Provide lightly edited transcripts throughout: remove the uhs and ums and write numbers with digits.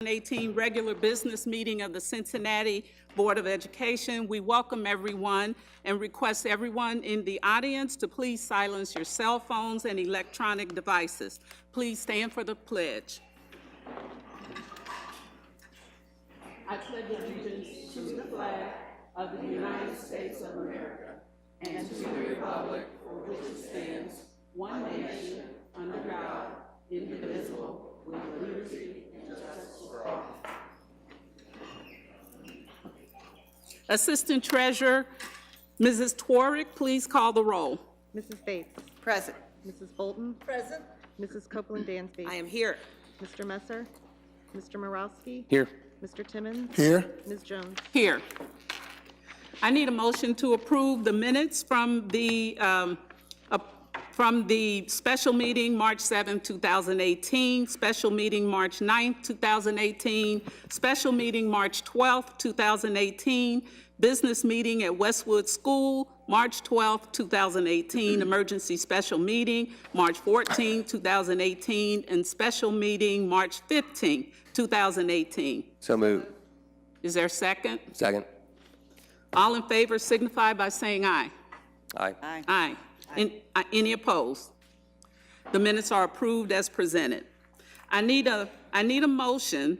2018 regular business meeting of the Cincinnati Board of Education. We welcome everyone and request everyone in the audience to please silence your cell phones and electronic devices. Please stand for the pledge. I pledge allegiance to the flag of the United States of America and to the republic for which it stands, one nation, under God, indivisible, with liberty and justice for all. Assistant Treasurer, Mrs. Tworick, please call the roll. Mrs. Bates. Present. Mrs. Bolton. Present. Mrs. Copeland-Dansby. I am here. Mr. Messer. Mr. Morowski. Here. Mr. Timmons. Here. Ms. Jones. Here. I need a motion to approve the minutes from the special meeting March 7, 2018, special meeting March 9, 2018, special meeting March 12, 2018, business meeting at Westwood School, March 12, 2018, emergency special meeting, March 14, 2018, and special meeting March 15, 2018. So moved. Is there a second? Second. All in favor signify by saying aye. Aye. Aye. Any opposed? The minutes are approved as presented. I need a motion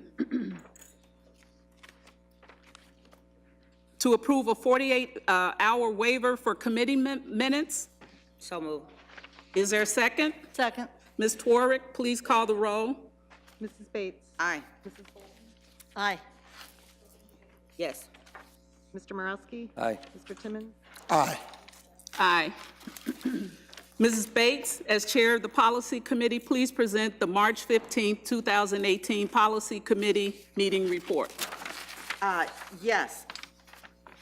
to approve a 48-hour waiver for committee minutes. So moved. Is there a second? Second. Ms. Tworick, please call the roll. Mrs. Bates. Aye. Mrs. Bolton. Aye. Yes. Mr. Morowski. Aye. Mr. Timmons. Aye. Aye. Mrs. Bates, as Chair of the Policy Committee, please present the March 15, 2018 Policy Committee meeting report. Yes.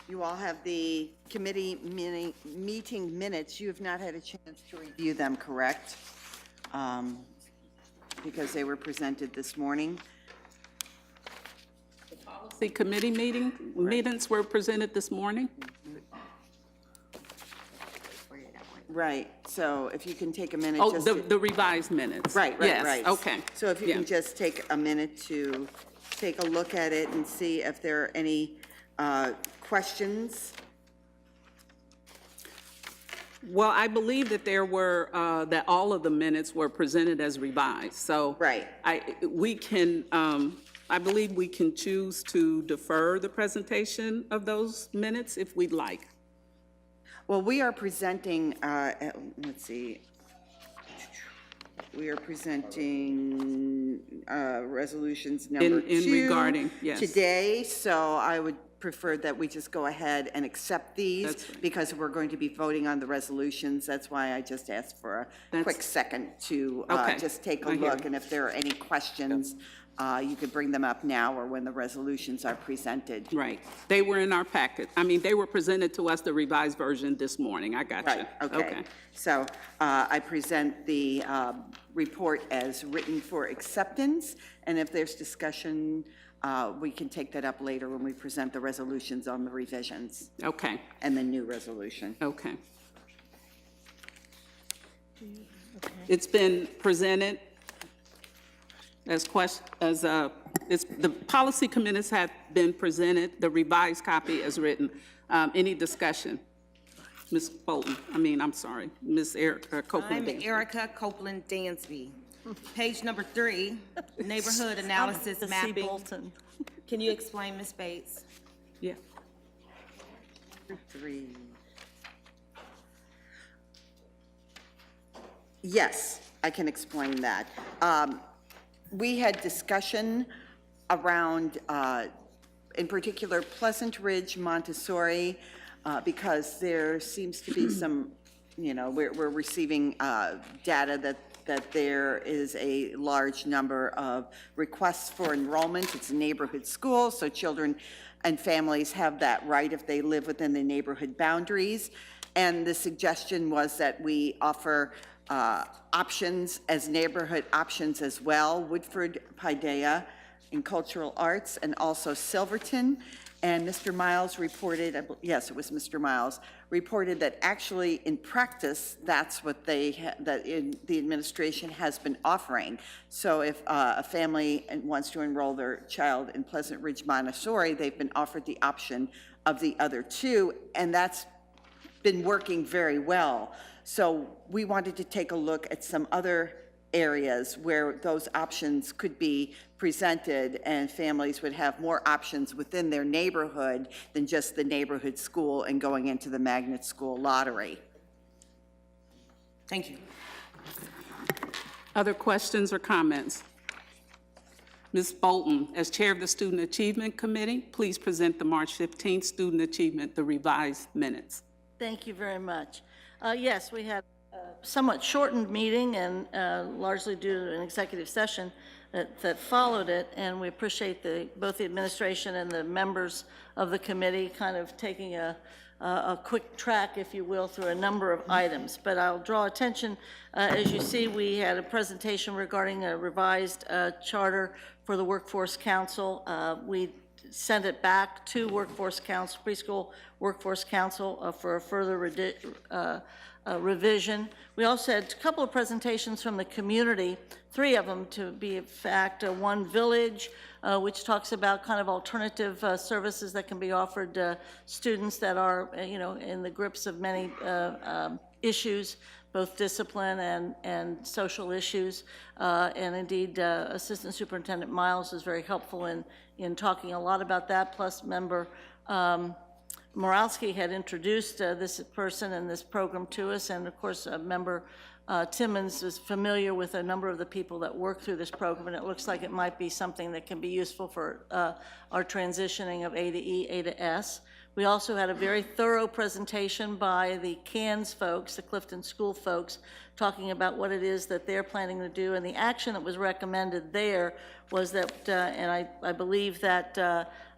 You all have the committee meeting minutes. You have not had a chance to review them, correct? Because they were presented this morning. The committee minutes were presented this morning. Right. So if you can take a minute. Oh, just the revised minutes. Right, Yes, right. okay. So if you Yeah. can just take a minute to take a look at it and see if there are any questions. Well, I believe that there were, that all of the minutes were presented as revised, so. Right. I believe we can choose to defer the presentation of those minutes if we'd like. Well, we are presenting, let's see, we are presenting resolutions number In 2 regarding, yes. today, so I would prefer that we just go ahead and accept these That's right. because we're going to be voting on the resolutions. That's why I just asked for a quick second to Okay. just take a I hear look, you. and if there are any questions, you could bring them up now or when the resolutions are presented. Right. They were in our packet. I mean, they were presented to us, the revised version, this morning. I got you. Right, okay. So I present the report as written for acceptance, and if there's discussion, we can take that up later when we present the resolutions on the revisions Okay, and the new resolution. okay. It's been presented as the policy committees have been presented, the revised copy as written. Any discussion? Ms. Bolton, I'm sorry, Ms. Erica Copeland. I'm Erica Copeland-Dansby. Page number 3, neighborhood analysis mapping. Can you explain, Ms. Bates? Yeah. 3. Yes, I can explain that. We had discussion around, in particular, Pleasant Ridge Montessori, because there seems to be some, we're receiving data that there is a large number of requests for enrollment. It's a neighborhood school, so children and families have that right if they live within the neighborhood boundaries. And the suggestion was that we offer options as neighborhood options as well. Woodford, Paideia, in cultural arts, and also Silverton. And Mr. Miles reported, yes, it was Mr. Miles, reported that actually in practice, that's what the administration has been offering. So if a family wants to enroll their child in Pleasant Ridge Montessori, they've been offered the option of the other two, and that's been working very well. So we wanted to take a look at some other areas where those options could be presented and families would have more options within their neighborhood than just the neighborhood school and going into the magnet school lottery. Thank you. Other questions or comments? Ms. Bolton, as Chair of the Student Achievement Committee, please present the March 15th Student Achievement, the revised minutes. Thank you very much. Yes, we had a somewhat shortened meeting and largely due to an executive session that followed it, and we appreciate both the administration and the members of the committee kind of taking a quick track, if you will, through a number of items. But I'll draw attention, as you see, we had a presentation regarding a revised charter for the Workforce Council. We sent it back to Workforce Council, Preschool Workforce Council, for a further revision. We also had a couple of presentations from the community, 3 of them to be in fact. One Village, which talks about kind of alternative services that can be offered to students that are, in the grips of many issues, both discipline and social issues. And indeed, Assistant Superintendent Miles was very helpful in talking a lot about that, plus member Moralski had introduced this person and this program to us, and of course, member Timmons is familiar with a number of the people that work through this program, and it looks like it might be something that can be useful for our transitioning of A to E, A to S. We also had a very thorough presentation by the CANS folks, the Clifton School folks, talking about what it is that they're planning to do, and the action that was recommended there was that, and I believe that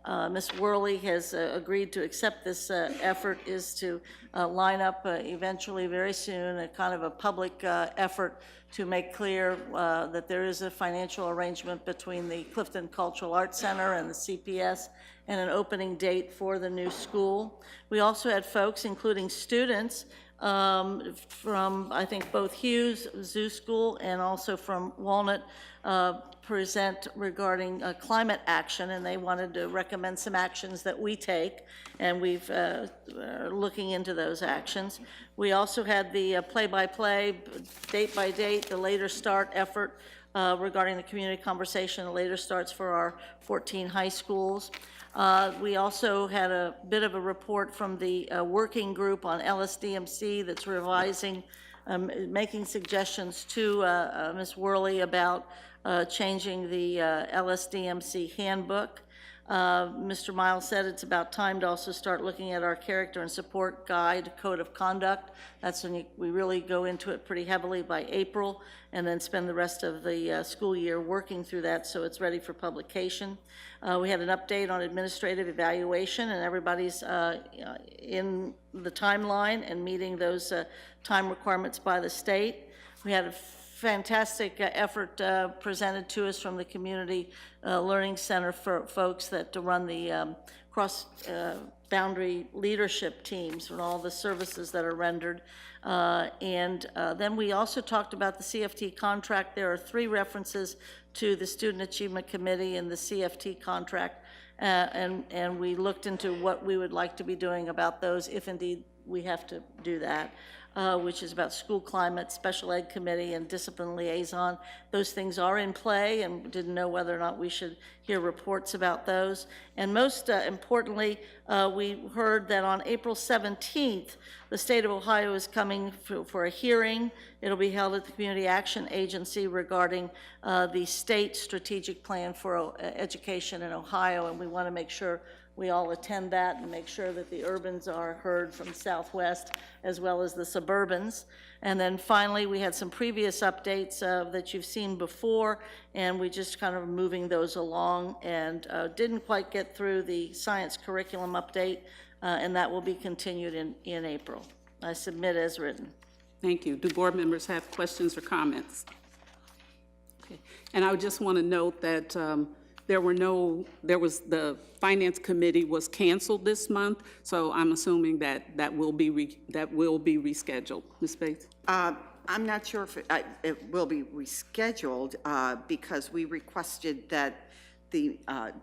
Ms. Worley has agreed to accept this effort, is to line up eventually very soon a kind of a public effort to make clear that there is a financial arrangement between the Clifton Cultural Arts Center and the CPS and an opening date for the new school. We also had folks, including students, from, I think, both Hughes Zoo School and also from Walnut, present regarding climate action, and they wanted to recommend some actions that we take, and we've are looking into those actions. We also had the play-by-play, date-by-date, the later start effort regarding the community conversation, the later starts for our 14 high schools. We also had a bit of a report from the working group on LSDMC that's revising, making suggestions to Ms. Worley about changing the LSDMC handbook. Mr. Miles said it's about time to also start looking at our character and support guide, code of conduct. That's when we really go into it pretty heavily by April, and then spend the rest of the school year working through that so it's ready for publication. We had an update on administrative evaluation, and everybody's in the timeline and meeting those time requirements by the state. We had a fantastic effort presented to us from the Community Learning Center for folks that run the cross-boundary leadership teams and all the services that are rendered. And then we also talked about the CFT contract. There are 3 references to the Student Achievement Committee and the CFT contract, and we looked into what we would like to be doing about those if indeed we have to do that. Which is about school climate, special ed committee, and discipline liaison. Those things are in play, and didn't know whether or not we should hear reports about those. And most importantly, we heard that on April 17th, the state of Ohio is coming for a hearing. It'll be held at the Community Action Agency regarding the state strategic plan for education in Ohio, and we want to make sure we all attend that and make sure that the urbans are heard from Southwest as well as the suburbans. And then finally, we had some previous updates that you've seen before, and we just kind of moving those along, and didn't quite get through the science curriculum update, and that will be continued in April. I submit as written. Thank you. Do board members have questions or comments? Okay. And I would just want to note that the Finance Committee was canceled this month, so I'm assuming that will be rescheduled. Ms. Bates? I'm not sure if it will be rescheduled because we requested that the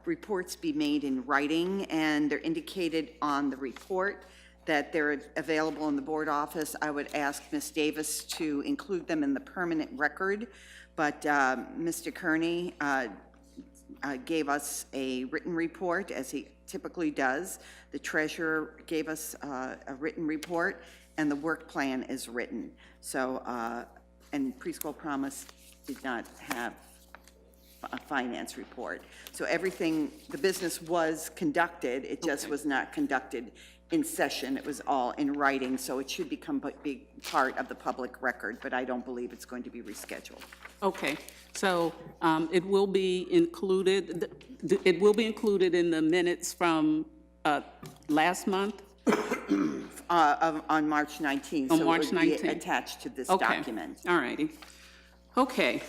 reports be made in writing, and they're indicated on the report that they're available in the board office. I would ask Ms. Davis to include them in the permanent record, but Mr. Kearney gave us a written report, as he typically does. The treasurer gave us a written report, and the work plan is written. So, and Preschool Promise did not have a finance report. So everything, the business was conducted, it just was not conducted in session. It was all in writing, so it should become a big part of the public record, but I don't believe it's going to be rescheduled. Okay, so it will be included in the minutes from last month? On March 19th. On March So it would 19th. be attached to this Okay. document. All righty. Okay,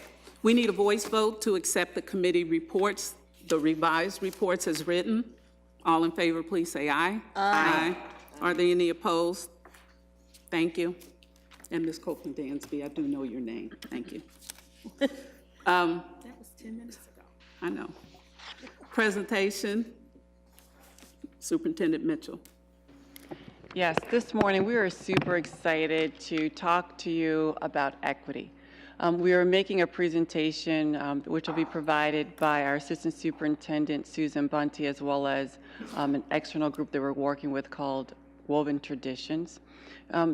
we need a voice vote to accept the committee reports, the revised reports as written. All in favor, please say aye. Aye. Are there any opposed? Thank you. And Ms. Copeland Dansby, I do know your name. Thank you. That was 10 minutes ago. I know. Presentation, Superintendent Mitchell. Yes, this morning we are super excited to talk to you about equity. We are making a presentation which will be provided by our Assistant Superintendent, Susan Bunty, as well as an external group that we're working with called Woven Traditions.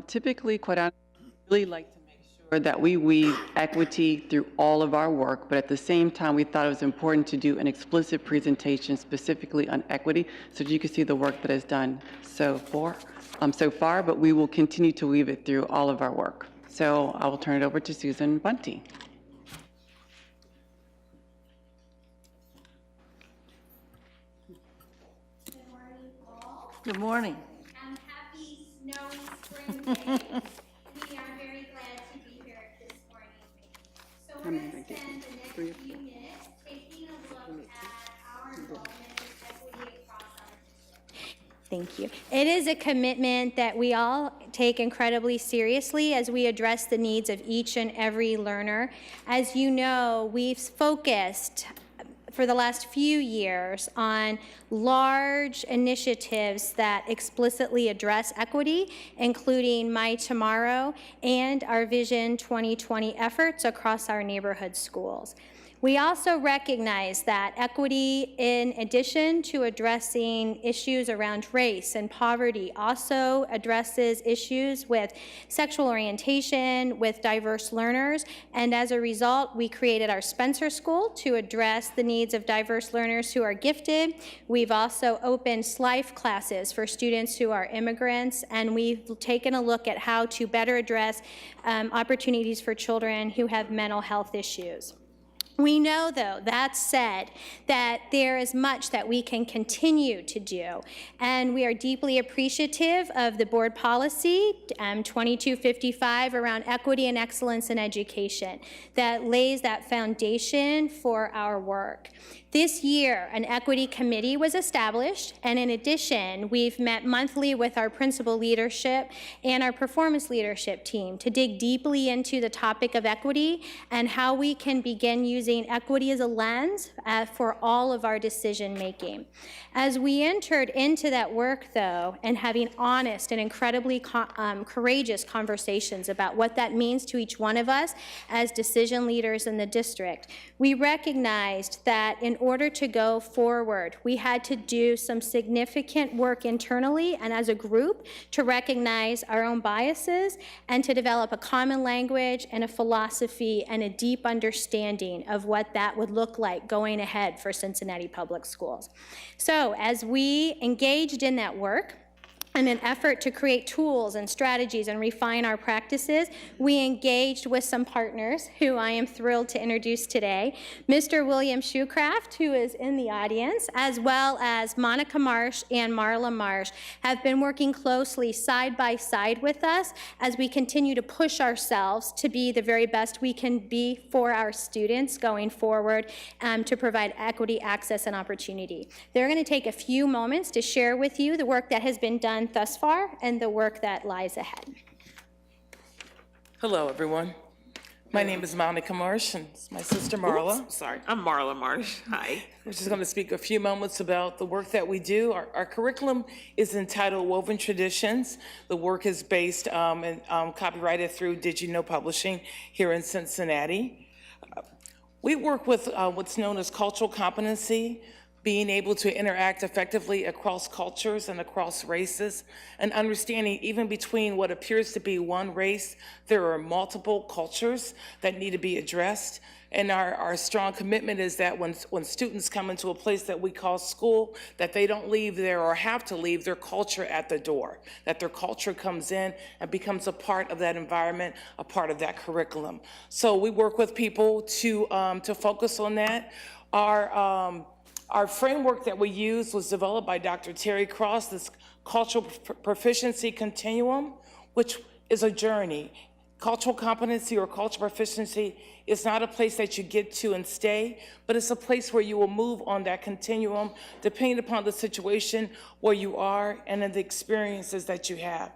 Typically, quite honestly, we really like to make sure that we weave equity through all of our work, but at the same time, we thought it was important to do an explicit presentation specifically on equity so that you can see the work that is done so far, but we will continue to weave it through all of our work. So I will turn it over to Susan Bunty. Good morning, all. Good morning. Happy snowy spring day. We are very glad to be here this morning. So we're going to spend the next few minutes taking a look at our involvement with equity across our district. Thank you. It is a commitment that we all take incredibly seriously as we address the needs of each and every learner. As you know, we've focused for the last few years on large initiatives that explicitly address equity, including My Tomorrow and our Vision 2020 efforts across our neighborhood schools. We also recognize that equity, in addition to addressing issues around race and poverty, also addresses issues with sexual orientation, with diverse learners, and as a result, we created our Spencer School to address the needs of diverse learners who are gifted. We've also opened SLIFE classes for students who are immigrants, and we've taken a look at how to better address opportunities for children who have mental health issues. We know, though, that said, that there is much that we can continue to do, and we are deeply appreciative of the board policy 2255 around equity and excellence in education that lays that foundation for our work. This year, an equity committee was established, and in addition, we've met monthly with our principal leadership and our performance leadership team to dig deeply into the topic of equity and how we can begin using equity as a lens for all of our decision making. As we entered into that work, though, and having honest and incredibly courageous conversations about what that means to each one of us as decision leaders in the district, we recognized that in order to go forward, we had to do some significant work internally and as a group to recognize our own biases and to develop a common language and a philosophy and a deep understanding of what that would look like going ahead for Cincinnati Public Schools. So as we engaged in that work, In an effort to create tools and strategies and refine our practices, we engaged with some partners who I am thrilled to introduce today. Mr. William Shoecraft, who is in the audience, as well as Monica Marsh and Marla Marsh, have been working closely side by side with us as we continue to push ourselves to be the very best we can be for our students going forward, to provide equity, access, and opportunity. They're going to take a few moments to share with you the work that has been done thus far and the work that lies ahead. Hello, everyone. My name is Monica Marsh, and it's my sister Marla. Oops, sorry, I'm Marla Marsh. Hi. We're just going to speak a few moments about the work that we do. Our curriculum is entitled Woven Traditions. The work is based and copyrighted through Did You Know Publishing here in Cincinnati. We work with what's known as cultural competency, being able to interact effectively across cultures and across races, and understanding even between what appears to be one race, there are multiple cultures that need to be addressed. And our strong commitment is that when students come into a place that we call school, that they don't leave there or have to leave their culture at the door, that their culture comes in and becomes a part of that environment, a part of that curriculum. So we work with people to focus on that. Our framework that we use was developed by Dr. Terry Cross, this cultural proficiency continuum, which is a journey. Cultural competency or cultural proficiency is not a place that you get to and stay, but it's a place where you will move on that continuum depending upon the situation where you are and in the experiences that you have.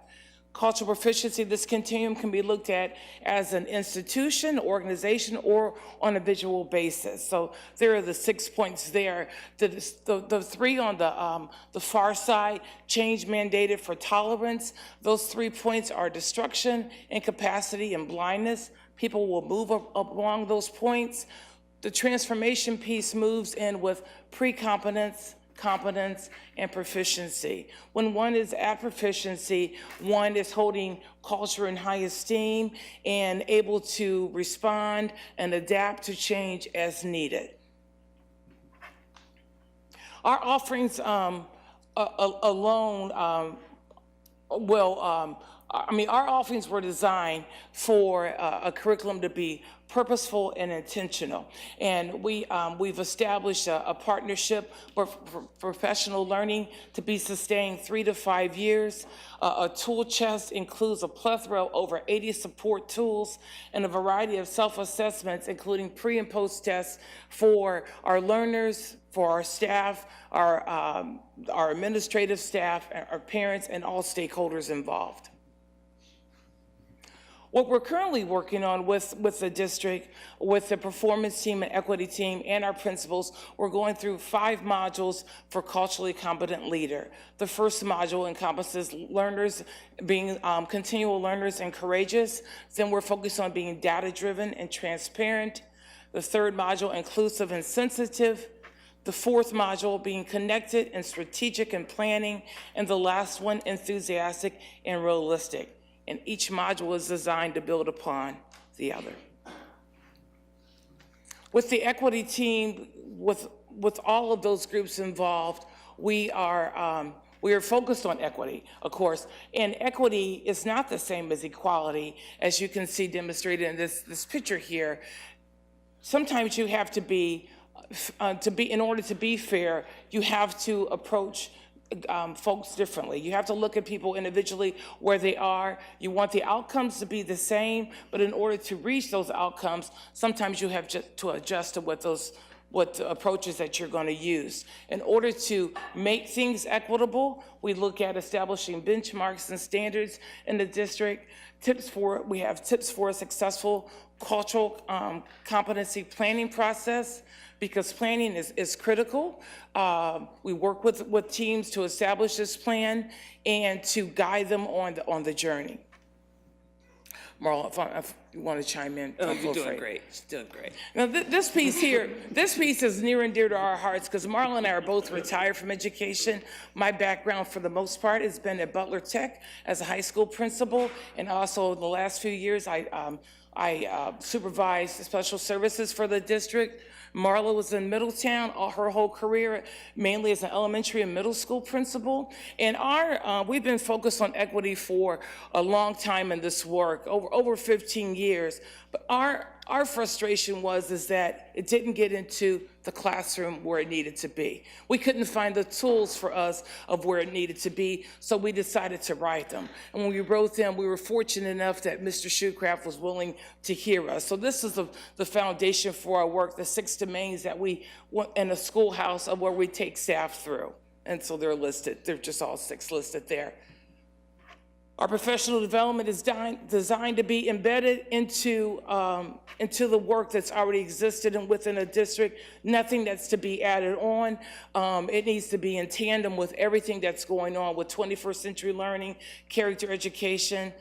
Cultural proficiency, this continuum can be looked at as an institution, organization, or on a visual basis. So there are the 6 points there. The three on the far side, change mandated for tolerance. Those 3 points are destruction, incapacity, and blindness. People will move up along those points. The transformation piece moves in with pre-competence, competence, and proficiency. When one is at proficiency, one is holding culture in high esteem and able to respond and adapt to change as needed. Our offerings alone our offerings were designed for a curriculum to be purposeful and intentional. And we've established a partnership for professional learning to be sustained 3 to 5 years. A tool chest includes a plethora of over 80 support tools and a variety of self-assessments, including pre and post tests for our learners, for our staff, our administrative staff, our parents, and all stakeholders involved. What we're currently working on with the district, with the performance team and equity team and our principals, we're going through 5 modules for culturally competent leader. The first module encompasses learners being continual learners and courageous. Then we're focused on being data-driven and transparent. The third module, inclusive and sensitive. The fourth module, being connected and strategic in planning. And the last one, enthusiastic and realistic. And each module is designed to build upon the other. With the equity team, with all of those groups involved, we are focused on equity, of course. And equity is not the same as equality, as you can see demonstrated in this picture here. Sometimes you have to be, in order to be fair, you have to approach folks differently. You have to look at people individually where they are. You want the outcomes to be the same, but in order to reach those outcomes, sometimes you have to adjust to what the approaches that you're going to use. In order to make things equitable, we look at establishing benchmarks and standards in the district. We have tips for a successful cultural competency planning process, because planning is critical. We work with teams to establish this plan and to guide them on the journey. Marla, if you want to chime in, You're doing great. You're doing great. Now, this piece here, this piece is near and dear to our hearts because Marla and I are both retired from education. My background, for the most part, has been at Butler Tech as a high school principal, and also in the last few years, I supervised special services for the district. Marla was in Middletown all her whole career, mainly as an elementary and middle school principal. And we've been focused on equity for a long time in this work, over 15 years. But our frustration is that it didn't get into the classroom where it needed to be. We couldn't find the tools for us of where it needed to be, so we decided to write them. And when we wrote them, we were fortunate enough that Mr. Shoecraft was willing to hear us. So this is the foundation for our work, the 6 domains that we want in a schoolhouse of where we take staff through. And so they're listed. They're just all 6 listed there. Our professional development is designed to be embedded into the work that's already existed and within a district, nothing that's to be added on. It needs to be in tandem with everything that's going on with 21st century learning, character education,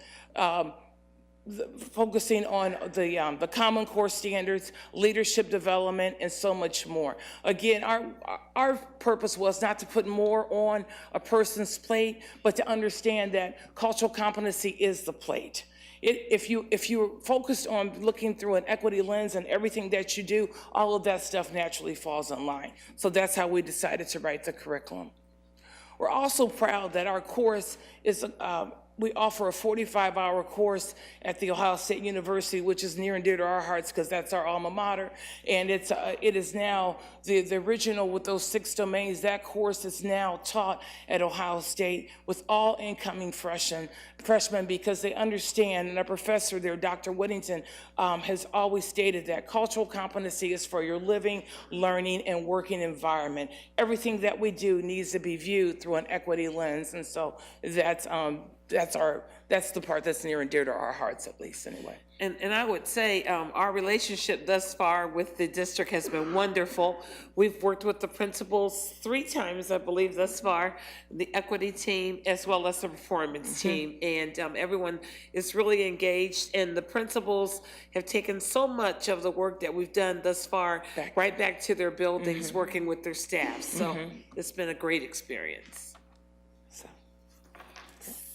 focusing on the Common Core standards, leadership development, and so much more. Again, our purpose was not to put more on a person's plate, but to understand that cultural competency is the plate. If you're focused on looking through an equity lens and everything that you do, all of that stuff naturally falls in line. So that's how we decided to write the curriculum. We're also proud that our course is we offer a 45-hour course at The Ohio State University, which is near and dear to our hearts because that's our alma mater. And it is now the original with those 6 domains. That course is now taught at Ohio State with all incoming freshmen because they understand, and our professor there, Dr. Whittington, has always stated that cultural competency is for your living, learning, and working environment. Everything that we do needs to be viewed through an equity lens, and so that's the part that's near and dear to our hearts, at least, anyway. And I would say our relationship thus far with the district has been wonderful. We've worked with the principals 3 times, I believe, thus far, the equity team as well as the performance team. And everyone is really engaged, and the principals have taken so much of the work that we've done thus far right back to their buildings, working with their staff. So it's been a great experience.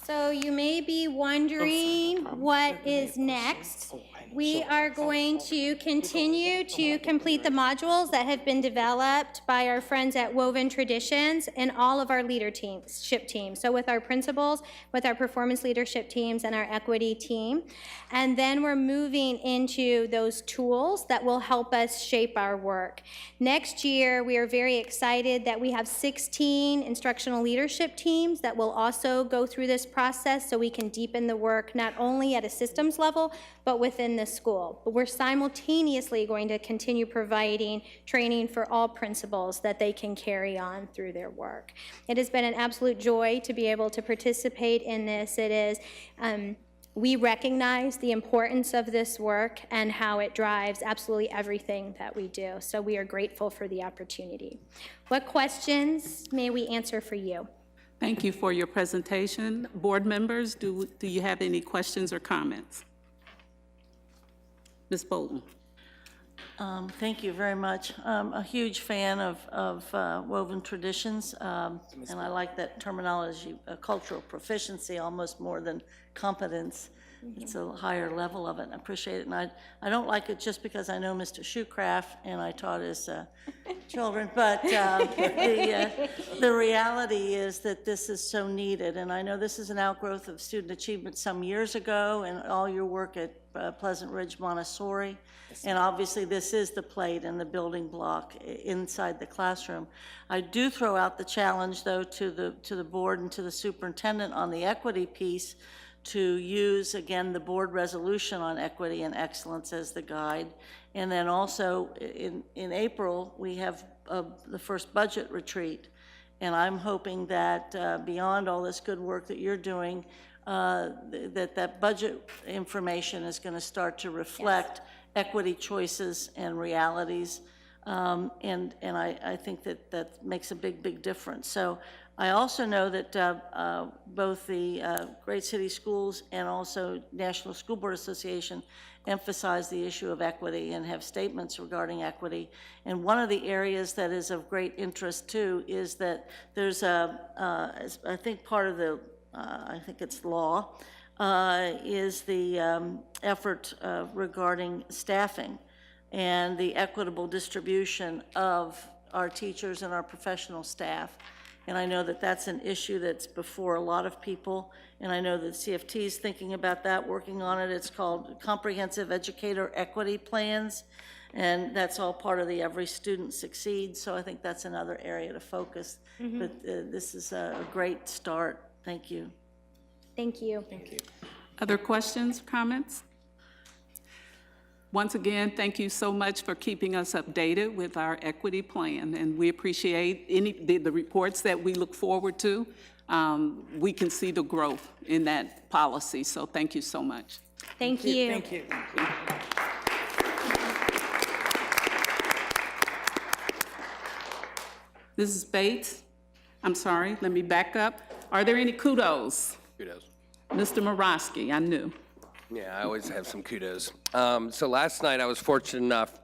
So you may be wondering what is next. We are going to continue to complete the modules that have been developed by our friends at Woven Traditions and all of our leadership teams. So with our principals, with our performance leadership teams, and our equity team. And then we're moving into those tools that will help us shape our work. Next year, we are very excited that we have 16 instructional leadership teams that will also go through this process so we can deepen the work not only at a systems level, but within the school. But we're simultaneously going to continue providing training for all principals that they can carry on through their work. It has been an absolute joy to be able to participate in this. It is, we recognize the importance of this work and how it drives absolutely everything that we do. So we are grateful for the opportunity. What questions may we answer for you? Thank you for your presentation. Board members, do you have any questions or comments? Ms. Bolton. Thank you very much. I'm a huge fan of Woven Traditions, and I like that terminology, cultural proficiency, almost more than competence. It's a higher level of it, and I appreciate it. And I don't like it just because I know Mr. Shoecraft and I taught his children, but the reality is that this is so needed. And I know this is an outgrowth of student achievement some years ago and all your work at Pleasant Ridge Montessori. And obviously this is the plate and the building block inside the classroom. I do throw out the challenge, though, to the board and to the superintendent on the equity piece, to use, again, the board resolution on equity and excellence as the guide. And then also in April, we have the first budget retreat. And I'm hoping that beyond all this good work that you're doing, that budget information is going to start to reflect equity choices and realities. And I think that makes a big difference. So I also know that both the Great City Schools and also National School Board Association emphasize the issue of equity and have statements regarding equity. And one of the areas that is of great interest too is that there's I think part of the, I think it's law, is the effort regarding staffing. and the equitable distribution of our teachers and our professional staff. And I know that that's an issue that's before a lot of people, and I know that CFT is thinking about that, working on it. It's called Comprehensive Educator Equity Plans, and that's all part of the Every Student Succeeds, so I think that's another area to focus. But this is a great start. Thank you. Thank you. Other questions, comments? Once again, thank you so much for keeping us updated with our equity plan, and we appreciate the reports that we look forward to. We can see the growth in that policy, so thank you so much. Thank you. Thank you. Mrs. Bates, I'm sorry, let me back up. Are there any kudos? Kudos. Mr. Morosky, I knew. Yeah, I always have some kudos. So last night I was fortunate enough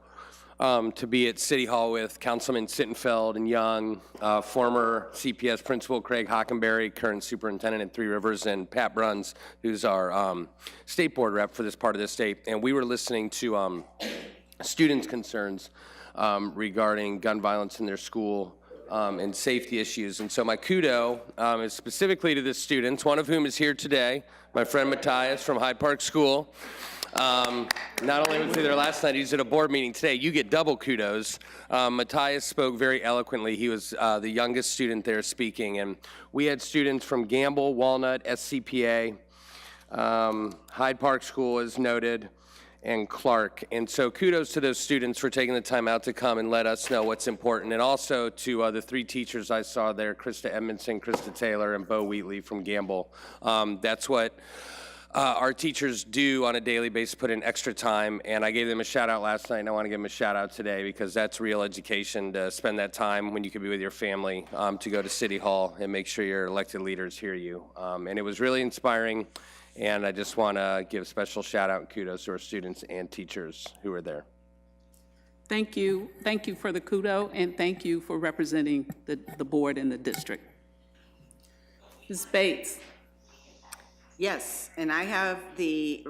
to be at City Hall with Councilman Sittenfeld and Young, former CPS Principal Craig Hockenberry, current superintendent at Three Rivers, and Pat Bruns, who's our state board rep for this part of the state. And we were listening to students' concerns regarding gun violence in their school and safety issues. And so my kudo is specifically to the students, one of whom is here today, my friend Matthias from Hyde Park School. Not only was he there last night, he's at a board meeting today. You get double kudos. Matthias spoke very eloquently. He was the youngest student there speaking. And we had students from Gamble, Walnut, SCPA, Hyde Park School, as noted, and Clark. And so kudos to those students for taking the time out to come and let us know what's important. And also to the three teachers I saw there, Krista Edmondson, Krista Taylor, and Bo Wheatley from Gamble. That's what our teachers do on a daily basis, put in extra time. And I gave them a shout out last night, and I want to give them a shout out today because that's real education, to spend that time when you could be with your family, to go to City Hall and make sure your elected leaders hear you. And it was really inspiring. And I just want to give a special shout out and kudos to our students and teachers who were there. Thank you. Thank you for the kudo, and thank you for representing the board and the district. Ms. Bates. Yes, and I have the,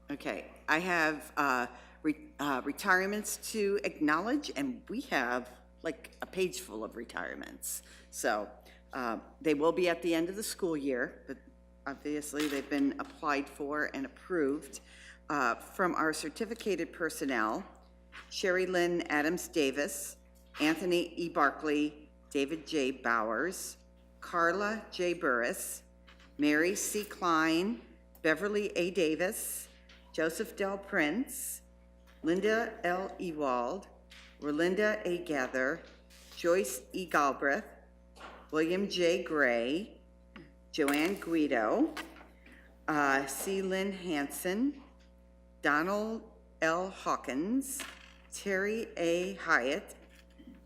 okay, I have retirements to acknowledge, and we have like a page full of retirements. So they will be at the end of the school year, but obviously they've been applied for and approved. From our certificated personnel, Sherry Lynn Adams-Davis, Anthony E. Barkley, David J. Bowers, Carla J. Burris, Mary C. Klein, Beverly A. Davis, Joseph Del Prince, Linda L. Ewald, Rolinda A. Gather, Joyce E. Galbraith, William J. Gray, Joanne Guido, C. Lynn Hanson, Donald L. Hawkins, Terry A. Hyatt,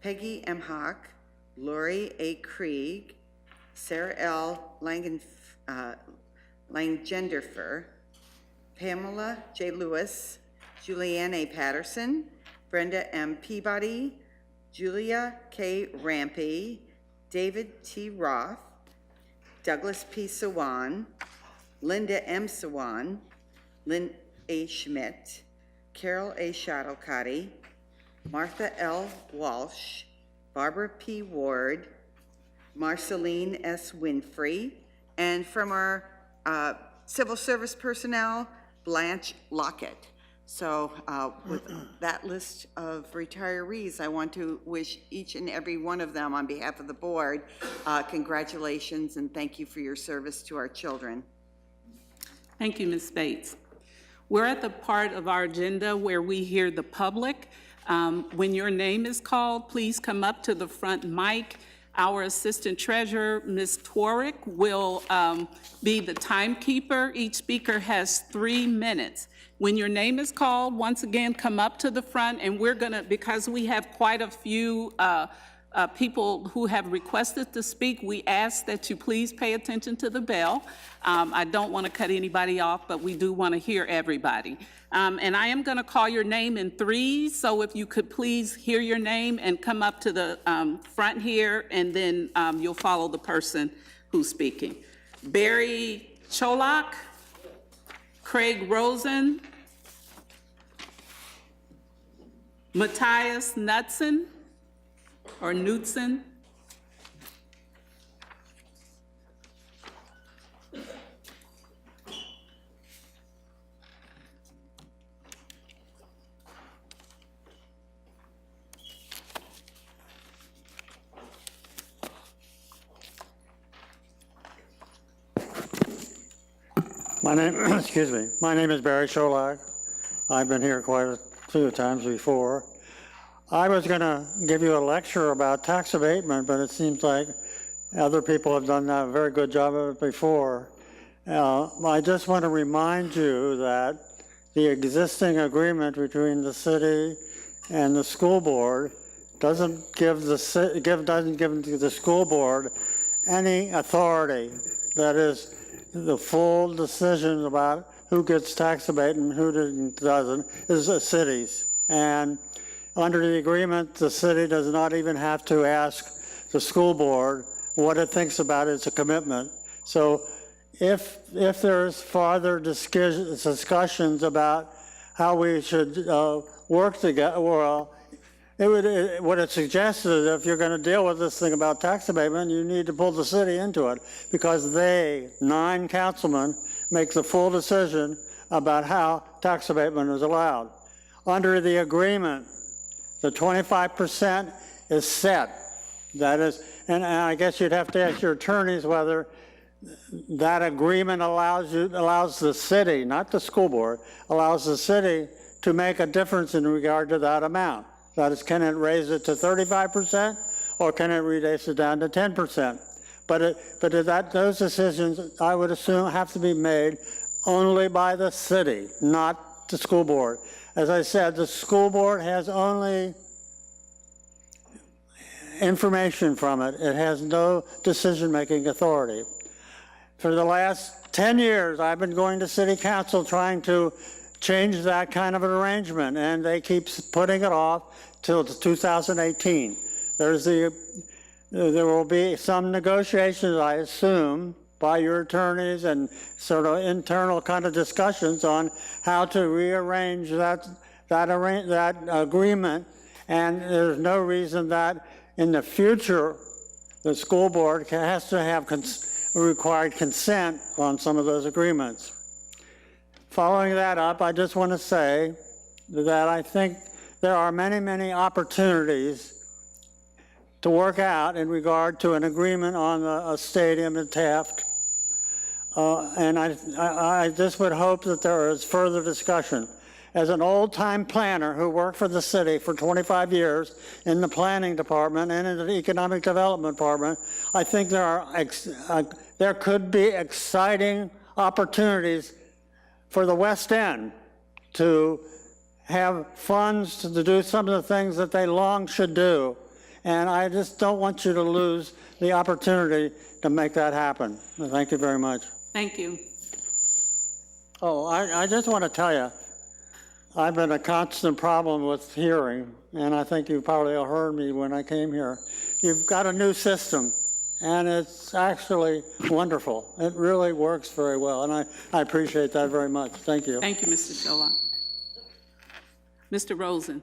Peggy M. Hawk, Lori A. Krieg, Sarah L. Langenderfer, Pamela J. Lewis, Julianne A. Patterson, Brenda M. Peabody, Julia K. Rampy, David T. Roth, Douglas P. Sawan, Linda M. Sawan, Lynn A. Schmidt, Carol A. Shuttlecotty, Martha L. Walsh, Barbara P. Ward, Marceline S. Winfrey, and from our civil service personnel, Blanche Lockett. So with that list of retirees, I want to wish each and every one of them on behalf of the board congratulations and thank you for your service to our children. Thank you, Ms. Bates. We're at the part of our agenda where we hear the public. When your name is called, please come up to the front mic. Our Assistant Treasurer, Ms. Tworick, will be the timekeeper. Each speaker has 3 minutes. When your name is called, once again, come up to the front, and we're gonna, because we have quite a few people who have requested to speak, we ask that you please pay attention to the bell. I don't want to cut anybody off, but we do want to hear everybody. And I am going to call your name in threes, so if you could please hear your name and come up to the front here, and then you'll follow the person who's speaking. Barry Cholak, Craig Rosen, Matthias Knudsen, or Knudsen, My name, excuse me, my name is Barry Cholak. I've been here quite a few times before. I was going to give you a lecture about tax abatement, but it seems like other people have done a very good job of it before. I just want to remind you that the existing agreement between the city and the school board doesn't give the school board any authority. That is, the full decision about who gets tax abatement and who doesn't is the city's. And under the agreement, the city does not even have to ask the school board what it thinks about it. It's a commitment. So if there's further discussions about how we should work together, well, what it suggests is if you're going to deal with this thing about tax abatement, you need to pull the city into it, because they, 9 councilmen, make the full decision about how tax abatement is allowed. Under the agreement, the 25% is set. That is, and I guess you'd have to ask your attorneys whether that agreement allows the city, not the school board, allows the city to make a difference in regard to that amount. That is, can it raise it to 35% or can it reduce it down to 10%? But those decisions, I would assume, have to be made only by the city, not the school board. As I said, the school board has only information from it. It has no decision-making authority. For the last 10 years, I've been going to city council trying to change that kind of an arrangement, and they keep putting it off till 2018. There will be some negotiations, I assume, by your attorneys and sort of internal kind of discussions on how to rearrange that agreement. And there's no reason that in the future the school board has to have required consent on some of those agreements. Following that up, I just want to say that I think there are many, many opportunities to work out in regard to an agreement on a stadium in Taft. And I just would hope that there is further discussion. As an old-time planner who worked for the city for 25 years in the planning department and in the economic development department, I think there could be exciting opportunities for the West End to have funds to do some of the things that they long should do. And I just don't want you to lose the opportunity to make that happen. Thank you very much. Thank you. Oh, I just want to tell you, I've been a constant problem with hearing, and I think you probably heard me when I came here. You've got a new system, and it's actually wonderful. It really works very well, and I appreciate that very much. Thank you. Thank you, Mr. Sholak. Mr. Rosen.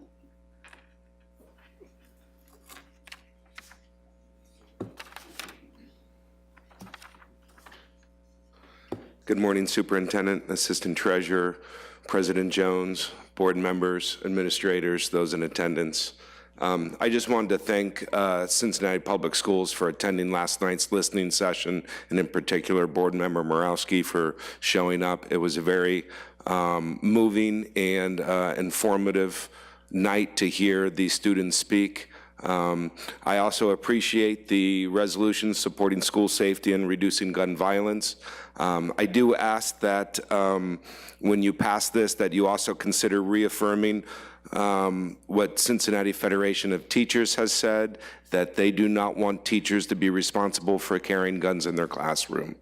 Good morning, Superintendent, Assistant Treasurer, President Jones, board members, administrators, those in attendance. I just wanted to thank Cincinnati Public Schools for attending last night's listening session, and in particular, Board Member Morawski for showing up. It was a very moving and informative night to hear these students speak. I also appreciate the resolution supporting school safety and reducing gun violence. I do ask that when you pass this, that you also consider reaffirming what Cincinnati Federation of Teachers has said, that they do not want teachers to be responsible for carrying guns in their classroom.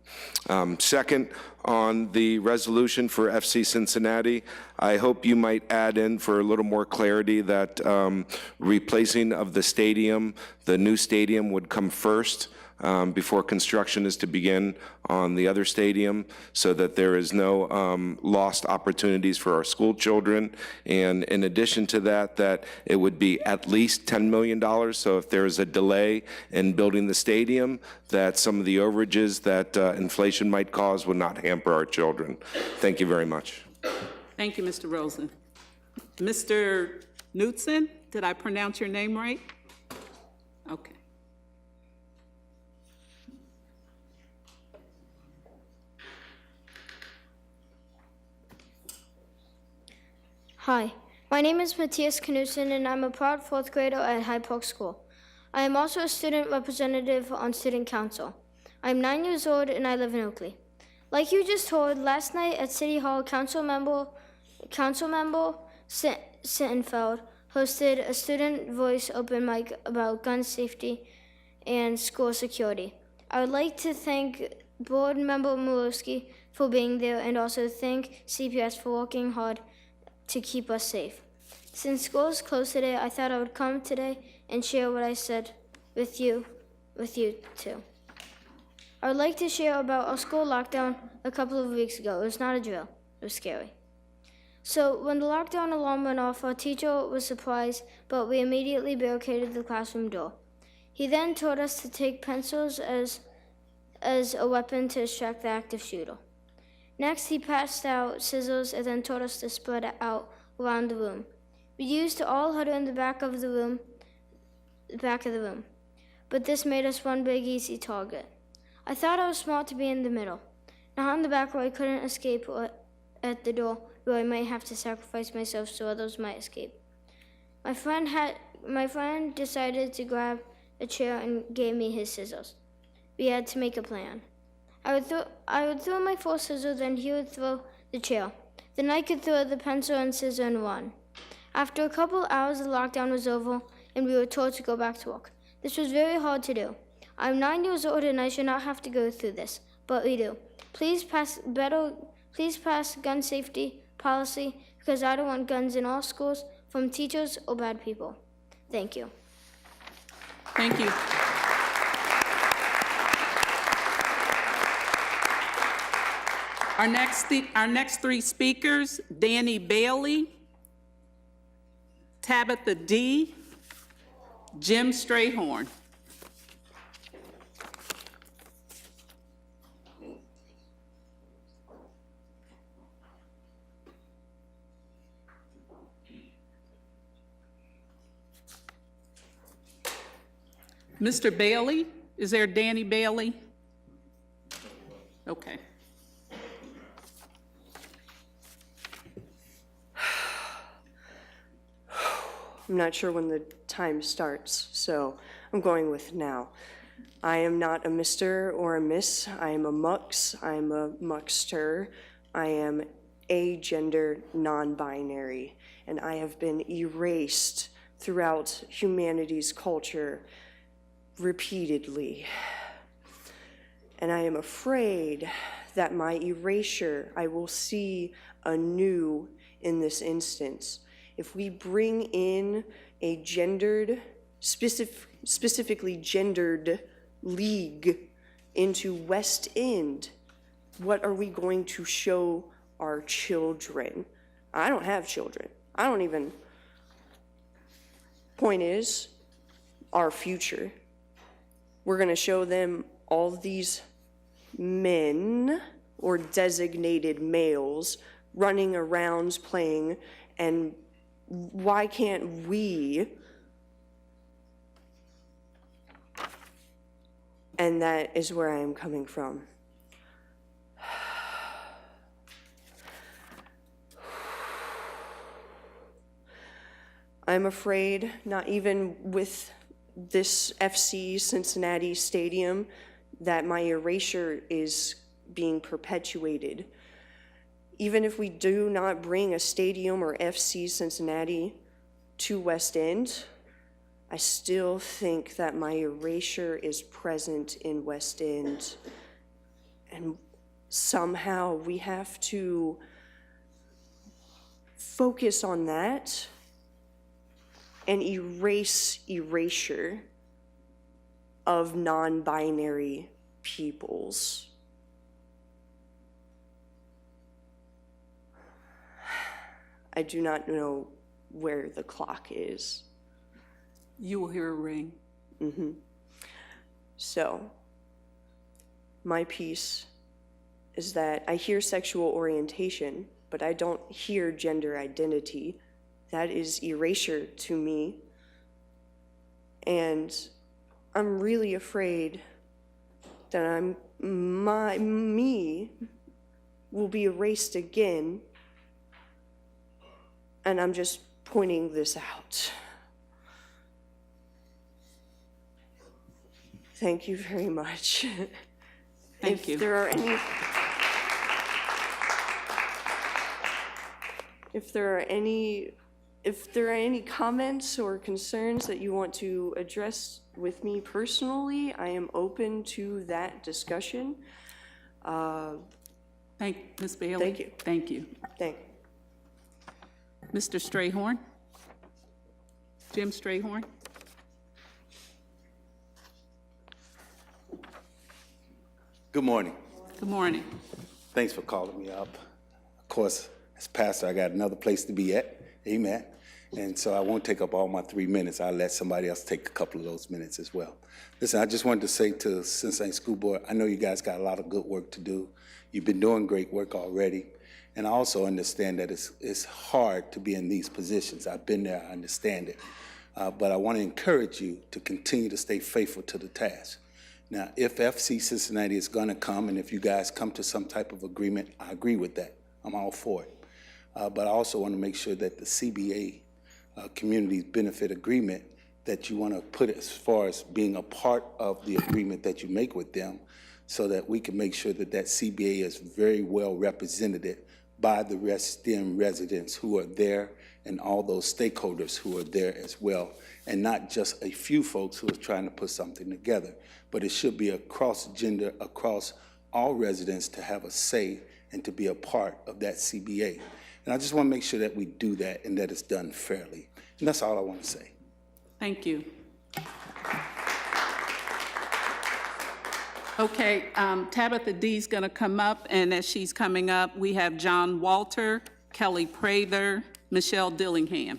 Second, on the resolution for FC Cincinnati, I hope you might add in for a little more clarity that replacing of the stadium, the new stadium would come first before construction is to begin on the other stadium, so that there is no lost opportunities for our school children. And in addition to that, that it would be at least $10 million. So if there is a delay in building the stadium, that some of the overages that inflation might cause would not hamper our children. Thank you very much. Thank you, Mr. Rosen. Mr. Knutson, did I pronounce your name right? Okay. Hi, my name is Matthias Knudsen, and I'm a proud fourth grader at Hyde Park School. I am also a student representative on Student Council. I'm 9 years old, and I live in Oakley. Like you just heard, last night at City Hall, Councilmember Sittenfeld hosted a student voice open mic about gun safety and school security. I would like to thank Board Member Murawski for being there, and also thank CPS for working hard to keep us safe. Since school is closed today, I thought I would come today and share what I said with you too. I would like to share about our school lockdown a couple of weeks ago. It was not a drill, it was scary. So when the lockdown alarm went off, our teacher was surprised, but we immediately barricaded the classroom door. He then told us to take pencils as a weapon to distract the active shooter. Next, he passed out scissors and then told us to spread it out around the room. We used to all huddle in the back of the room, but this made us one big easy target. I thought I was smart to be in the middle, not in the back where I couldn't escape, or at the door where I might have to sacrifice myself so others might escape. My friend decided to grab a chair and gave me his scissors. We had to make a plan. I would throw my 4 scissors, then he would throw the chair. Then I could throw the pencil and scissor and run. After a couple hours, the lockdown was over, and we were told to go back to work. This was very hard to do. I'm 9 years old, and I should not have to go through this, but we do. Please pass gun safety policy, because I don't want guns in all schools from teachers or bad people. Thank you. Thank you. Our next 3 speakers, Danny Bailey, Tabitha D., Jim Strayhorn. Mr. Bailey, is there Danny Bailey? Okay. I'm not sure when the time starts, so I'm going with now. I am not a Mr. or a Miss. I am a Mux. I am a Muxter. I am agender non-binary, and I have been erased throughout humanity's culture repeatedly. And I am afraid that my erasure I will see anew in this instance. If we bring in a gendered, specifically gendered league into West End, what are we going to show our children? I don't have children. I don't even. Point is, our future. We're going to show them all these men or designated males running around playing, and why can't we? And that is where I am coming from. I'm afraid, not even with this FC Cincinnati stadium, that my erasure is being perpetuated. Even if we do not bring a stadium or FC Cincinnati, to West End, I still think that my erasure is present in West End. And somehow we have to focus on that and erase erasure of non-binary peoples. I do not know where the clock is. You will hear a ring. So, my piece is that I hear sexual orientation, but I don't hear gender identity. That is erasure to me. And I'm really afraid that me will be erased again. And I'm just pointing this out. Thank you very much. Thank you. If there are any comments or concerns that you want to address with me personally, I am open to that discussion. Ms. Bailey. Thank you. Thank you. Mr. Strayhorn? Jim Strayhorn? Good morning. Good morning. Thanks for calling me up. Of course, as pastor, I got another place to be at. Amen. And so I won't take up all my 3 minutes. I'll let somebody else take a couple of those minutes as well. Listen, I just wanted to say to Cincinnati School Board, I know you guys got a lot of good work to do. You've been doing great work already. And I also understand that it's hard to be in these positions. I've been there, I understand it. But I want to encourage you to continue to stay faithful to the task. Now, if FC Cincinnati is going to come, and if you guys come to some type of agreement, I agree with that. I'm all for it. But I also want to make sure that the CBA Community Benefit Agreement that you want to put as far as being a part of the agreement that you make with them, so that we can make sure that that CBA is very well represented by the residents who are there and all those stakeholders who are there as well, and not just a few folks who are trying to put something together. But it should be across gender, across all residents to have a say and to be a part of that CBA. And I just want to make sure that we do that and that it's done fairly. And that's all I want to say. Thank you. Okay, Tabitha D's going to come up, and as she's coming up, we have John Walter, Kelly Prather, Michelle Dillingham.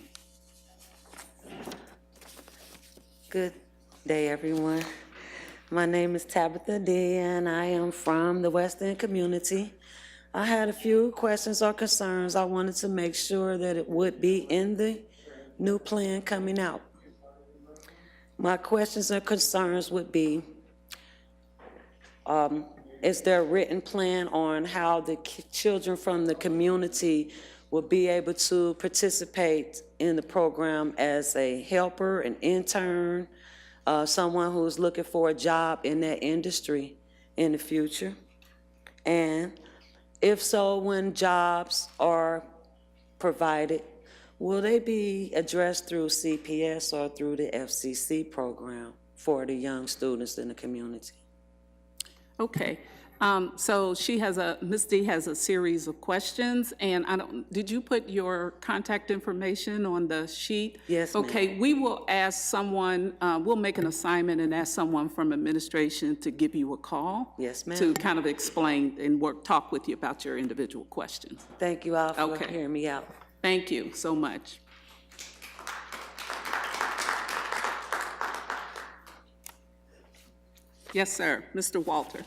Good day, everyone. My name is Tabitha D, and I am from the West End community. I had a few questions or concerns. I wanted to make sure that it would be in the new plan coming out. My questions and concerns would be, is there a written plan on how the children from the community will be able to participate in the program as a helper, an intern, someone who's looking for a job in that industry in the future? And if so, when jobs are provided, will they be addressed through CPS or through the FCC program for the young students in the community? Okay, so Ms. D has a series of questions, and did you put your contact information on the sheet? Yes, ma'am. Okay, we will ask someone, we'll make an assignment and ask someone from administration to give you a call. Yes, ma'am. To kind of explain and talk with you about your individual questions. Thank you all for Okay. hearing me out. Thank you so much. Yes, sir. Mr. Walter.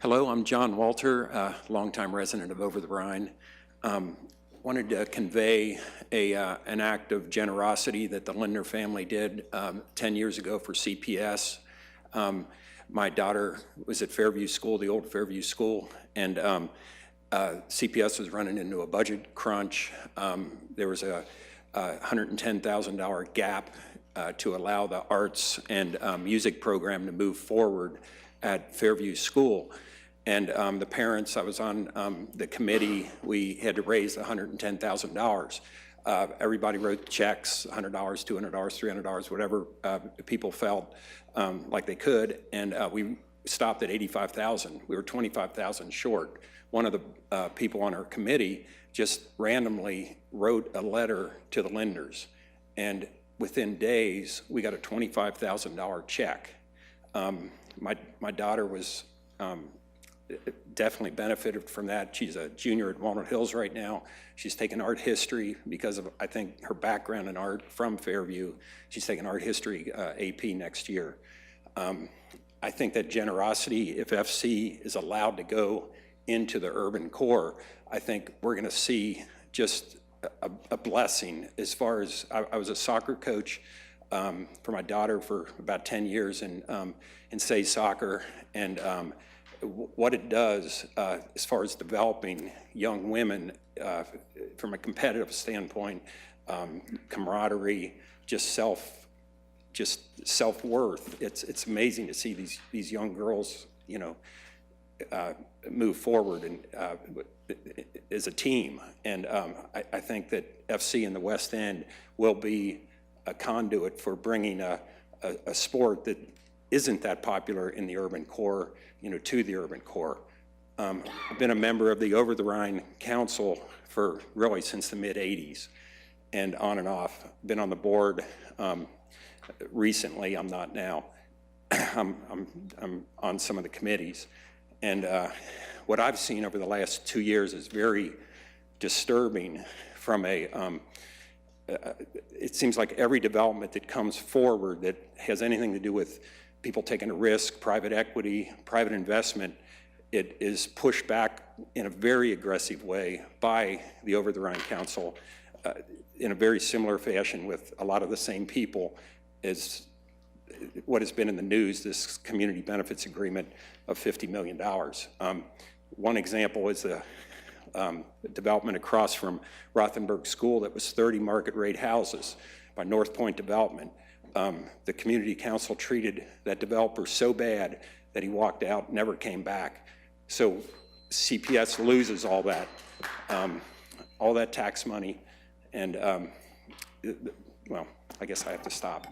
Hello, I'm John Walter, a longtime resident of Over the Rhine. Wanted to convey an act of generosity that the Lindner family did 10 years ago for CPS. My daughter was at Fairview School, the old Fairview School, and CPS was running into a budget crunch. There was a $110,000 gap to allow the arts and music program to move forward at Fairview School. And the parents, I was on the committee, we had to raise $110,000. Everybody wrote checks, $100, $200, $300, whatever people felt like they could, and we stopped at $85,000. We were $25,000 short. One of the people on our committee just randomly wrote a letter to the lenders, and within days, we got a $25,000 check. My daughter was definitely benefited from that. She's a junior at Walnut Hills right now. She's taken art history because of, I think, her background in art from Fairview. She's taking art history AP next year. I think that generosity, if FC is allowed to go into the urban core, I think we're going to see just a blessing. As far as I was a soccer coach for my daughter for about 10 years in Say Soccer, and what it does as far as developing young women from a competitive standpoint, camaraderie, just self-worth. It's amazing to see these young girls, you know, move forward and as a team. And I think that FC in the West End will be a conduit for bringing a sport that isn't that popular in the urban core, you know, to the urban core. I've been a member of the Over the Rhine Council for really since the mid-'80s, and on and off. Been on the board recently. I'm not now. I'm on some of the committees, and what I've seen over the last 2 years is very disturbing. From a, it seems like every development that comes forward that has anything to do with people taking a risk, private equity, private investment, it is pushed back in a very aggressive way by the Over the Rhine Council in a very similar fashion with a lot of the same people as what has been in the news, this community benefits agreement of $50 million. One example is the development across from Rothenberg School that was 30 market rate houses by North Point Development. The community council treated that developer so bad that he walked out, never came back. So CPS loses all that tax money, and well, I guess I have to stop.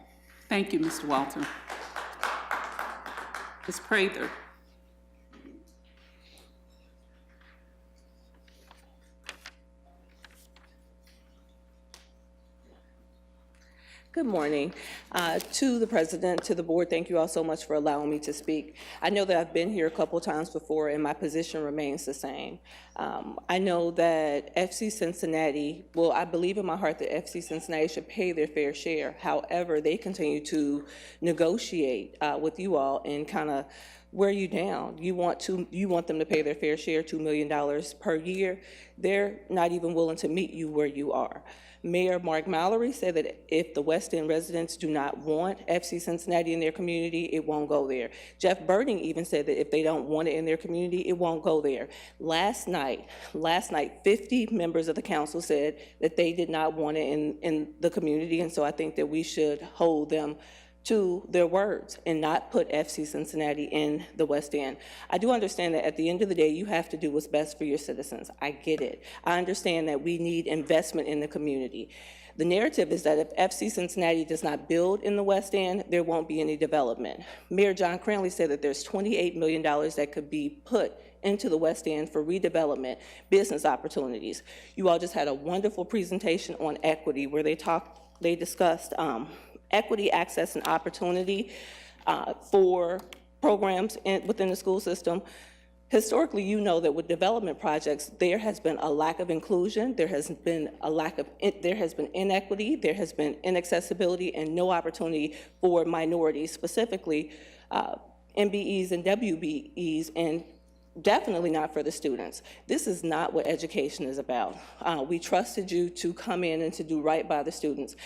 Thank you, Mr. Walter. Ms. Prather. Good morning. To the president, to the board, thank you all so much for allowing me to speak. I know that I've been here a couple times before and my position remains the same. I know that FC Cincinnati, well, I believe in my heart that FC Cincinnati should pay their fair share. However, they continue to negotiate with you all and kind of wear you down. You want them to pay their fair share, $2 million per year. They're not even willing to meet you where you are. Mayor Mark Mallory said that if the West End residents do not want FC Cincinnati in their community, it won't go there. Jeff Birding even said that if they don't want it in their community, it won't go there. Last night, 50 members of the council said that they did not want it in the community, and so I think that we should hold them to their words and not put FC Cincinnati in the West End. I do understand that at the end of the day, you have to do what's best for your citizens. I get it. I understand that we need investment in the community. The narrative is that if FC Cincinnati does not build in the West End, there won't be any development. Mayor John Cranley said that there's $28 million that could be put into the West End for redevelopment, business opportunities. You all just had a wonderful presentation on equity where they discussed equity, access, and opportunity for programs within the school system. Historically, you know that with development projects, there has been a lack of inclusion, there has been inequity, there has been inaccessibility, and no opportunity for minorities, specifically MBEs and WBEs, and definitely not for the students. This is not what education is about. We trusted you to come in and to do right by the students.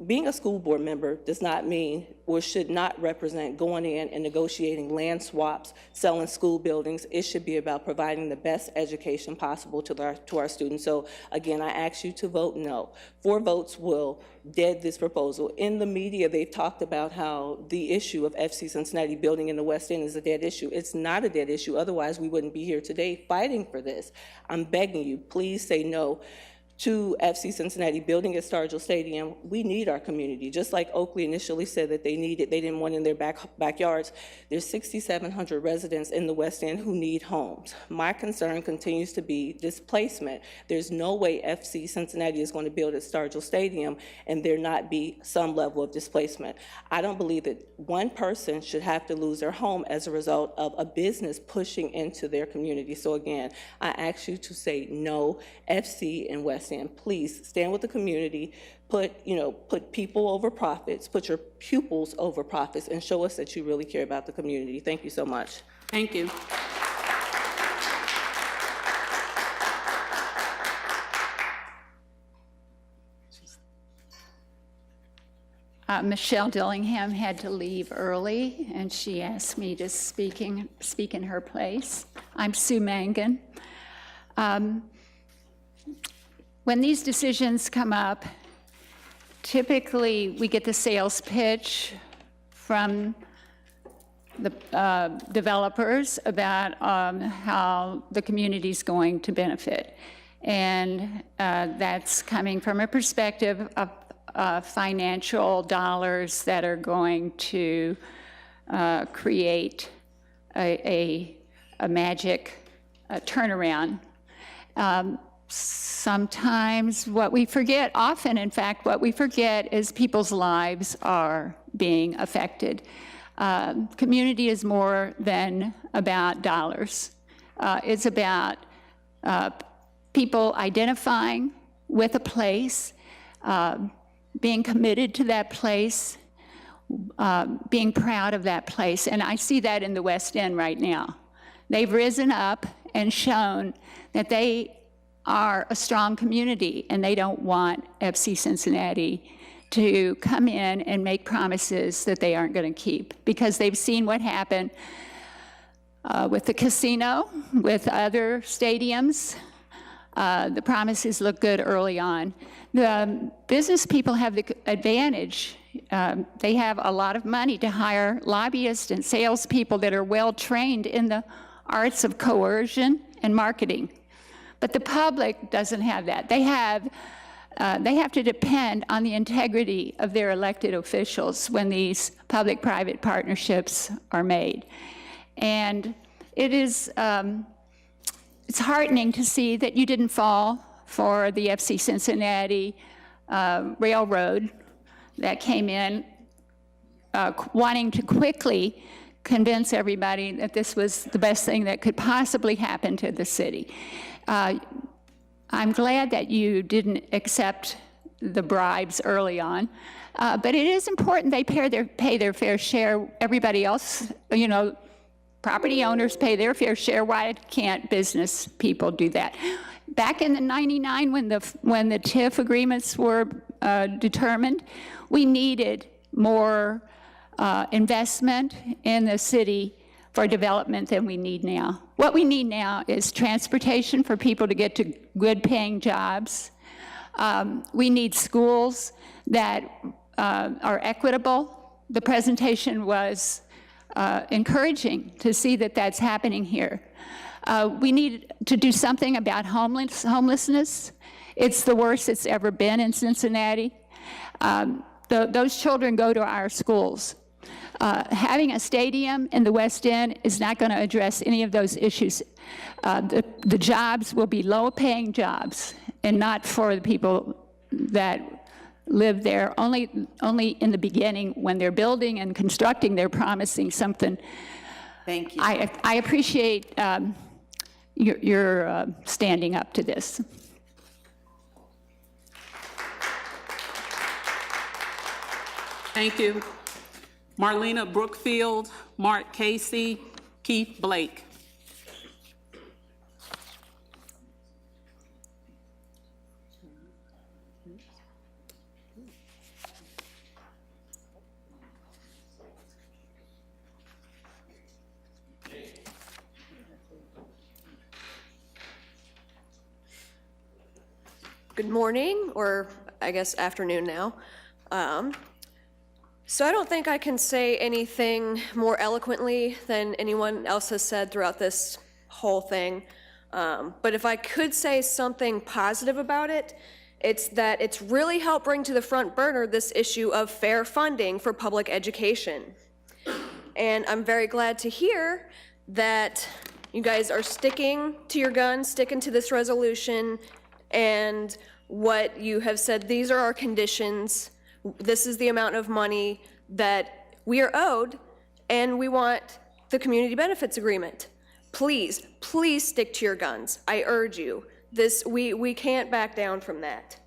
being a school board member does not mean or should not represent going in and negotiating land swaps, selling school buildings. It should be about providing the best education possible to our students. So again, I ask you to vote no. 4 votes will dead this proposal. In the media, they've talked about how the issue of FC Cincinnati building in the West End is a dead issue. It's not a dead issue. Otherwise, we wouldn't be here today fighting for this. I'm begging you, please say no to FC Cincinnati building at Stargell Stadium. We need our community. Just like Oakley initially said that they didn't want in their backyards. There's 6,700 residents in the West End who need homes. My concern continues to be displacement. There's no way FC Cincinnati is going to build at Stargell Stadium and there not be some level of displacement. I don't believe that one person should have to lose their home as a result of a business pushing into their community. So again, I ask you to say no, FC and West End. Please stand with the community, put people over profits, put your pupils over profits, and show us that you really care about the community. Thank you so much. Thank you. Michelle Dillingham had to leave early, and she asked me to speak in her place. I'm Sue Mangan. When these decisions come up, typically we get the sales pitch from the developers about how the community's going to benefit. And that's coming from a perspective of financial dollars that are going to create a magic turnaround. Sometimes what we forget, often in fact, what we forget is people's lives are being affected. Community is more than about dollars. It's about people identifying with a place, being committed to that place, being proud of that place. And I see that in the West End right now. They've risen up and shown that they are a strong community, and they don't want FC Cincinnati to come in and make promises that they aren't going to keep, because they've seen what happened with the casino, with other stadiums. The promises look good early on. The business people have the advantage. They have a lot of money to hire lobbyists and salespeople that are well trained in the arts of coercion and marketing. But the public doesn't have that. They have to depend on the integrity of their elected officials when these public-private partnerships are made. And it is, it's heartening to see that you didn't fall for the FC Cincinnati railroad that came in wanting to quickly convince everybody that this was the best thing that could possibly happen to the city. I'm glad that you didn't accept the bribes early on, but it is important they pay their fair share. Everybody else, property owners pay their fair share. Why can't business people do that? Back in the '99, when the TIF agreements were determined, we needed more investment in the city for development than we need now. What we need now is transportation for people to get to good paying jobs. We need schools that are equitable. The presentation was encouraging to see that that's happening here. We need to do something about homelessness. It's the worst it's ever been in Cincinnati. Those children go to our schools. Having a stadium in the West End is not going to address any of those issues. The jobs will be low-paying jobs, and not for the people that live there. Only in the beginning, when they're building and constructing, they're promising something. Thank you. I appreciate your standing up to this. Thank you. Marlena Brookfield, Mark Casey, Keith Blake. good morning, or I guess afternoon now. So I don't think I can say anything more eloquently than anyone else has said throughout this whole thing. But if I could say something positive about it, it's that it's really helped bring to the front burner this issue of fair funding for public education. And I'm very glad to hear that you guys are sticking to your guns, sticking to this resolution, and what you have said, these are our conditions, this is the amount of money that we are owed, and we want the community benefits agreement. Please, please stick to your guns. I urge you. We can't back down from that.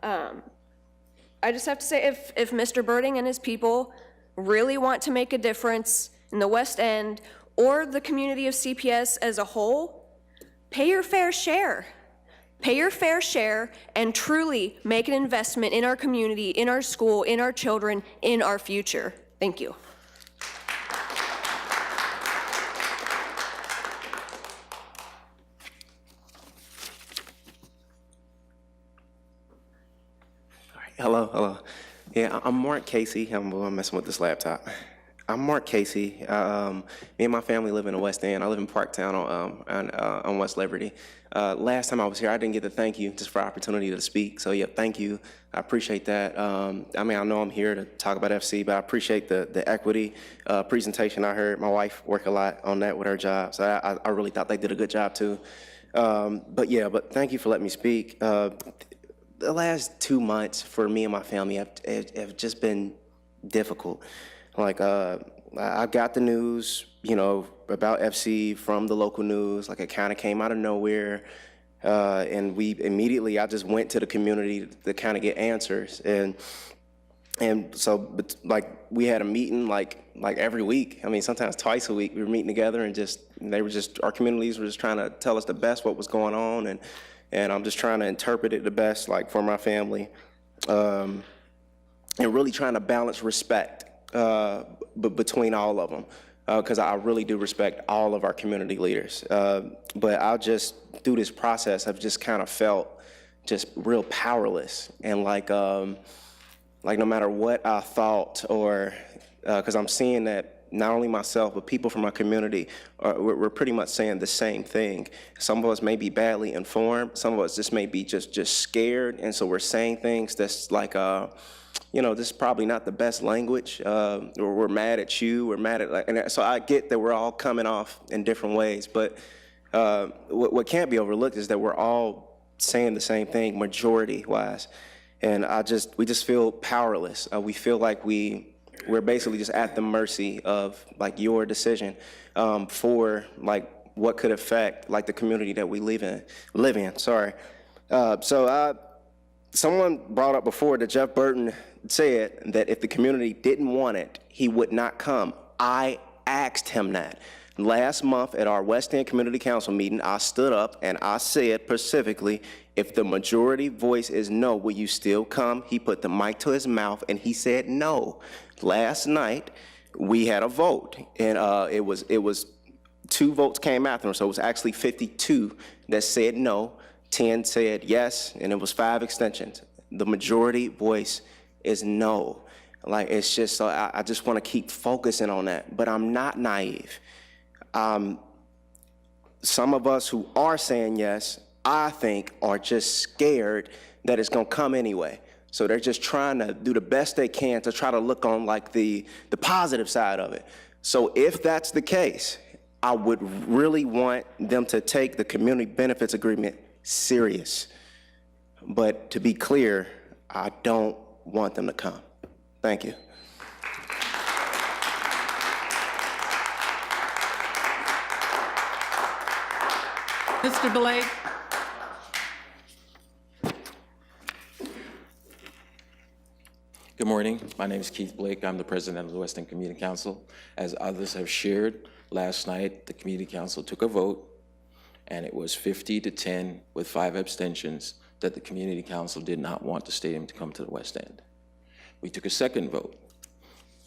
I just have to say, if Mr. Birding and his people really want to make a difference in the West End or the community of CPS as a whole, pay your fair share. Pay your fair share and truly make an investment in our community, in our school, in our children, in our future. Thank you. Hello. Yeah, I'm Mark Casey. I'm messing with this laptop. I'm Mark Casey. Me and my family live in the West End. I live in Parktown on West Liberty. Last time I was here, I didn't get to thank you just for the opportunity to speak. So yeah, thank you. I appreciate that. I mean, I know I'm here to talk about FC, but I appreciate the equity presentation I heard. My wife worked a lot on that with her job, so I really thought they did a good job too. But thank you for letting me speak. The last 2 months for me and my family have just been difficult. Like, I got the news, about FC from the local news. Like, it kind of came out of nowhere. And I just went to the community to kind of get answers. And so, we had a meeting, like every week. I mean, sometimes twice a week we were meeting together, and our communities were just trying to tell us the best what was going on. And I'm just trying to interpret it the best, for my family. And really trying to balance respect between all of them, because I really do respect all of our community leaders. But through this process, I've just kind of felt just real powerless. And no matter what I thought, or because I'm seeing that not only myself, but people from my community, we're pretty much saying the same thing. Some of us may be badly informed. Some of us just may be just scared. And so we're saying things that's this is probably not the best language, or we're mad at you, we're mad at, and so I get that we're all coming off in different ways, but what can't be overlooked is that we're all saying the same thing, majority-wise, and we just feel powerless. We feel like we're basically just at the mercy of your decision for what could affect the community that we live in. Sorry. Someone brought up before that Jeff Burton said that if the community didn't want it, he would not come. I asked him that. Last month at our West End Community Council meeting, I stood up and I said specifically, if the majority voice is no, will you still come? He put the mic to his mouth and he said no. Last night, we had a vote, and it was 2 votes came after him, so it was actually 52 that said no, 10 said yes, and it was 5 extensions. The majority voice is no. It's just, so I just want to keep focusing on that, but I'm not naive. Some of us who are saying yes, I think, are just scared that it's going to come anyway. So they're just trying to do the best they can to try to look on the positive side of it. So if that's the case, I would really want them to take the community benefits agreement serious. But to be clear, I don't want them to come. Thank you. Mr. Blake. Good morning. My name is Keith Blake. I'm the president of the West End Community Council. As others have shared, last night the Community Council took a vote, and it was 50-10 with 5 abstentions that the Community Council did not want the stadium to come to the West End. We took a second vote.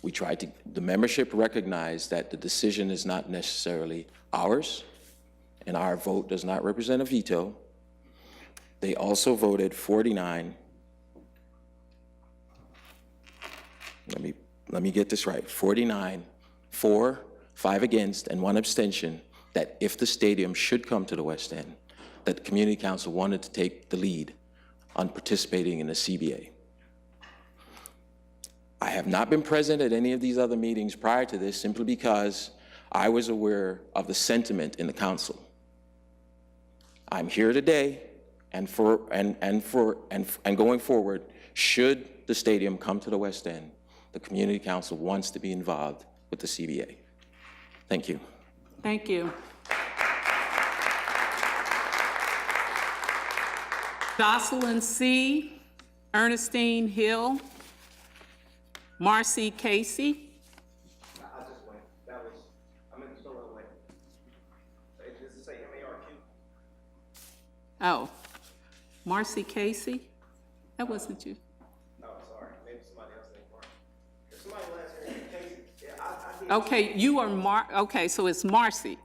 The membership recognized that the decision is not necessarily ours, and our vote does not represent a veto. They also voted 49. Let me get this right. 49 for, 5 against, and 1 abstention, that if the stadium should come to the West End, that the Community Council wanted to take the lead on participating in the CBA. I have not been present at any of these other meetings prior to this simply because I was aware of the sentiment in the council. I'm here today and going forward, should the stadium come to the West End, the Community Council wants to be involved with the CBA. Thank you. Thank you. Jocelyn C., Ernestine Hill, Marcy Casey. Oh, Marcy Casey? That wasn't you. Oh, sorry. Maybe somebody else named Mark. If somebody last name Casey, yeah, I did. Okay, you are Mark. Okay, so it's Marcy.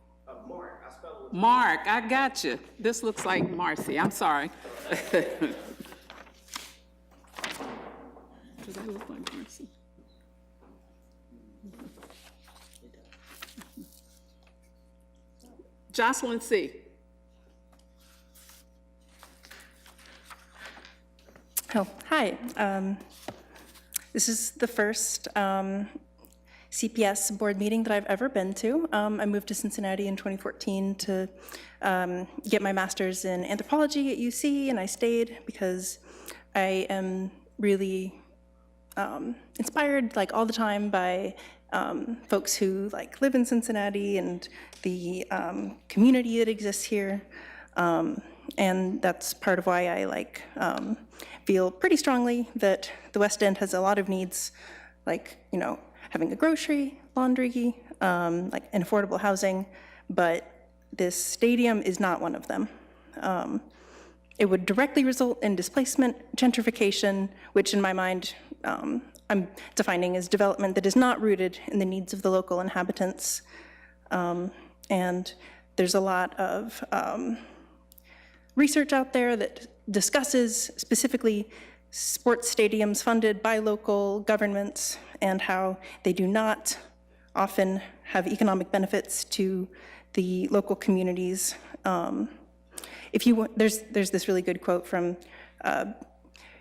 Mark, I spelled it with Mark, I got you. This looks like Marcy. I'm sorry. Does that look like Marcy? Jocelyn C. Oh, hi. This is the first CPS board meeting that I've ever been to. I moved to Cincinnati in 2014 to get my master's in anthropology at UC, and I stayed because I am really inspired, like, all the time by folks who live in Cincinnati and the community that exists here. And that's part of why I feel pretty strongly that the West End has a lot of needs, having a grocery, laundry, and affordable housing, but this stadium is not one of them. It would directly result in displacement, gentrification, which in my mind I'm defining as development that is not rooted in the needs of the local inhabitants. And there's a lot of research out there that discusses specifically sports stadiums funded by local governments and how they do not often have economic benefits to the local communities. There's this really good quote from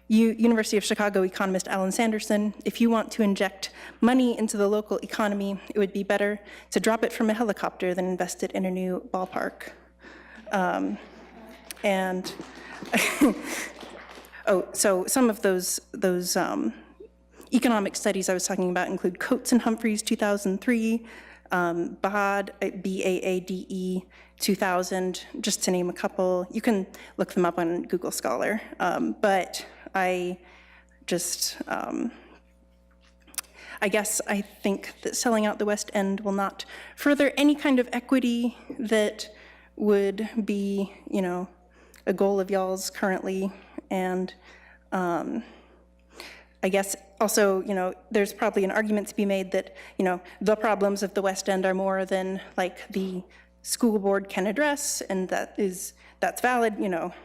University of Chicago economist Alan Sanderson: if you want to inject money into the local economy, it would be better to drop it from a helicopter than invest it in a new ballpark. And so some of those economic studies I was talking about include Coates and Humphreys 2003, BAAD, B-A-A-D-E 2000, just to name a couple. You can look them up on Google Scholar. But I guess I think that selling out the West End will not further any kind of equity that would be, a goal of y'all's currently. And I guess also, there's probably an argument to be made that, the problems of the West End are more than the school board can address, and that's valid,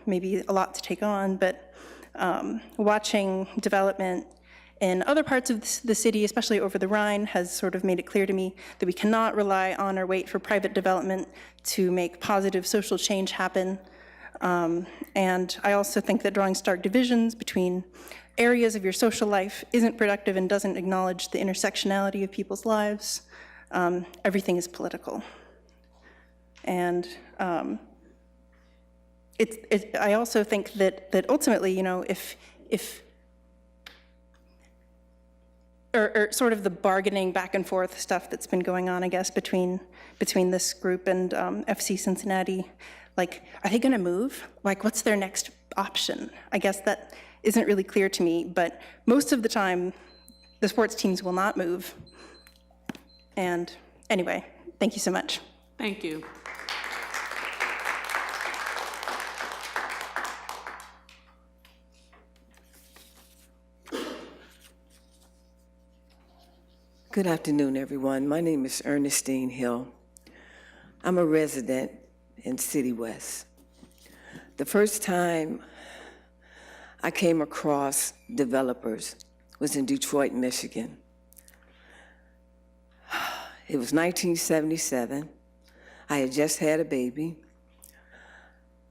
maybe a lot to take on, but watching development in other parts of the city, especially over the Rhine, has sort of made it clear to me that we cannot rely on or wait for private development to make positive social change happen. And I also think that drawing stark divisions between areas of your social life isn't productive and doesn't acknowledge the intersectionality of people's lives. Everything is political. And I also think that ultimately, if sort of the bargaining back and forth stuff that's been going on, I guess, between this group and FC Cincinnati, are they gonna move? What's their next option? I guess that isn't really clear to me, but most of the time, the sports teams will not move. And anyway, thank you so much. Thank you. Good afternoon, everyone. My name is Ernestine Hill. I'm a resident in City West. The first time I came across developers. It was in Detroit, Michigan. It was 1977. I had just had a baby.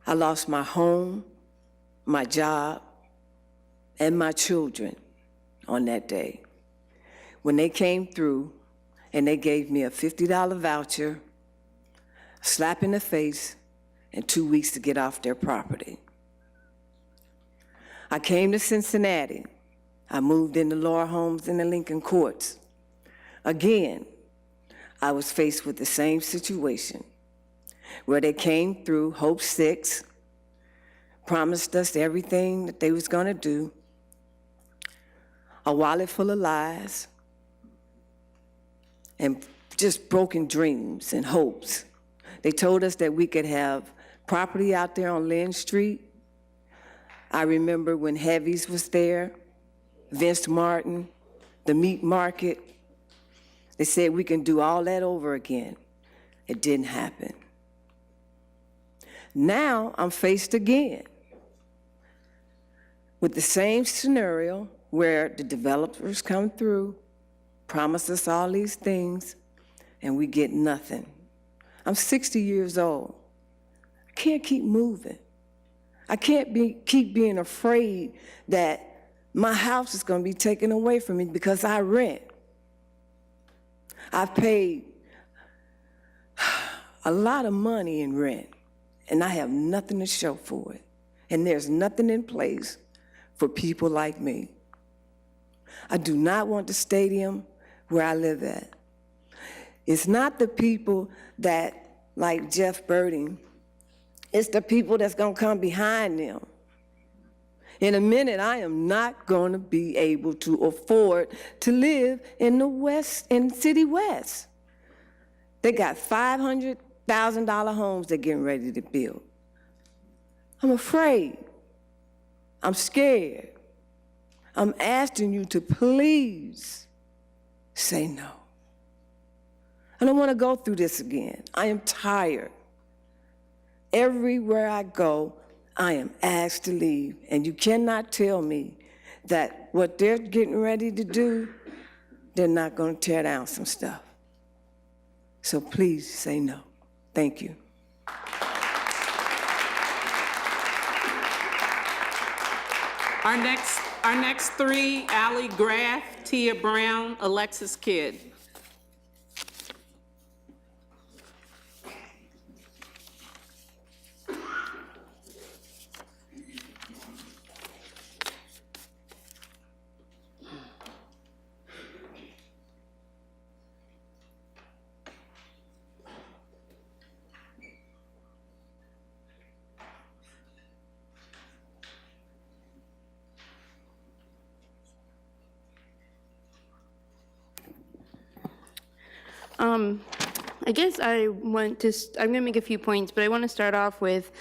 I lost my home, my job, and my children on that day. When they came through and they gave me a $50 voucher, a slap in the face, and 2 weeks to get off their property. I came to Cincinnati. I moved into Laura Homes in the Lincoln Courts. Again, I was faced with the same situation where they came through Hope 6, promised us everything that they was gonna do, a wallet full of lies, and just broken dreams and hopes. They told us that we could have property out there on Lynn Street. I remember when Heavy's was there, Vince Martin, the meat market. They said we can do all that over again. It didn't happen. Now I'm faced again with the same scenario where the developers come through, promise us all these things, and we get nothing. I'm 60 years old. I can't keep moving. I can't keep being afraid that my house is going to be taken away from me because I rent. I've paid a lot of money in rent, and I have nothing to show for it. And there's nothing in place for people like me. I do not want the stadium where I live at. It's not the people that, like Jeff Birding, it's the people that's gonna come behind them. In a minute, I am not gonna be able to afford to live in the West, in City West. They got $500,000 homes they're getting ready to build. I'm afraid. I'm scared. I'm asking you to please say no. I don't want to go through this again. I am tired. Everywhere I go, I am asked to leave, and you cannot tell me that what they're getting ready to do, they're not going to tear down some stuff. So please say no. Thank you. Our next three, Allie Graff, Tia Brown, Alexis Kidd. I guess I'm going to make a few points, but I want to start off with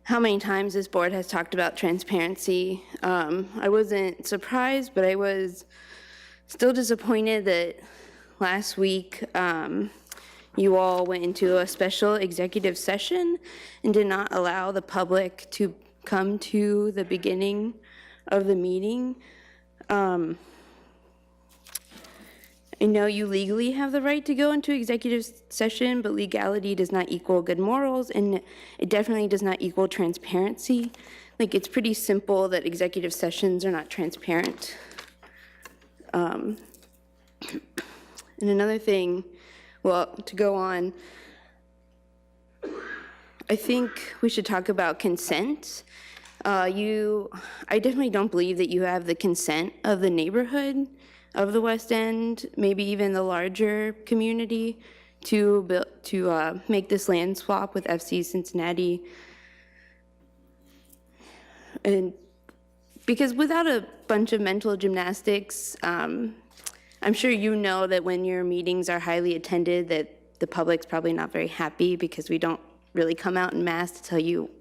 how many times this board has talked about transparency. I wasn't surprised, but I was still disappointed that last week you all went into a special executive session and did not allow the public to come to the beginning of the meeting. I know you legally have the right to go into executive session, but legality does not equal good morals, and it definitely does not equal transparency. Like, it's pretty simple that executive sessions are not transparent. And another thing, well, to go on, I think we should talk about consent. I definitely don't believe that you have the consent of the neighborhood of the West End, maybe even the larger community, to make this land swap with FC Cincinnati. And because without a bunch of mental gymnastics, I'm sure you know that when your meetings are highly attended, that the public's probably not very happy because we don't really come out en masse to tell you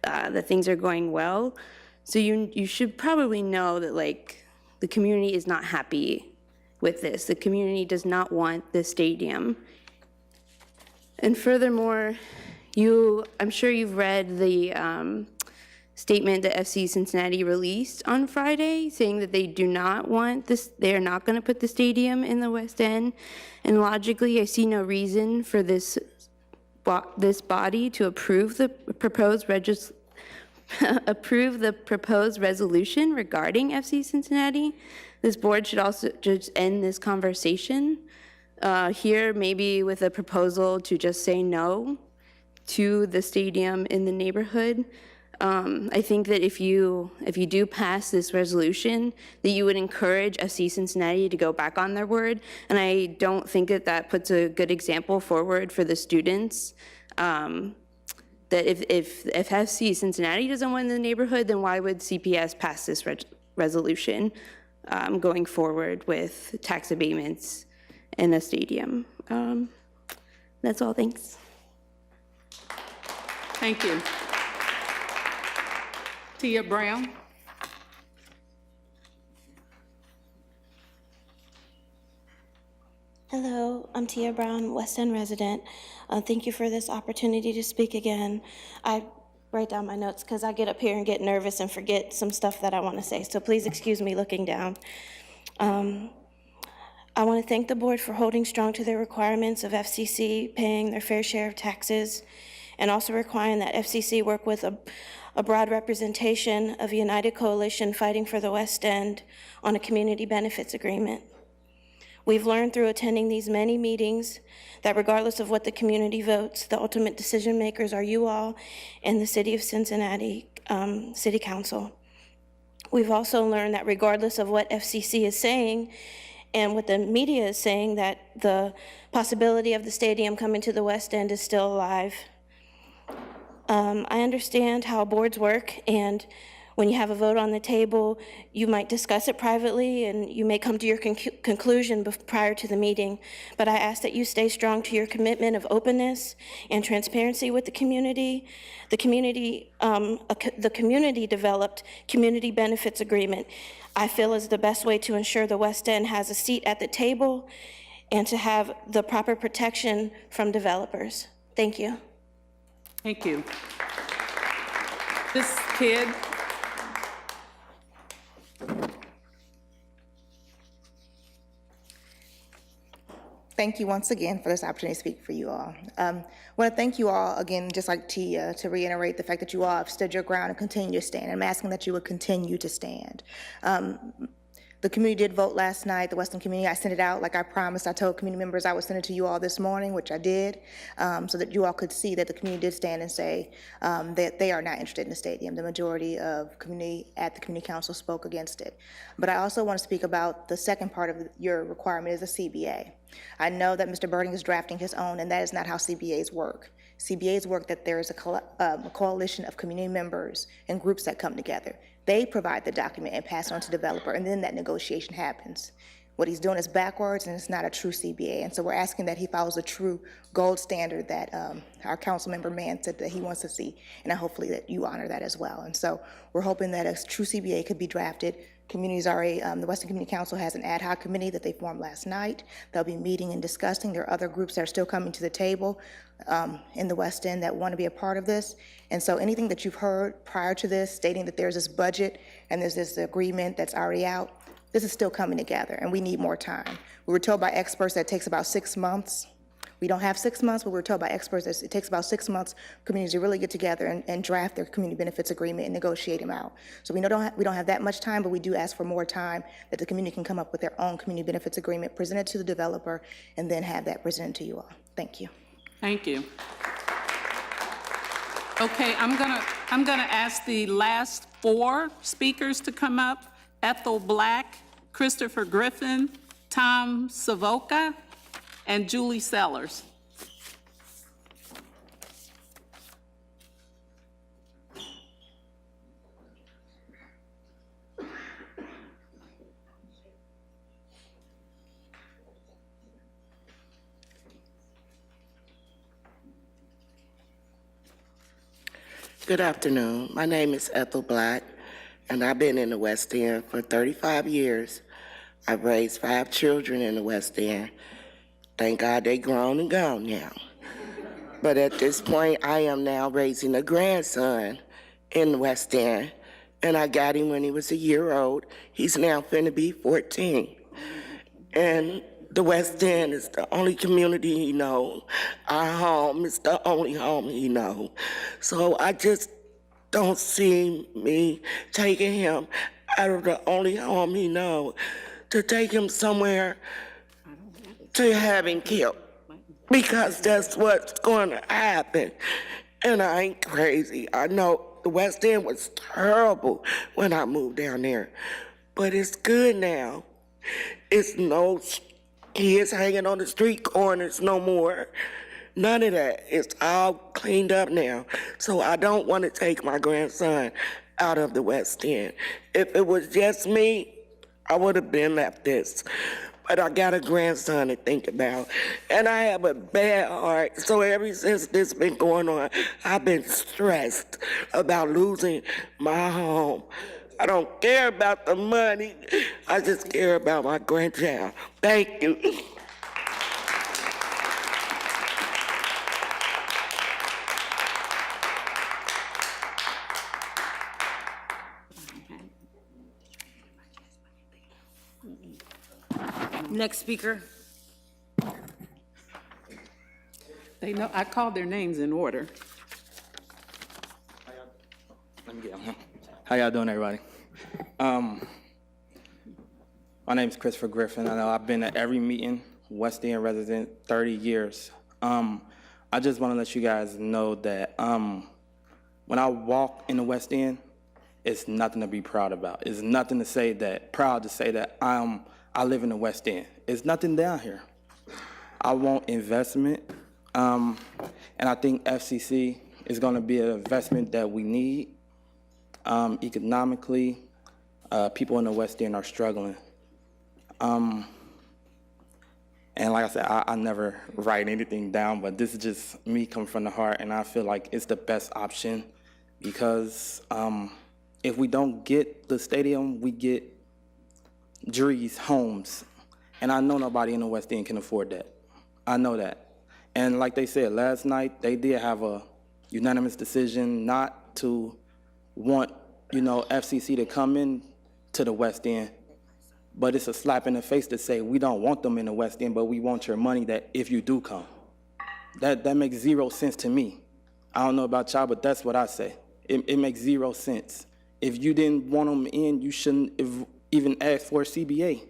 that things are going well. So you should probably know that, like, the community is not happy with this. The community does not want the stadium. And furthermore, I'm sure you've read the statement that FC Cincinnati released on Friday, saying that they do not want this, they are not going to put the stadium in the West End. And logically, I see no reason for this body to approve the proposed resolution regarding FC Cincinnati. This board should also just end this conversation here, maybe with a proposal to just say no to the stadium in the neighborhood. I think that if you do pass this resolution, that you would encourage FC Cincinnati to go back on their word, and I don't think that that puts a good example forward for the students. That if FC Cincinnati doesn't win the neighborhood, then why would CPS pass this resolution going forward with tax abatements in a stadium? That's all. Thanks. Thank you. Tia Brown. Hello, I'm Tia Brown, West End resident. Thank you for this opportunity to speak again. I write down my notes because I get up here and get nervous and forget some stuff that I want to say, so please excuse me looking down. I want to thank the board for holding strong to their requirements of FCC paying their fair share of taxes, and also requiring that FCC work with a broad representation of a united coalition fighting for the West End on a community benefits agreement. We've learned through attending these many meetings that regardless of what the community votes, the ultimate decision makers are you all and the City of Cincinnati City Council. We've also learned that regardless of what FCC is saying and what the media is saying, that the possibility of the stadium coming to the West End is still alive. I understand how boards work, and when you have a vote on the table, you might discuss it privately and you may come to your conclusion prior to the meeting. But I ask that you stay strong to your commitment of openness and transparency with the community. The community developed community benefits agreement, I feel, is the best way to ensure the West End has a seat at the table and to have the proper protection from developers. Thank you. Thank you. This kid. Thank you once again for this opportunity to speak for you all. I want to thank you all again, just like Tia, to reiterate the fact that you all have stood your ground and continue to stand. I'm asking that you would continue to stand. The community did vote last night, the Western community. I sent it out like I promised. I told community members I would send it to you all this morning, which I did, so that you all could see that the community did stand and say that they are not interested in the stadium. The majority of community at the community council spoke against it. But I also want to speak about the second part of your requirement is a CBA. I know that Mr. Birding is drafting his own, and that is not how CBAs work. CBAs work that there is a coalition of community members and groups that come together. They provide the document and pass it on to the developer, and then that negotiation happens. What he's doing is backwards, and it's not a true CBA. And so we're asking that he follows the true gold standard that our council member Mann said that he wants to see, and hopefully that you honor that as well. And so we're hoping that a true CBA could be drafted. Communities already, the Western Community Council has an ad hoc committee that they formed last night. They'll be meeting and discussing. There are other groups that are still coming to the table in the West End that want to be a part of this. And so anything that you've heard prior to this, stating that there's this budget and there's this agreement that's already out, this is still coming together, and we need more time. We were told by experts that it takes about 6 months. We don't have 6 months, but we were told by experts that it takes about 6 months for communities to really get together and draft their community benefits agreement and negotiate them out. So we don't have that much time, but we do ask for more time that the community can come up with their own community benefits agreement, present it to the developer, and then have that presented to you all. Thank you. Thank you. Okay, I'm gonna ask the last 4 speakers to come up: Ethel Black, Christopher Griffin, Tom Savoca, and Julie Sellers. Good afternoon. My name is Ethel Black, and I've been in the West End for 35 years. I've raised 5 children in the West End. Thank God they grown and gone now. But at this point, I am now raising a grandson in the West End, and I got him when he was a year old. He's now finna be 14. And the West End is the only community he knows. Our home is the only home he knows. So I just don't see me taking him out of the only home he knows to take him somewhere to have him killed, because that's what's going to happen. And I ain't crazy. I know the West End was terrible when I moved down there, but it's good now. It's no kids hanging on the street corners no more. None of that. It's all cleaned up now. So I don't want to take my grandson out of the West End. If it was just me, I would have been left this. But I got a grandson to think about. And I have a bad heart. So ever since this been going on, I've been stressed about losing my home. I don't care about the money. I just care about my grandchild. Thank you. Next speaker. They know, I called their names in order. Let me get on. How y'all doing, everybody? My name is Christopher Griffin. I know I've been at every meeting, West End resident, 30 years. I just want to let you guys know that when I walk in the West End, it's nothing to be proud about. It's nothing to say that, proud to say that I live in the West End. It's nothing down here. I want investment, and I think FCC is going to be an investment that we need. Economically, people in the West End are struggling. And like I said, I never write anything down, but this is just me coming from the heart, and I feel like it's the best option because if we don't get the stadium, we get Drees homes. And I know nobody in the West End can afford that. I know that. And like they said, last night, they did have a unanimous decision not to want, FCC to come in to the West End. But it's a slap in the face to say, we don't want them in the West End, but we want your money that if you do come. That makes zero sense to me. I don't know about y'all, but that's what I say. It makes zero sense. If you didn't want them in, you shouldn't even ask for a CBA.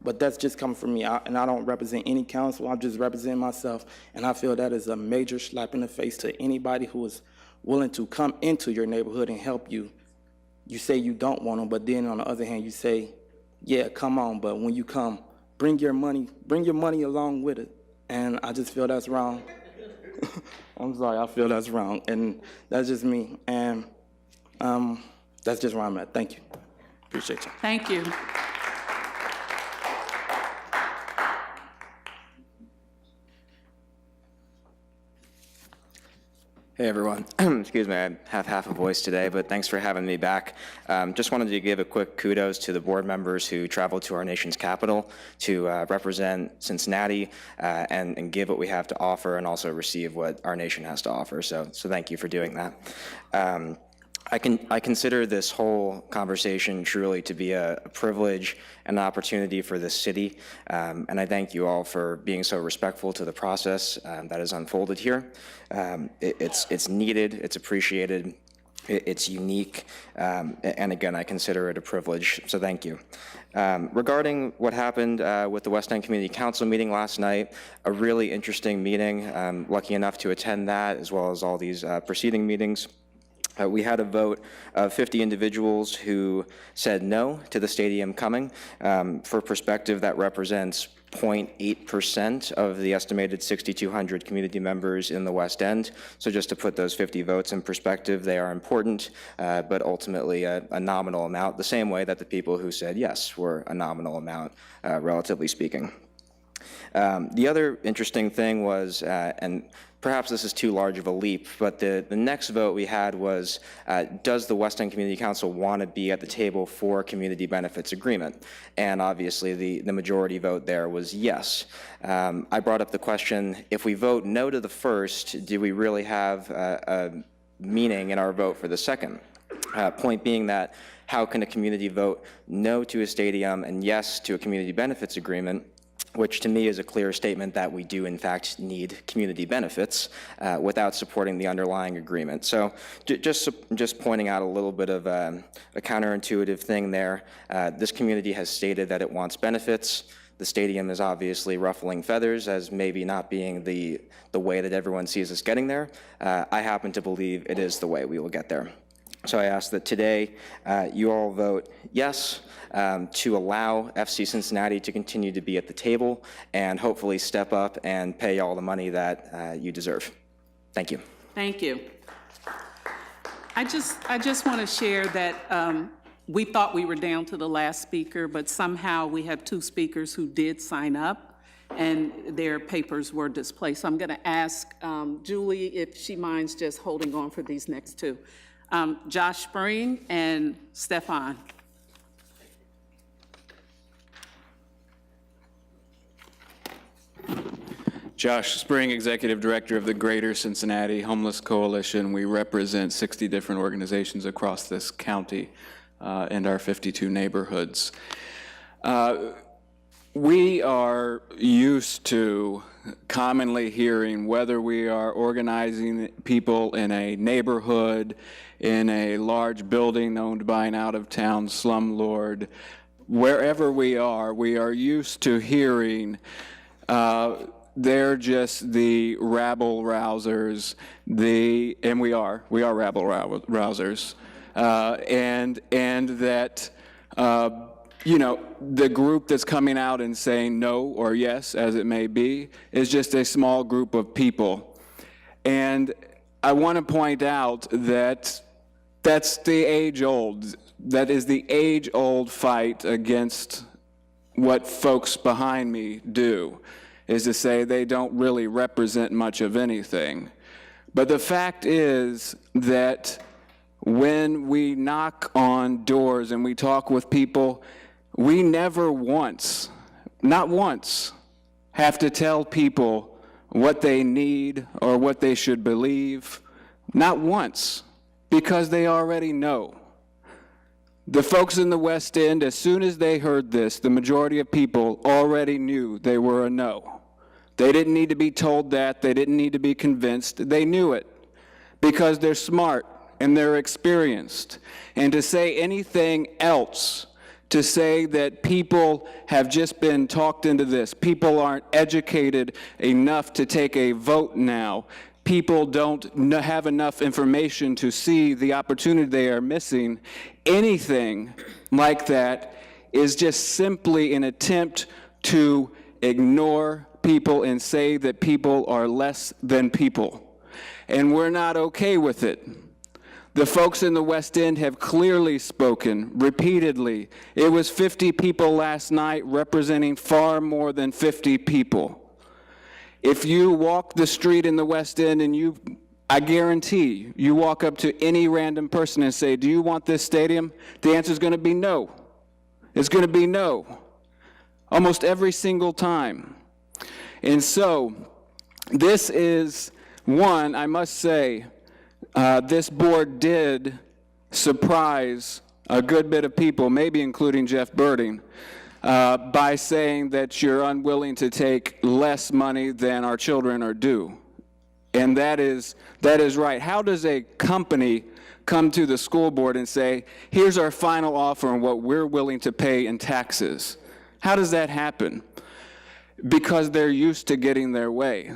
But that's just coming from me, and I don't represent any council. I'm just representing myself, and I feel that is a major slap in the face to anybody who is willing to come into your neighborhood and help you. You say you don't want them, but then on the other hand, you say, yeah, come on, but when you come, bring your money along with it. And I just feel that's wrong. I'm sorry, I feel that's wrong, and that's just me. And that's just where I'm at. Thank you. Appreciate you. Thank you. Hey everyone, excuse me, I have half a voice today, but thanks for having me back. Just wanted to give a quick kudos to the board members who traveled to our nation's capital to represent Cincinnati and give what we have to offer and also receive what our nation has to offer. So thank you for doing that. I consider this whole conversation truly to be a privilege and an opportunity for this city, and I thank you all for being so respectful to the process that has unfolded here. It's needed, it's appreciated, it's unique, and again, I consider it a privilege, so thank you. Regarding what happened with the West End Community Council meeting last night, a really interesting meeting. I'm lucky enough to attend that as well as all these preceding meetings. We had a vote of 50 individuals who said no to the stadium coming. For perspective, that represents 0.8% of the estimated 6,200 community members in the West End. So just to put those 50 votes in perspective, they are important, but ultimately a nominal amount, the same way that the people who said yes were a nominal amount, relatively speaking. The other interesting thing was, and perhaps this is too large of a leap, but the next vote we had was, does the West End Community Council want to be at the table for a community benefits agreement? And obviously the majority vote there was yes. I brought up the question, if we vote no to the first, do we really have a meaning in our vote for the second? Point being that how can a community vote no to a stadium and yes to a community benefits agreement, which to me is a clear statement that we do in fact need community benefits without supporting the underlying agreement. So just pointing out a little bit of a counterintuitive thing there. This community has stated that it wants benefits. The stadium is obviously ruffling feathers as maybe not being the way that everyone sees us getting there. I happen to believe it is the way we will get there. So I ask that today you all vote yes to allow FC Cincinnati to continue to be at the table and hopefully step up and pay all the money that you deserve. Thank you. Thank you. I just want to share that we thought we were down to the last speaker, but somehow we have 2 speakers who did sign up and their papers were displaced. So I'm going to ask Julie if she minds just holding on for these next 2. Josh Spring and Stefan. Josh Spring, Executive Director of the Greater Cincinnati Homeless Coalition. We represent 60 different organizations across this county and our 52 neighborhoods. We are used to commonly hearing whether we are organizing people in a neighborhood, in a large building owned by an out-of-town slumlord, wherever we are used to hearing they're just the rabble-rousers, and we are rabble-rousers, and that, you know, the group that's coming out and saying no or yes, as it may be, is just a small group of people. And I want to point out that that's the age-old, that is the age-old fight against what folks behind me do, is to say they don't really represent much of anything. But the fact is that when we knock on doors and we talk with people, we never once, not once, have to tell people what they need or what they should believe. Not once, because they already know. The folks in the West End, as soon as they heard this, the majority of people already knew they were a no. They didn't need to be told that. They didn't need to be convinced. They knew it because they're smart and they're experienced. And to say anything else, to say that people have just been talked into this, people aren't educated enough to take a vote now, people don't have enough information to see the opportunity they are missing, anything like that is just simply an attempt to ignore people and say that people are less than people. And we're not okay with it. The folks in the West End have clearly spoken repeatedly. It was 50 people last night representing far more than 50 people. If you walk the street in the West End and I guarantee you walk up to any random person and say, do you want this stadium? The answer is going to be no. It's going to be no. Almost every single time. And so this is one, I must say, this board did surprise a good bit of people, maybe including Jeff Birding, by saying that you're unwilling to take less money than our children are due. And that is right. How does a company come to the school board and say, here's our final offer on what we're willing to pay in taxes? How does that happen? Because they're used to getting their way.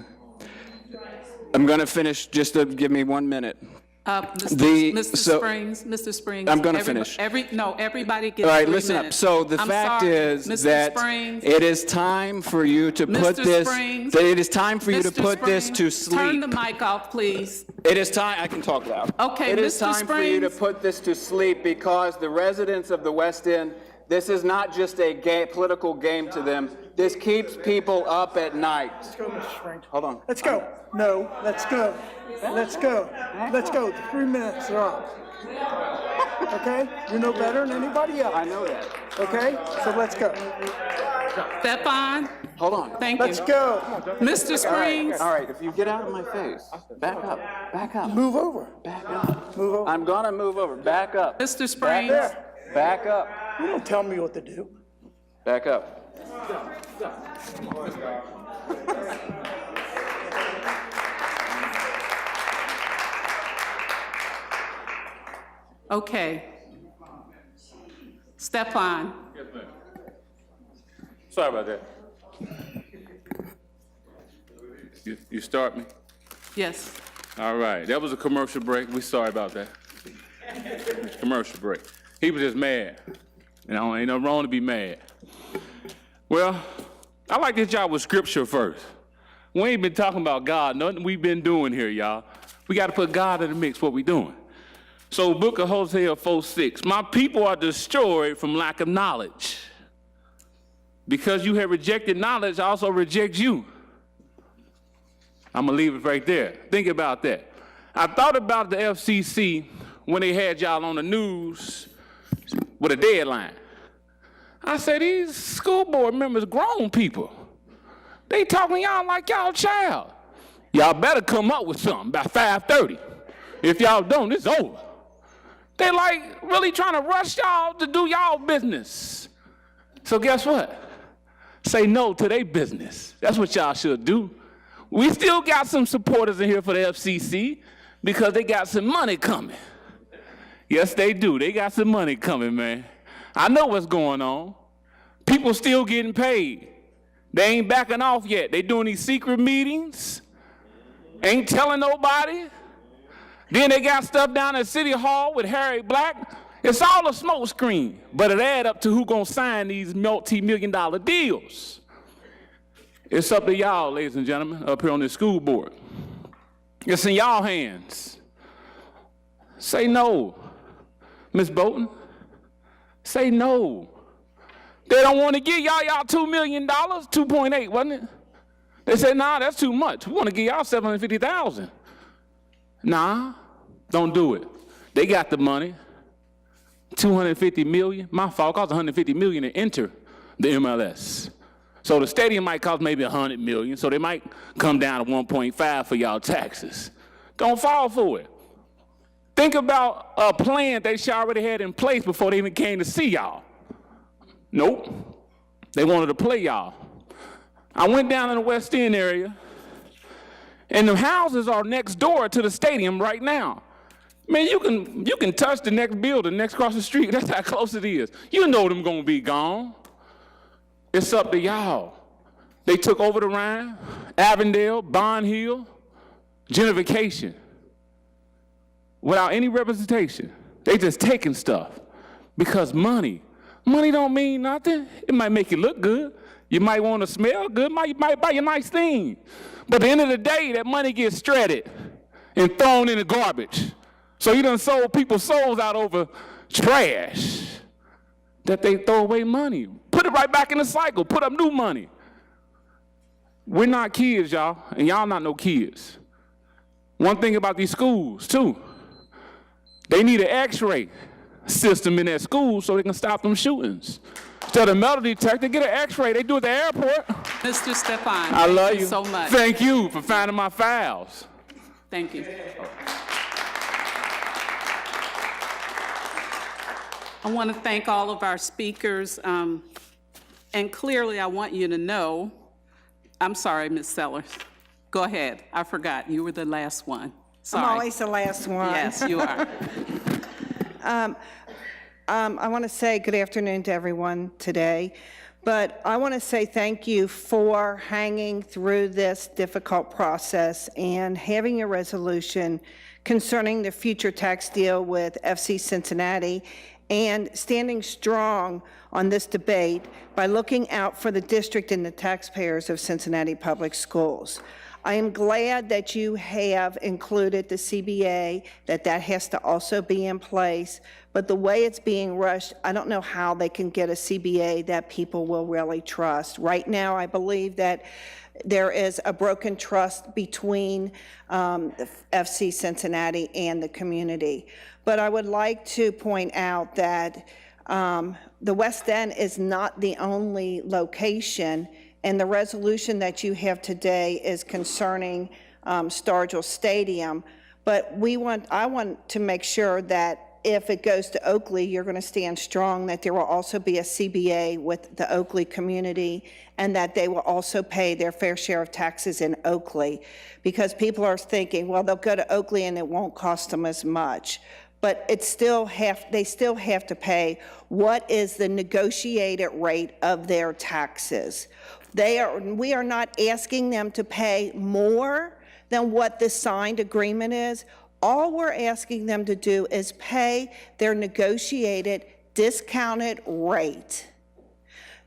I'm going to finish, just to give me 1 minute. Mr. Springs. I'm going to finish. Everybody gets 3 minutes. All right, listen up. So the fact is that it is time for you to put this. It is time for you to put this to sleep. Turn the mic off, please. It is time. I can talk loud. Okay, It is time for you to put this to sleep because the residents of the West End, this is not just a political game to them. This keeps people up at night. Let's go, Mr. Springs. Hold on. Let's go. No, let's go. Let's go. Let's go. The 3 minutes are up. Okay? You're no better than anybody else. I know that. Okay? So let's go. Stefan? Hold on. Thank you. Let's go. Mr. Springs? All right, if you get out of my face, back up, back up. Move over. Back up. Move over. I'm gonna move over, back up. Mr. Springs? Back up, You don't tell me what to do. back up. Okay. Stefan? Sorry about that. You start me? Yes. All right, that was a commercial break. We sorry about that. Commercial break. He was just mad. You know, ain't nothing wrong to be mad. Well, I like this job with scripture first. We ain't been talking about God, nothing we've been doing here, y'all. We got to put God in the mix, what we doing. So book of Hosea 4:6, my people are destroyed from lack of knowledge. Because you have rejected knowledge, I also reject you. I'm gonna leave it right there. Think about that. I thought about the FCC when they had y'all on the news with a deadline. I said, these school board members, grown people, they talking to y'all like y'all child. Y'all better come up with something by 5:30. If y'all don't, it's over. They like really trying to rush y'all to do y'all business. So guess what? Say no to their business. That's what y'all should do. We still got some supporters in here for the FCC because they got some money coming. Yes, they do. They got some money coming, man. I know what's going on. People still getting paid. They ain't backing off yet. They doing these secret meetings. Ain't telling nobody. Then they got stuff down at City Hall with Harry Black. It's all a smoke screen, but it add up to who gonna sign these multi-million-dollar deals. It's up to y'all, ladies and gentlemen, up here on this school board. It's in y'all hands. Say no, Ms. Bolton. Say no. They don't want to give y'all $2 million, 2.8, wasn't it? They said, nah, that's too much. We want to give y'all $750,000. Nah, don't do it. They got the money. $250 million. My fault, cost $150 million to enter the MLS. So the stadium might cost maybe $100 million, so they might come down to 1.5 for y'all taxes. Don't fall for it. Think about a plan they should already had in place before they even came to see y'all. Nope. They wanted to play y'all. I went down in the West End area, and the houses are next door to the stadium right now. Man, you can touch the next building, next across the street. That's how close it is. You know them gonna be gone. It's up to y'all. They took over the Rhine, Avondale, Bond Hill, gentrification, without any representation. They just taking stuff because money don't mean nothing. It might make you look good. You might want to smell good. You might buy a nice thing. But at the end of the day, that money gets shredded and thrown in the garbage. So you done sold people's souls out over trash that they throw away money. Put it right back in the cycle. Put up new money. We're not kids, y'all, and y'all not no kids. One thing about these schools, too, they need an x-ray system in their school so they can stop them shootings. Instead of metal detector, get an x-ray. They do at the airport. Mr. Stefan, I love thank you so much. Thank you for finding my files. Thank you. I want to thank all of our speakers, and clearly I want you to know, I'm sorry, Ms. Sellers. Go ahead. I forgot. You were the last one. Sorry. I'm always the last one. Yes, you are. I want to say good afternoon to everyone today, but I want to say thank you for hanging through this difficult process and having a resolution concerning the future tax deal with FC Cincinnati and standing strong on this debate by looking out for the district and the taxpayers of Cincinnati Public Schools. I am glad that you have included the CBA, that has to also be in place, but the way it's being rushed, I don't know how they can get a CBA that people will really trust. Right now, I believe that there is a broken trust between the FC Cincinnati and the community. But I would like to point out that The West End is not the only location, and the resolution that you have today is concerning Stargell Stadium. But I want to make sure that if it goes to Oakley, you're going to stand strong, that there will also be a CBA with the Oakley community, and that they will also pay their fair share of taxes in Oakley. Because people are thinking, well, they'll go to Oakley and it won't cost them as much. But they still have to pay what is the negotiated rate of their taxes. We are not asking them to pay more than what the signed agreement is. All we're asking them to do is pay their negotiated discounted rate.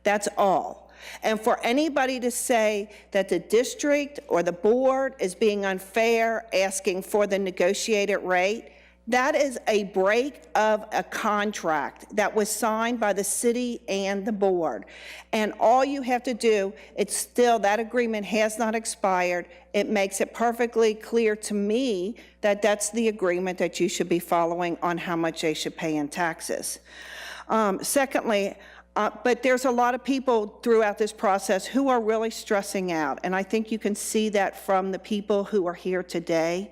That's all. And for anybody to say that the district or the board is being unfair asking for the negotiated rate, that is a break of a contract that was signed by the city and the board. And all you have to do, that agreement has not expired. It makes it perfectly clear to me that that's the agreement that you should be following on how much they should pay in taxes. Secondly, but there's a lot of people throughout this process who are really stressing out, and I think you can see that from the people who are here today.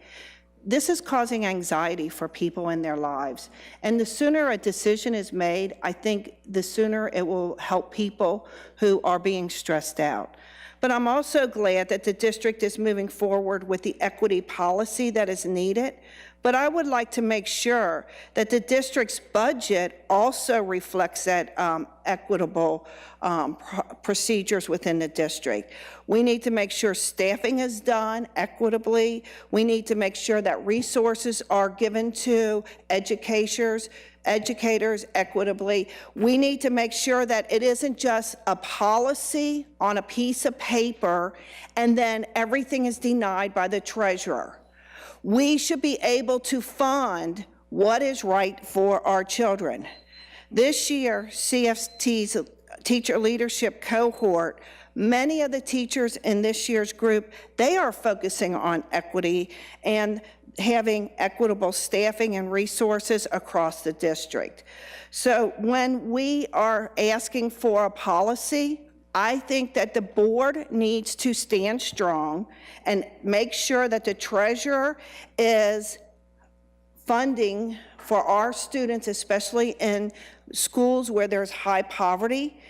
This is causing anxiety for people in their lives. And the sooner a decision is made, I think the sooner it will help people who are being stressed out. But I'm also glad that the district is moving forward with the equity policy that is needed. But I would like to make sure that the district's budget also reflects that equitable procedures within the district. We need to make sure staffing is done equitably. We need to make sure that resources are given to educators equitably. We need to make sure that it isn't just a policy on a piece of paper and then everything is denied by the treasurer. We should be able to fund what is right for our children. This year, CFT's teacher leadership cohort, many of the teachers in this year's group, they are focusing on equity and having equitable staffing and resources across the district. So when we are asking for a policy, I think that the board needs to stand strong and make sure that the treasurer is funding for our students, especially in schools where there's high poverty.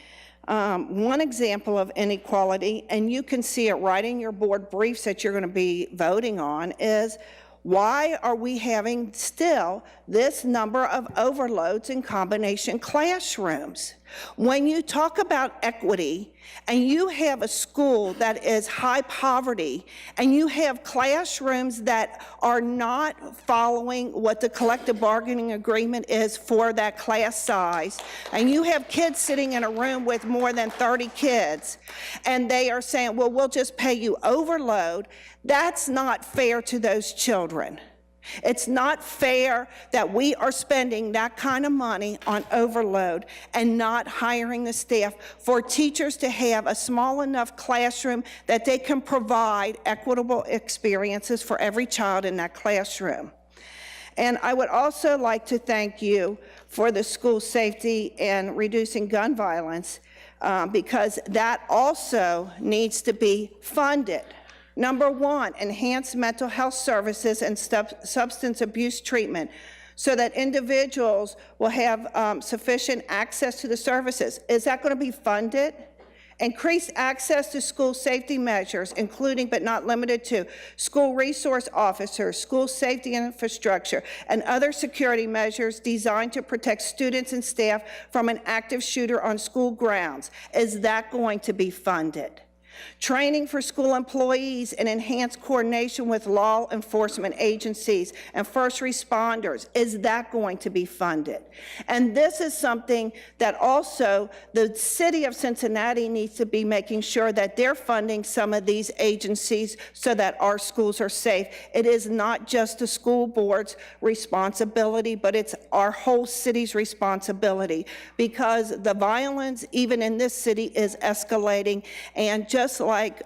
One example of inequality, and you can see it right in your board briefs that you're going to be voting on, is why are we having still this number of overloads in combination classrooms? When you talk about equity and you have a school that is high poverty and you have classrooms that are not following what the collective bargaining agreement is for that class size, and you have kids sitting in a room with more than 30 kids, and they are saying, well, we'll just pay you overload, that's not fair to those children. It's not fair that we are spending that kind of money on overload and not hiring the staff for teachers to have a small enough classroom that they can provide equitable experiences for every child in that classroom. And I would also like to thank you for the school safety and reducing gun violence because that also needs to be funded. Number one, enhance mental health services and substance abuse treatment so that individuals will have sufficient access to the services. Is that going to be funded? Increase access to school safety measures, including but not limited to school resource officers, school safety infrastructure, and other security measures designed to protect students and staff from an active shooter on school grounds. Is that going to be funded? Training for school employees and enhanced coordination with law enforcement agencies and first responders, is that going to be funded? And this is something that also the city of Cincinnati needs to be making sure that they're funding some of these agencies so that our schools are safe. It is not just the school board's responsibility, but it's our whole city's responsibility because the violence, even in this city, is escalating. And just like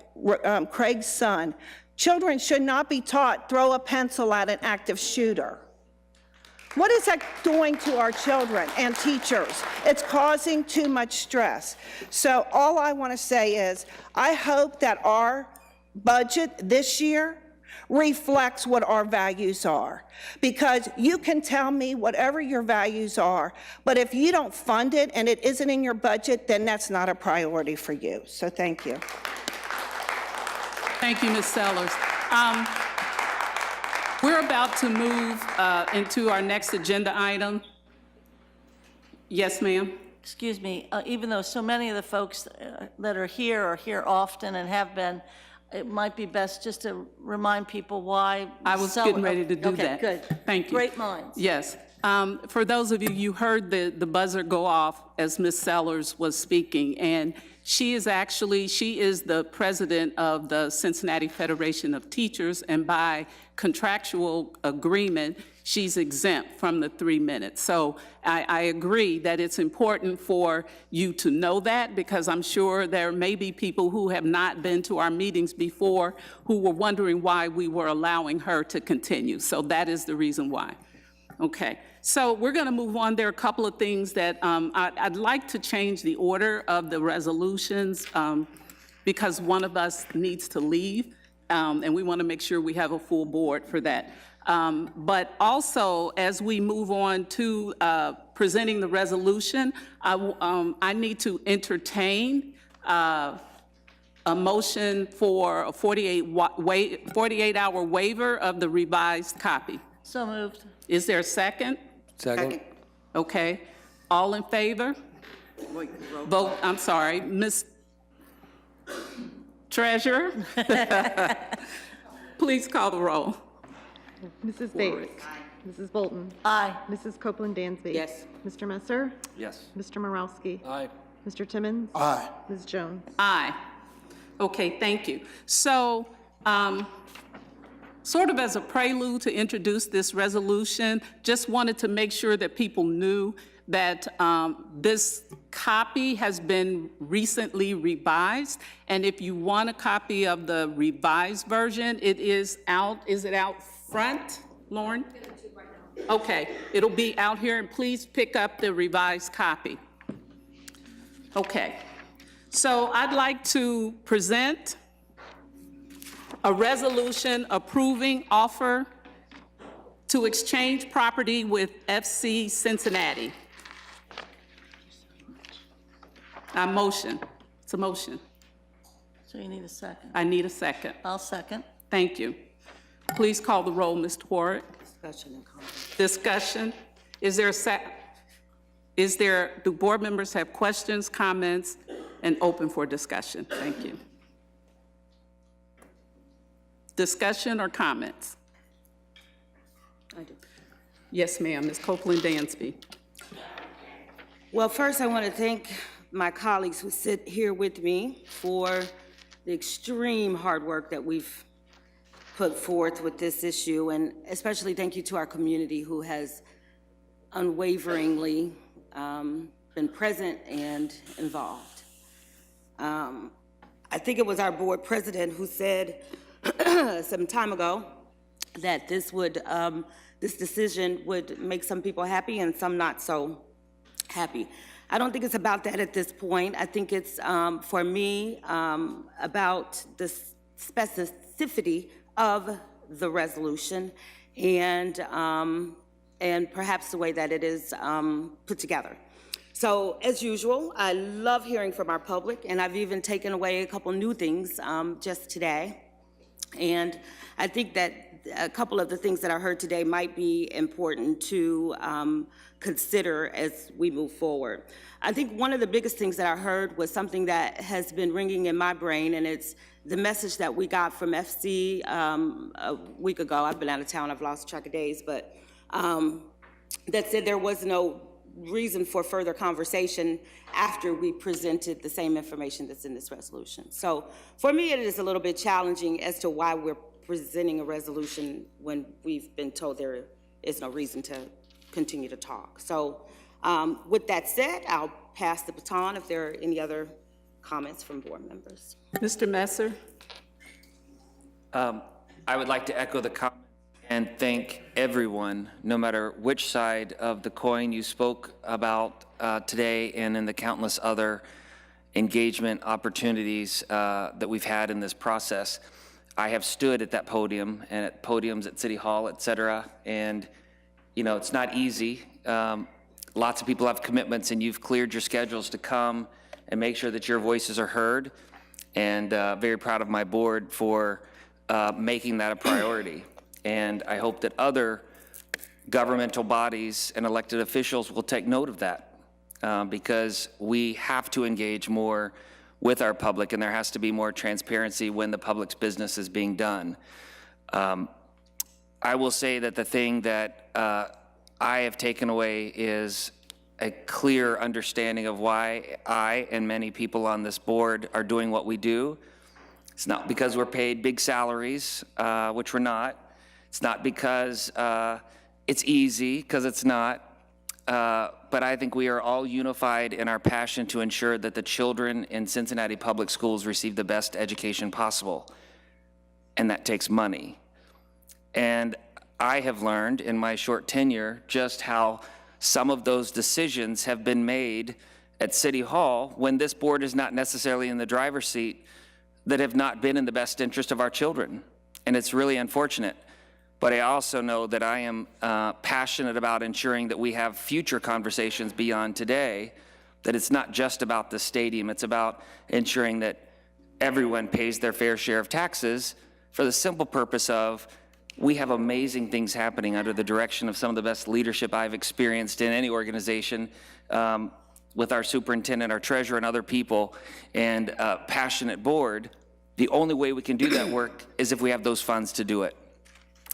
Craig's son, children should not be taught throw a pencil at an active shooter. What is that doing to our children and teachers? It's causing too much stress. So all I want to say is, I hope that our budget this year reflects what our values are. Because you can tell me whatever your values are, but if you don't fund it and it isn't in your budget, then that's not a priority for you. So thank you. Thank you, Ms. Sellers. We're about to move into our next agenda item. Yes, ma'am. Excuse me, even though so many of the folks that are here often and have been, it might be best just to remind people why. I was getting ready to do that. Okay, good. Thank you. Great minds. Yes. For those of you, you heard the buzzer go off as Ms. Sellers was speaking, and she is the president of the Cincinnati Federation of Teachers, and by contractual agreement, she's exempt from the 3 minutes. So I agree that it's important for you to know that, because I'm sure there may be people who have not been to our meetings before who were wondering why we were allowing her to continue. So that is the reason why. Okay, so we're going to move on. There are a couple of things that I'd like to change the order of the resolutions because one of us needs to leave, and we want to make sure we have a full board for that. But also, as we move on to presenting the resolution, I need to entertain a motion for a 48-hour waiver of the revised copy. So moved. Is there a second? Second. Okay. All in favor? Vote, I'm sorry, Ms. Treasurer? Please call the roll. Mrs. Bates. Mrs. Bolton. Aye. Mrs. Copeland Dansby. Yes. Mr. Messer. Yes. Mr. Morowski. Aye. Mr. Timmons. Aye. Ms. Jones. Aye. Okay, thank you. So, sort of as a prelude to introduce this resolution, just wanted to make sure that people knew that this copy has been recently revised, and if you want a copy of the revised version, it is out. Is it out front, Lauren? Okay, it'll be out here, and please pick up the revised copy. Okay, so I'd like to present a resolution approving offer to exchange property with FC Cincinnati. A motion. It's a motion. So you need a second. I need a second. I'll second. Thank you. Please call the roll, Ms. Warwick. Discussion and comment. Discussion. Do board members have questions, comments, and open for discussion? Thank you. Discussion or comments? I do. Yes, ma'am. Ms. Copeland Dansby. Well, first I want to thank my colleagues who sit here with me for the extreme hard work that we've put forth with this issue, and especially thank you to our community who has unwaveringly been present and involved. I think it was our board president who said some time ago that this decision would make some people happy and some not so happy. I don't think it's about that at this point. I think it's, for me, about the specificity of the resolution and perhaps the way that it is put together. So, as usual, I love hearing from our public, and I've even taken away a couple new things just today. And I think that a couple of the things that I heard today might be important to consider as we move forward. I think one of the biggest things that I heard was something that has been ringing in my brain, and it's the message that we got from FC a week ago. I've been out of town, I've lost track of days, but that said there was no reason for further conversation after we presented the same information that's in this resolution. So for me, it is a little bit challenging as to why we're presenting a resolution when we've been told there is no reason to continue to talk. So with that said, I'll pass the baton if there are any other comments from board members. Mr. Messer? I would like to echo the comments and thank everyone, no matter which side of the coin you spoke about today and in the countless other engagement opportunities that we've had in this process. I have stood at that podium and at podiums at City Hall, et cetera, and you know, it's not easy. Lots of people have commitments, and you've cleared your schedules to come and make sure that your voices are heard, and very proud of my board for making that a priority. And I hope that other governmental bodies and elected officials will take note of that, because we have to engage more with our public, and there has to be more transparency when the public's business is being done. I will say that the thing that I have taken away is a clear understanding of why I and many people on this board are doing what we do. It's not because we're paid big salaries, which we're not. It's not because it's easy, because it's not. But I think we are all unified in our passion to ensure that the children in Cincinnati public schools receive the best education possible. And that takes money. And I have learned in my short tenure just how some of those decisions have been made at City Hall when this board is not necessarily in the driver's seat, that have not been in the best interest of our children. And it's really unfortunate. But I also know that I am passionate about ensuring that we have future conversations beyond today, that it's not just about the stadium, it's about ensuring that everyone pays their fair share of taxes for the simple purpose of we have amazing things happening under the direction of some of the best leadership I've experienced in any organization, with our superintendent, our treasurer, and other people, and a passionate board. The only way we can do that work is if we have those funds to do it.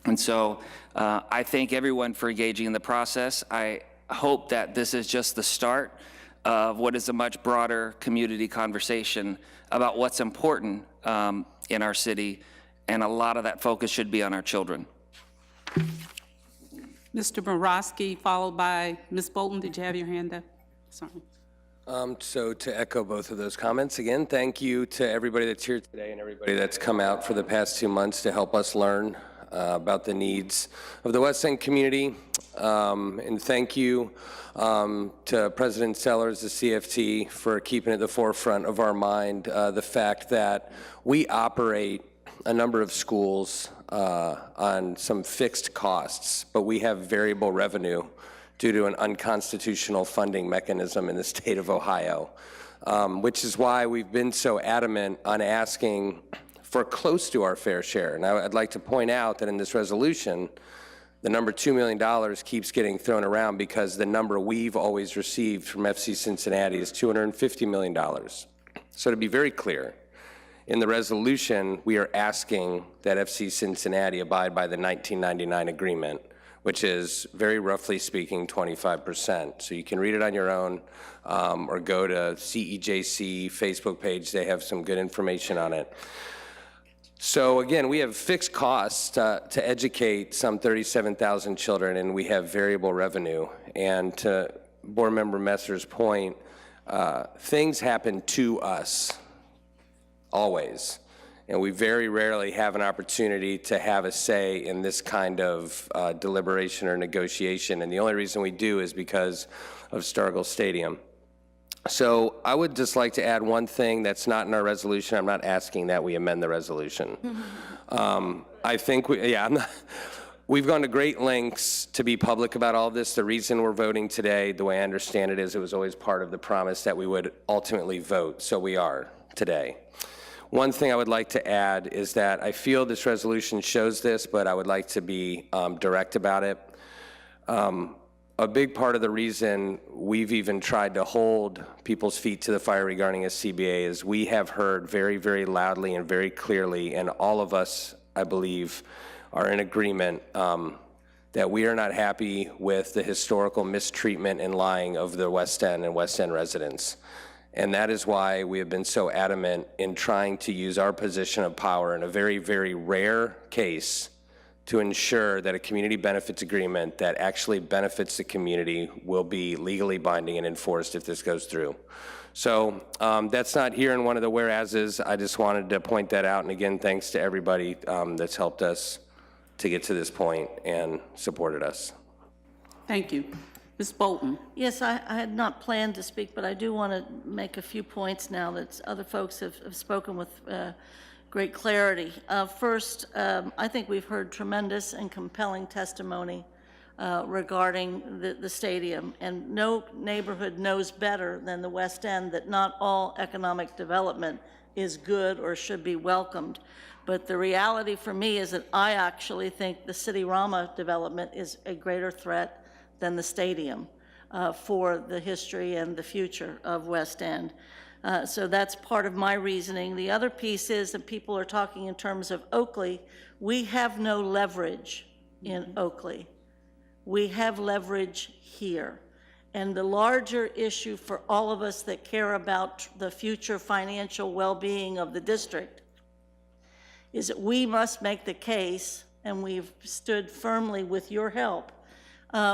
And so I thank everyone for engaging in the process. I hope that this is just the start of what is a much broader community conversation about what's important in our city, and a lot of that focus should be on our children. Mr. Borowski, followed by Ms. Bolton. Did you have your hand up? Sorry. So to echo both of those comments, again, thank you to everybody that's here today and everybody that's come out for the past 2 months to help us learn about the needs of the West End community. And thank you to President Sellers, the CFT, for keeping at the forefront of our mind the fact that we operate a number of schools on some fixed costs, but we have variable revenue due to an unconstitutional funding mechanism in the state of Ohio, which is why we've been so adamant on asking for close to our fair share. Now, I'd like to point out that in this resolution, the number $2 million keeps getting thrown around because the number we've always received from FC Cincinnati is $250 million. So to be very clear, in the resolution, we are asking that FC Cincinnati abide by the 1999 agreement, which is, very roughly speaking, 25%. So you can read it on your own, or go to CEJC Facebook page. They have some good information on it. So again, we have fixed costs to educate some 37,000 children, and we have variable revenue. And to Board Member Messer's point, things happen to us, always. And we very rarely have an opportunity to have a say in this kind of deliberation or negotiation. And the only reason we do is because of Stargell Stadium. So I would just like to add one thing that's not in our resolution. I'm not asking that we amend the resolution. I think we've gone to great lengths to be public about all this. The reason we're voting today, the way I understand it, is it was always part of the promise that we would ultimately vote. So we are today. One thing I would like to add is that I feel this resolution shows this, but I would like to be direct about it. A big part of the reason we've even tried to hold people's feet to the fire regarding a CBA is we have heard very, very loudly and very clearly, and all of us, I believe, are in agreement that we are not happy with the historical mistreatment and lying of the West End and West End residents. And that is why we have been so adamant in trying to use our position of power in a very, very rare case to ensure that a community benefits agreement that actually benefits the community will be legally binding and enforced if this goes through. So that's not here in one of the whereases. I just wanted to point that out. And again, thanks to everybody that's helped us to get to this point and supported us. Thank you. Ms. Bolton? Yes, I had not planned to speak, but I do want to make a few points now that other folks have spoken with great clarity. First, I think we've heard tremendous and compelling testimony regarding the stadium, and no neighborhood knows better than the West End that not all economic development is good or should be welcomed. But the reality for me is that I actually think the City Rama development is a greater threat than the stadium for the history and the future of West End. So that's part of my reasoning. The other piece is that people are talking in terms of Oakley. We have no leverage in Oakley. We have leverage here. And the larger issue for all of us that care about the future financial well-being of the district is that we must make the case, and we've stood firmly with your help,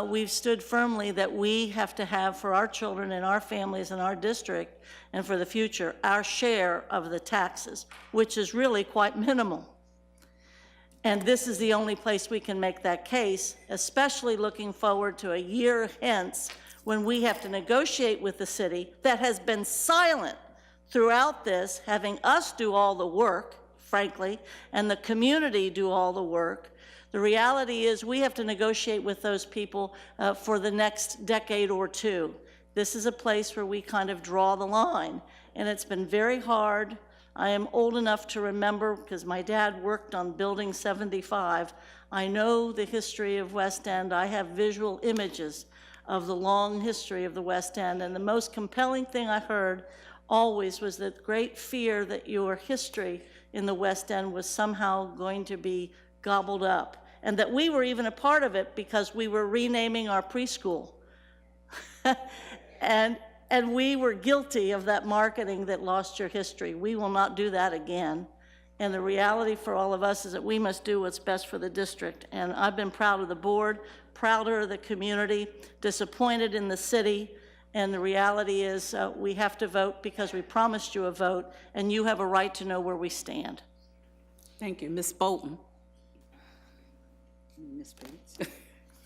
we've stood firmly that we have to have for our children and our families in our district and for the future our share of the taxes, which is really quite minimal. And this is the only place we can make that case, especially looking forward to a year hence when we have to negotiate with the city that has been silent throughout this, having us do all the work, frankly, and the community do all the work. The reality is we have to negotiate with those people for the next decade or two. This is a place where we kind of draw the line, and it's been very hard. I am old enough to remember, because my dad worked on Building 75, I know the history of West End. I have visual images of the long history of the West End, and the most compelling thing I heard always was the great fear that your history in the West End was somehow going to be gobbled up, and that we were even a part of it because we were renaming our preschool. And we were guilty of that marketing that lost your history. We will not do that again. And the reality for all of us is that we must do what's best for the district. And I've been proud of the board, prouder of the community, disappointed in the city. And the reality is we have to vote because we promised you a vote, and you have a right to know where we stand. Thank you. Ms. Bolton? Ms. Bates?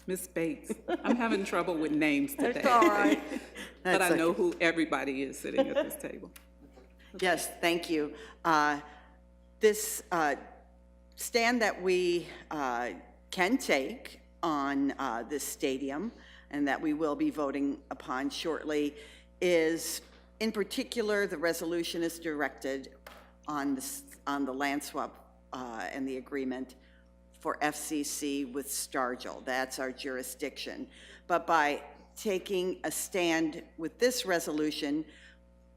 Ms. Bates. I'm having trouble with names today. That's all right. But I know who everybody is sitting at this table. Yes, thank you. This stand that we can take on this stadium and that we will be voting upon shortly is, in particular, the resolution is directed on the land swap and the agreement for FCC with Stargell. That's our jurisdiction. But by taking a stand with this resolution,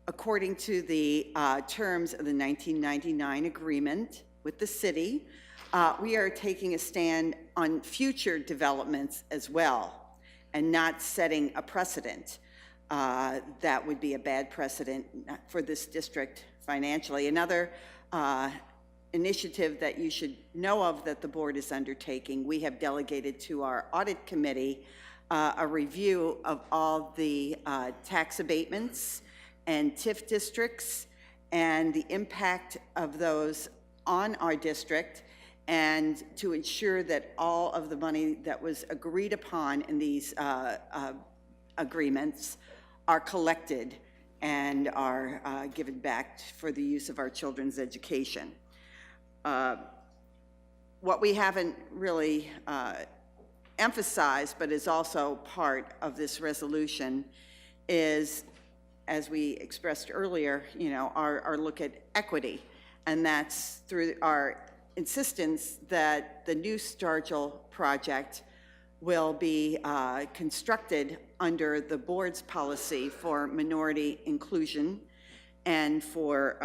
according to the terms of the 1999 agreement with the city, we are taking a stand on future developments as well, and not setting a precedent. That would be a bad precedent for this district financially. Another initiative that you should know of that the board is undertaking, we have delegated to our audit committee a review of all the tax abatements and TIF districts and the impact of those on our district, and to ensure that all of the money that was agreed upon in these agreements are collected and are given back for the use of our children's education. What we haven't really emphasized, but is also part of this resolution, is, as we expressed earlier, our look at equity. And that's through our insistence that the new Stargell project will be constructed under the board's policy for minority inclusion and for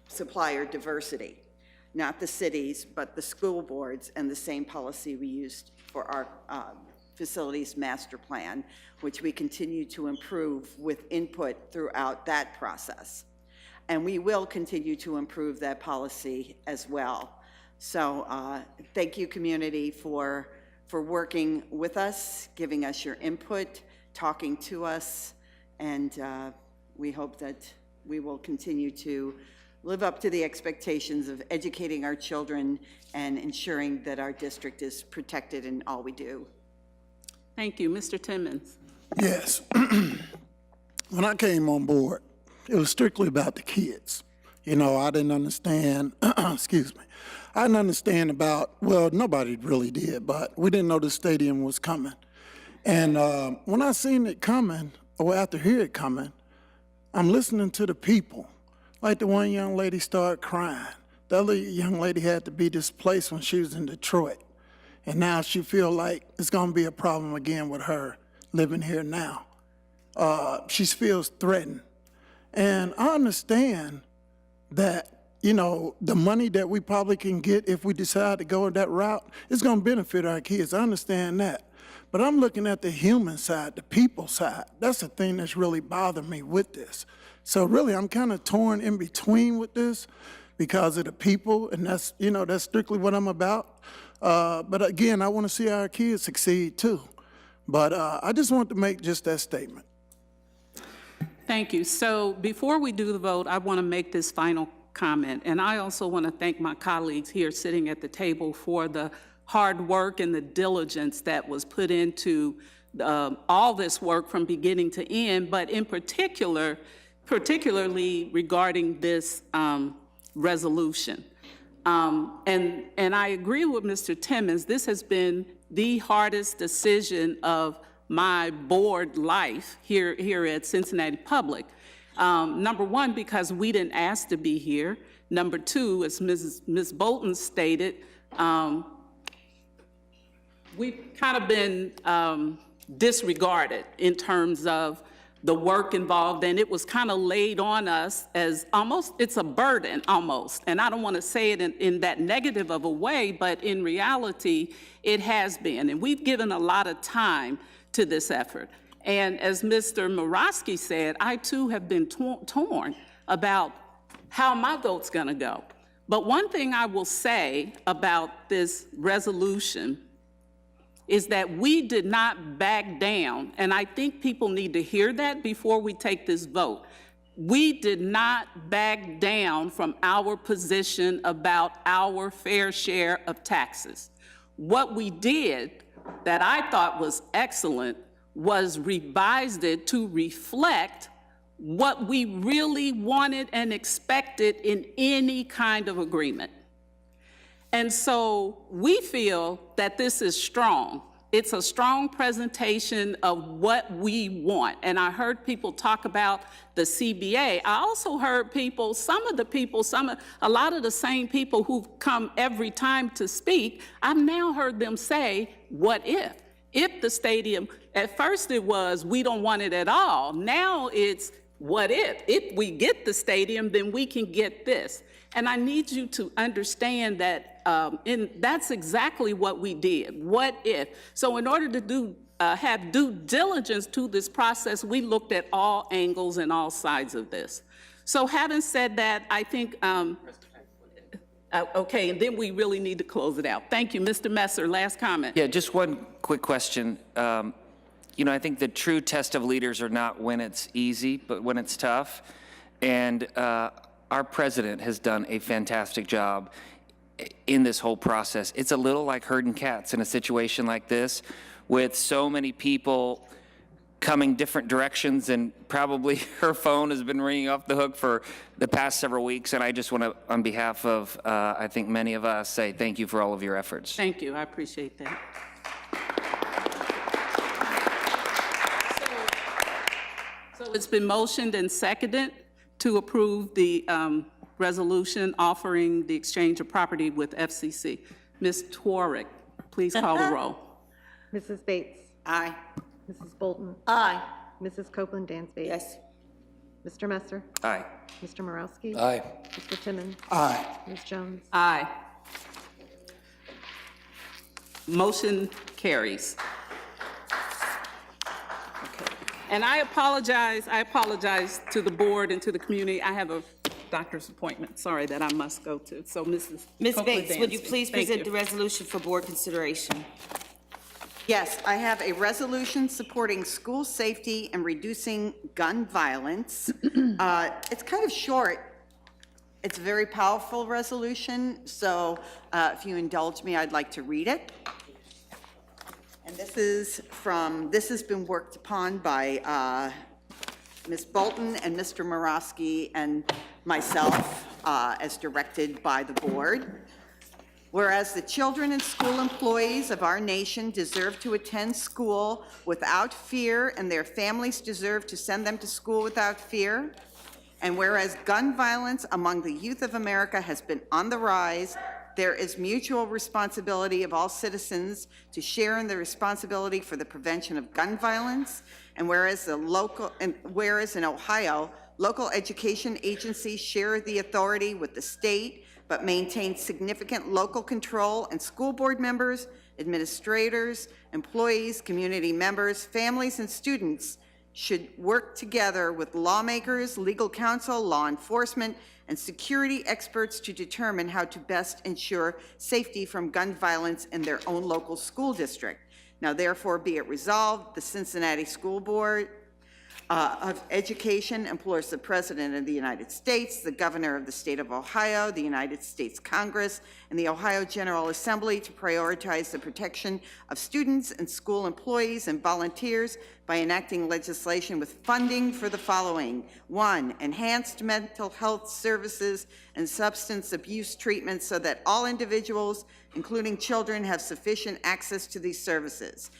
supplier diversity. Not the cities, but the school boards, and the same policy we used for our facilities master plan, which we continue to improve with input throughout that process. And we will continue to improve that policy as well. So thank you, community, for working with us, giving us your input, talking to us, and we hope that we will continue to live up to the expectations of educating our children and ensuring that our district is protected in all we do. Thank you. Mr. Timmons. Yes. When I came on board, it was strictly about the kids. You know, I didn't understand, excuse me, I didn't understand about, well, nobody really did, but we didn't know the stadium was coming. And when I seen it coming, or after hear it coming, I'm listening to the people. Like the one young lady started crying. The other young lady had to be displaced when she was in Detroit. And now she feel like it's gonna be a problem again with her living here now. She feels threatened. And I understand that, you know, the money that we probably can get if we decide to go that route is gonna benefit our kids. I understand that. But I'm looking at the human side, the people side. That's the thing that's really bothered me with this. So really, I'm kind of torn in between with this because of the people, and that's, you know, that's strictly what I'm about. But again, I want to see our kids succeed too. But I just want to make just that statement. Thank you. So before we do the vote, I want to make this final comment. And I also want to thank my colleagues here sitting at the table for the hard work and the diligence that was put into all this work from beginning to end, but in particularly regarding this resolution. And I agree with Mr. Timmons. This has been the hardest decision of my board life here at Cincinnati Public. Number one, because we didn't ask to be here. Number two, as Ms. Bolton stated, we've kind of been disregarded in terms of the work involved, and it was kind of laid on us as almost, it's a burden almost. And I don't want to say it in that negative of a way, but in reality, it has been. And we've given a lot of time to this effort. And as Mr. Morosky said, I too have been torn about how my vote's gonna go. But one thing I will say about this resolution is that we did not back down, and I think people need to hear that before we take this vote. We did not back down from our position about our fair share of taxes. What we did that I thought was excellent was revised it to reflect what we really wanted and expected in any kind of agreement. And so we feel that this is strong. It's a strong presentation of what we want. And I heard people talk about the CBA. I also heard people, a lot of the same people who've come every time to speak, I've now heard them say, what if? If the stadium, at first it was, we don't want it at all. Now it's, what if? If we get the stadium, then we can get this. And I need you to understand that that's exactly what we did. What if? So in order to have due diligence to this process, we looked at all angles and all sides of this. So having said that, I think, okay, and then we really need to close it out. Thank you. Mr. Messer, last comment. Yeah, just one quick question. You know, I think the true test of leaders are not when it's easy, but when it's tough. And our president has done a fantastic job in this whole process. It's a little like herding cats in a situation like this, with so many people coming different directions, and probably her phone has been ringing off the hook for the past several weeks. And I just want to, on behalf of, I think many of us, say thank you for all of your efforts. Thank you. I appreciate that. So it's been motioned and seconded to approve the resolution offering the exchange of property with FCC. Ms. Tworick, please call the roll. Mrs. Bates. Aye. Mrs. Bolton. Aye. Mrs. Copeland Dansby. Yes. Mr. Messer. Aye. Mr. Morowski. Aye. Mr. Timmons. Aye. Ms. Jones. Aye. Motion carries. Okay. And I apologize to the board and to the community. I have a doctor's appointment, sorry, that I must go to. So Ms. Copeland Bates, would you Dansby. please Thank present you. the resolution for board consideration? Yes, I have a resolution supporting school safety and reducing gun violence. It's kind of short, It's a very powerful resolution, so if you indulge me, I'd like to read it. And this has been worked upon by Ms. Bolton and Mr. Morosky and myself as directed by the board. Whereas the children and school employees of our nation deserve to attend school without fear, and their families deserve to send them to school without fear. And whereas gun violence among the youth of America has been on the rise, there is mutual responsibility of all citizens to share in the responsibility for the prevention of gun violence. And whereas in Ohio, local education agencies share the authority with the state, but maintain significant local control, and school board members, administrators, employees, community members, families, and students should work together with lawmakers, legal counsel, law enforcement, and security experts to determine how to best ensure safety from gun violence in their own local school district. Now, therefore, be it resolved, the Cincinnati School Board of Education implores the President of the United States, the Governor of the State of Ohio, the United States Congress, and the Ohio General Assembly to prioritize the protection of students and school employees and volunteers by enacting legislation with funding for the following. 1, enhanced mental health services and substance abuse treatment so that all individuals, including children, have sufficient access to these services.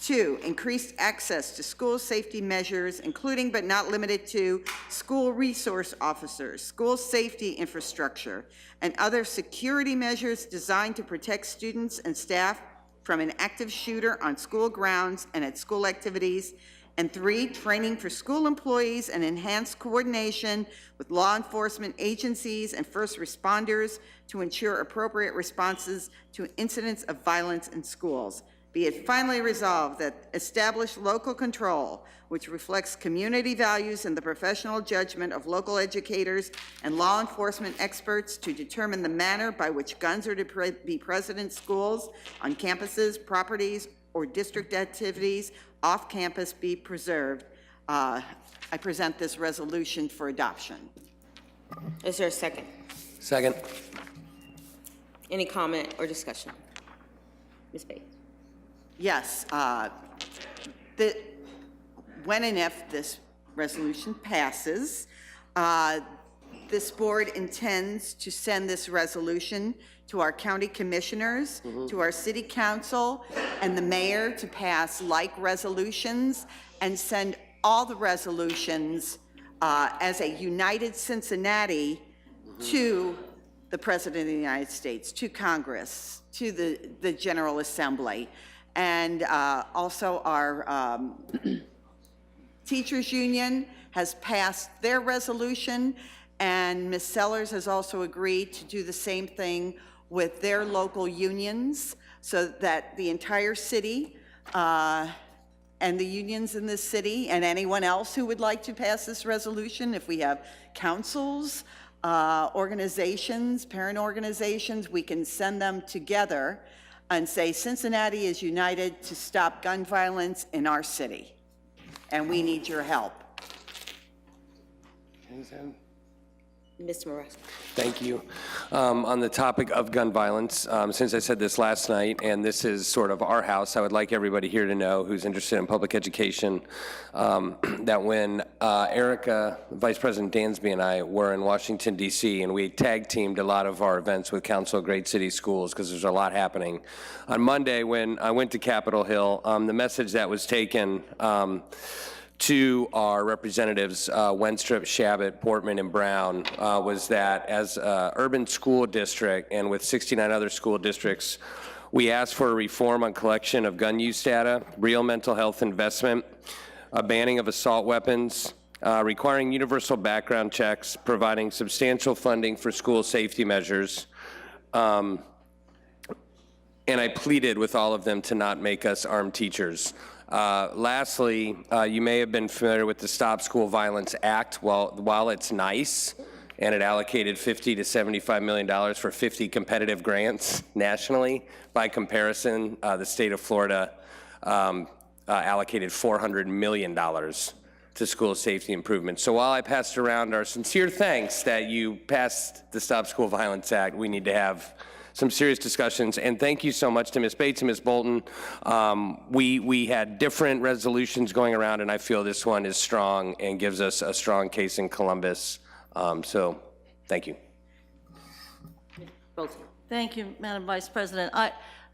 2, increased access to school safety measures, including but not limited to school resource officers, school safety infrastructure, and other security measures designed to protect students and staff from an active shooter on school grounds and at school activities. And 3, training for school employees and enhanced coordination with law enforcement agencies and first responders to ensure appropriate responses to incidents of violence in schools. Be it finally resolved that establish local control, which reflects community values and the professional judgment of local educators and law enforcement experts to determine the manner by which guns are to be present in schools, on campuses, properties, or district activities off campus be preserved. I present this resolution for adoption. Is there a second? Second. Any comment or discussion? Ms. Bates. Yes, when and if this resolution passes, this board intends to send this resolution to our county commissioners, to our city council, and the mayor to pass like resolutions and send all the resolutions as a united Cincinnati to the President of the United States, to Congress, to the General Assembly. And also our teachers union has passed their resolution, and Ms. Sellers has also agreed to do the same thing with their local unions so that the entire city and the unions in this city and anyone else who would like to pass this resolution, if we have councils, organizations, parent organizations, we can send them together and say Cincinnati is united to stop gun violence in our city, and we need your help. Mr. Morales. Thank you. On the topic of gun violence, since I said this last night, and this is sort of our house, I would like everybody here to know who's interested in public education that when Erica, Vice President Dansby, and I were in Washington, D.C., and we tag-teamed a lot of our events with Council of Great City Schools because there's a lot happening. On Monday, when I went to Capitol Hill, the message that was taken to our representatives, Wenstrup, Shabbat, Portman, and Brown, was that as an urban school district and with 69 other school districts, we asked for a reform on collection of gun use data, real mental health investment, a banning of assault weapons, requiring universal background checks, providing substantial funding for school safety measures, and I pleaded with all of them to not make us armed teachers. Lastly, you may have been familiar with the Stop School Violence Act. While it's nice, and it allocated $50 to $75 million for 50 competitive grants nationally, by comparison, the state of Florida allocated $400 million to school safety improvement. So while I passed around our sincere thanks that you passed the Stop School Violence Act, we need to have some serious discussions. And thank you so much to Ms. Bates and Ms. Bolton. We had different resolutions going around, and I feel this one is strong and gives us a strong case in Columbus. So thank you. Thank you, Madam Vice President.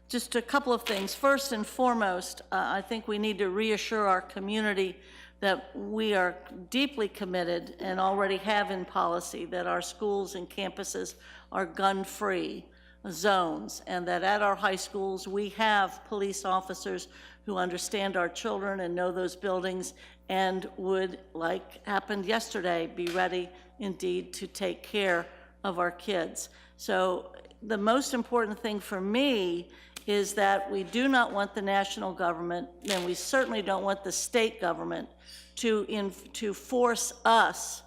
Just a couple of things. First and foremost, I think we need to reassure our community that we are deeply committed and already have in policy that our schools and campuses are gun-free zones, and that at our high schools we have police officers who understand our children and know those buildings and would, like happened yesterday, be ready indeed to take care of our kids. So the most important thing for me is that we do not want the national government, and we certainly don't want the state government to force us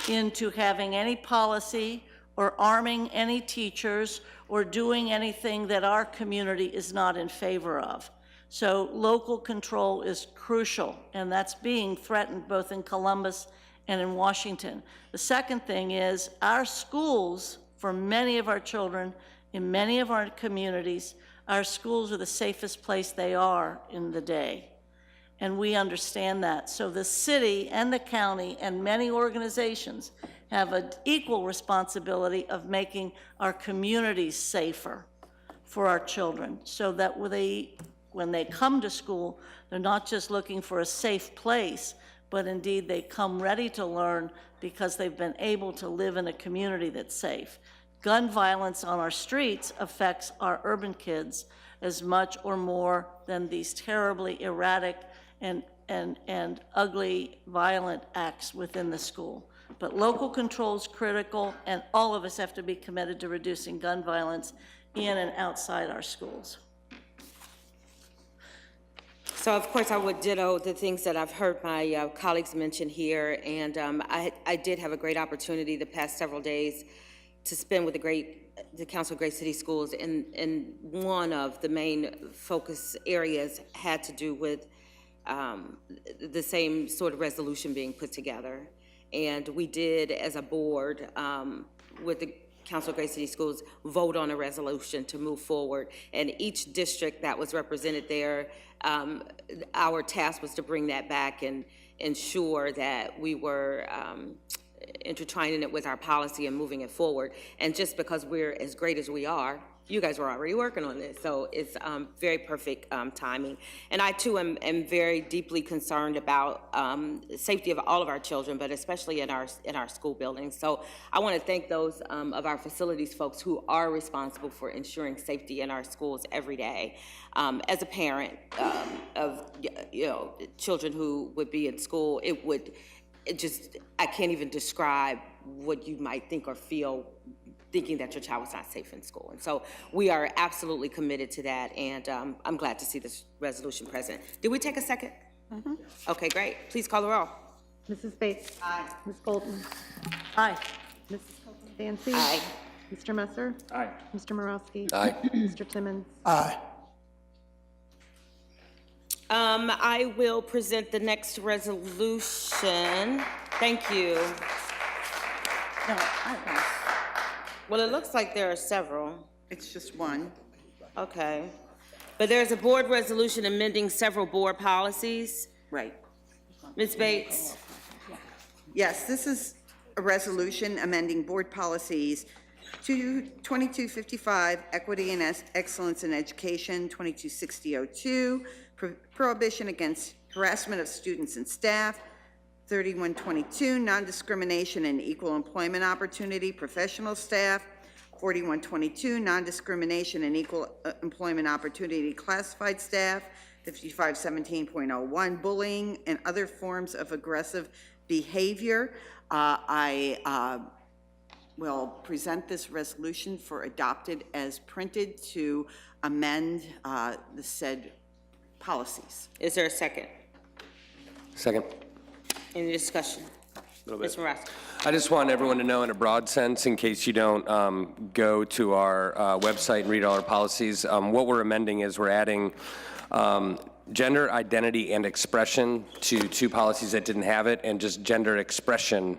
into having any policy or arming any teachers or doing anything that our community is not in favor of. So local control is crucial, and that's being threatened both in Columbus and in Washington. The second thing is our schools, for many of our children, in many of our communities, our schools are the safest place they are in the day. And we understand that. So the city and the county and many organizations have an equal responsibility of making our communities safer for our children, so that when they come to school, they're not just looking for a safe place, but indeed they come ready to learn because they've been able to live in a community that's safe. Gun violence on our streets affects our urban kids as much or more than these terribly erratic and ugly, violent acts within the school. But local control is critical, and all of us have to be committed to reducing gun violence in and outside our schools. So, of course, I would ditto the things that I've heard my colleagues mention here, and I did have a great opportunity the past several days to spend with the Council of Great City Schools, and one of the main focus areas had to do with the same sort of resolution being put together. And we did, as a board, with the Council of Great City Schools, vote on a resolution to move forward. And each district that was represented there, our task was to bring that back and ensure that we were intertwining it with our policy and moving it forward. And just because we're as great as we are, you guys were already working on this, so it's very perfect timing. And I too am very deeply concerned about the safety of all of our children, but especially in our school buildings. So I want to thank those of our facilities folks who are responsible for ensuring safety in our schools every day. As a parent of children who would be in school, I can't even describe what you might think or feel thinking that your child was not safe in school. And so we are absolutely committed to that, and I'm glad to see this resolution present. Did we take a second? Mm-hmm. Okay, great. Please call the roll. Mrs. Bates. Aye. Ms. Bolton. Aye. Mrs. Dancy. Aye. Mr. Messer. Aye. Mr. Morowski. Aye. Mr. Timmons. Aye. I will present the next resolution. Thank you. No, Well, it looks like there are several. It's just one. Okay. But there's a board resolution amending several board policies. Right. Ms. Bates? Yes, this is a resolution amending board policies 2255, Equity and Excellence in Education, 226002, Prohibition Against Harassment of Students and Staff, 3122, Non-Discrimination and Equal Employment Opportunity, Professional Staff, 4122, Non-Discrimination and Equal Employment Opportunity, Classified Staff, 5517.01, Bullying and Other Forms of Aggressive Behavior. I will present this resolution for adopted as printed to amend the said policies. Is there a second? Second. Any discussion? Ms. Morowski. I just want everyone to know in a broad sense, in case you don't go to our website and read all our policies, what we're amending is we're adding Gender identity and expression to 2 policies that didn't have it, and just gender expression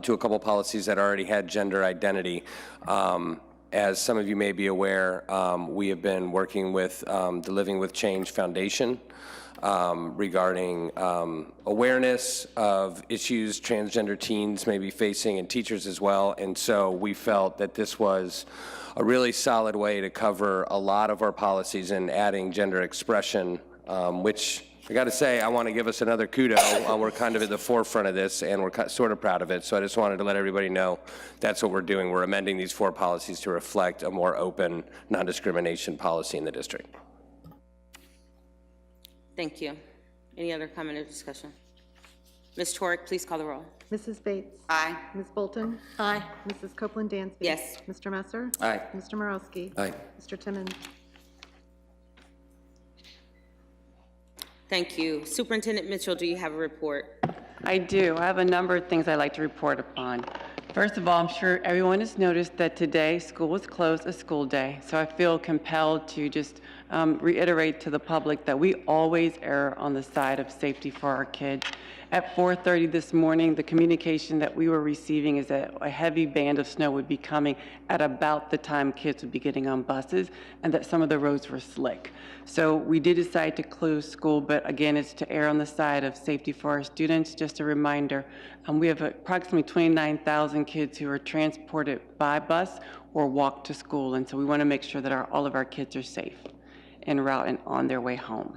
to a couple policies that already had gender identity. As some of you may be aware, we have been working with the Living with Change Foundation regarding awareness of issues transgender teens may be facing, and teachers as well. And so we felt that this was a really solid way to cover a lot of our policies, and adding gender expression, which I got to say, I want to give us another kudo. We're kind of at the forefront of this, and we're sort of proud of it. So I just wanted to let everybody know that's what we're doing. We're amending these 4 policies to reflect a more open, non-discrimination policy in the district. Thank you. Any other comment or discussion? Ms. Torek, please call the roll. Mrs. Bates? Aye. Ms. Bolton? Aye. Mrs. Copeland Dansby? Yes. Mr. Messer? Aye. Mr. Morosky? Aye. Mr. Timmons? Thank you. Superintendent Mitchell, do you have a report? I do. I have a number of things I'd like to report upon. First of all, I'm sure everyone has noticed that today school was closed, a school day. So I feel compelled to just reiterate to the public that we always err on the side of safety for our kids. At 4:30 this morning, the communication that we were receiving is that a heavy band of snow would be coming at about the time kids would be getting on buses, and that some of the roads were slick. So we did decide to close school, but again, it's to err on the side of safety for our students. Just a reminder, we have approximately 29,000 kids who are transported by bus or walk to school, and so we want to make sure that all of our kids are safe en route and on their way home.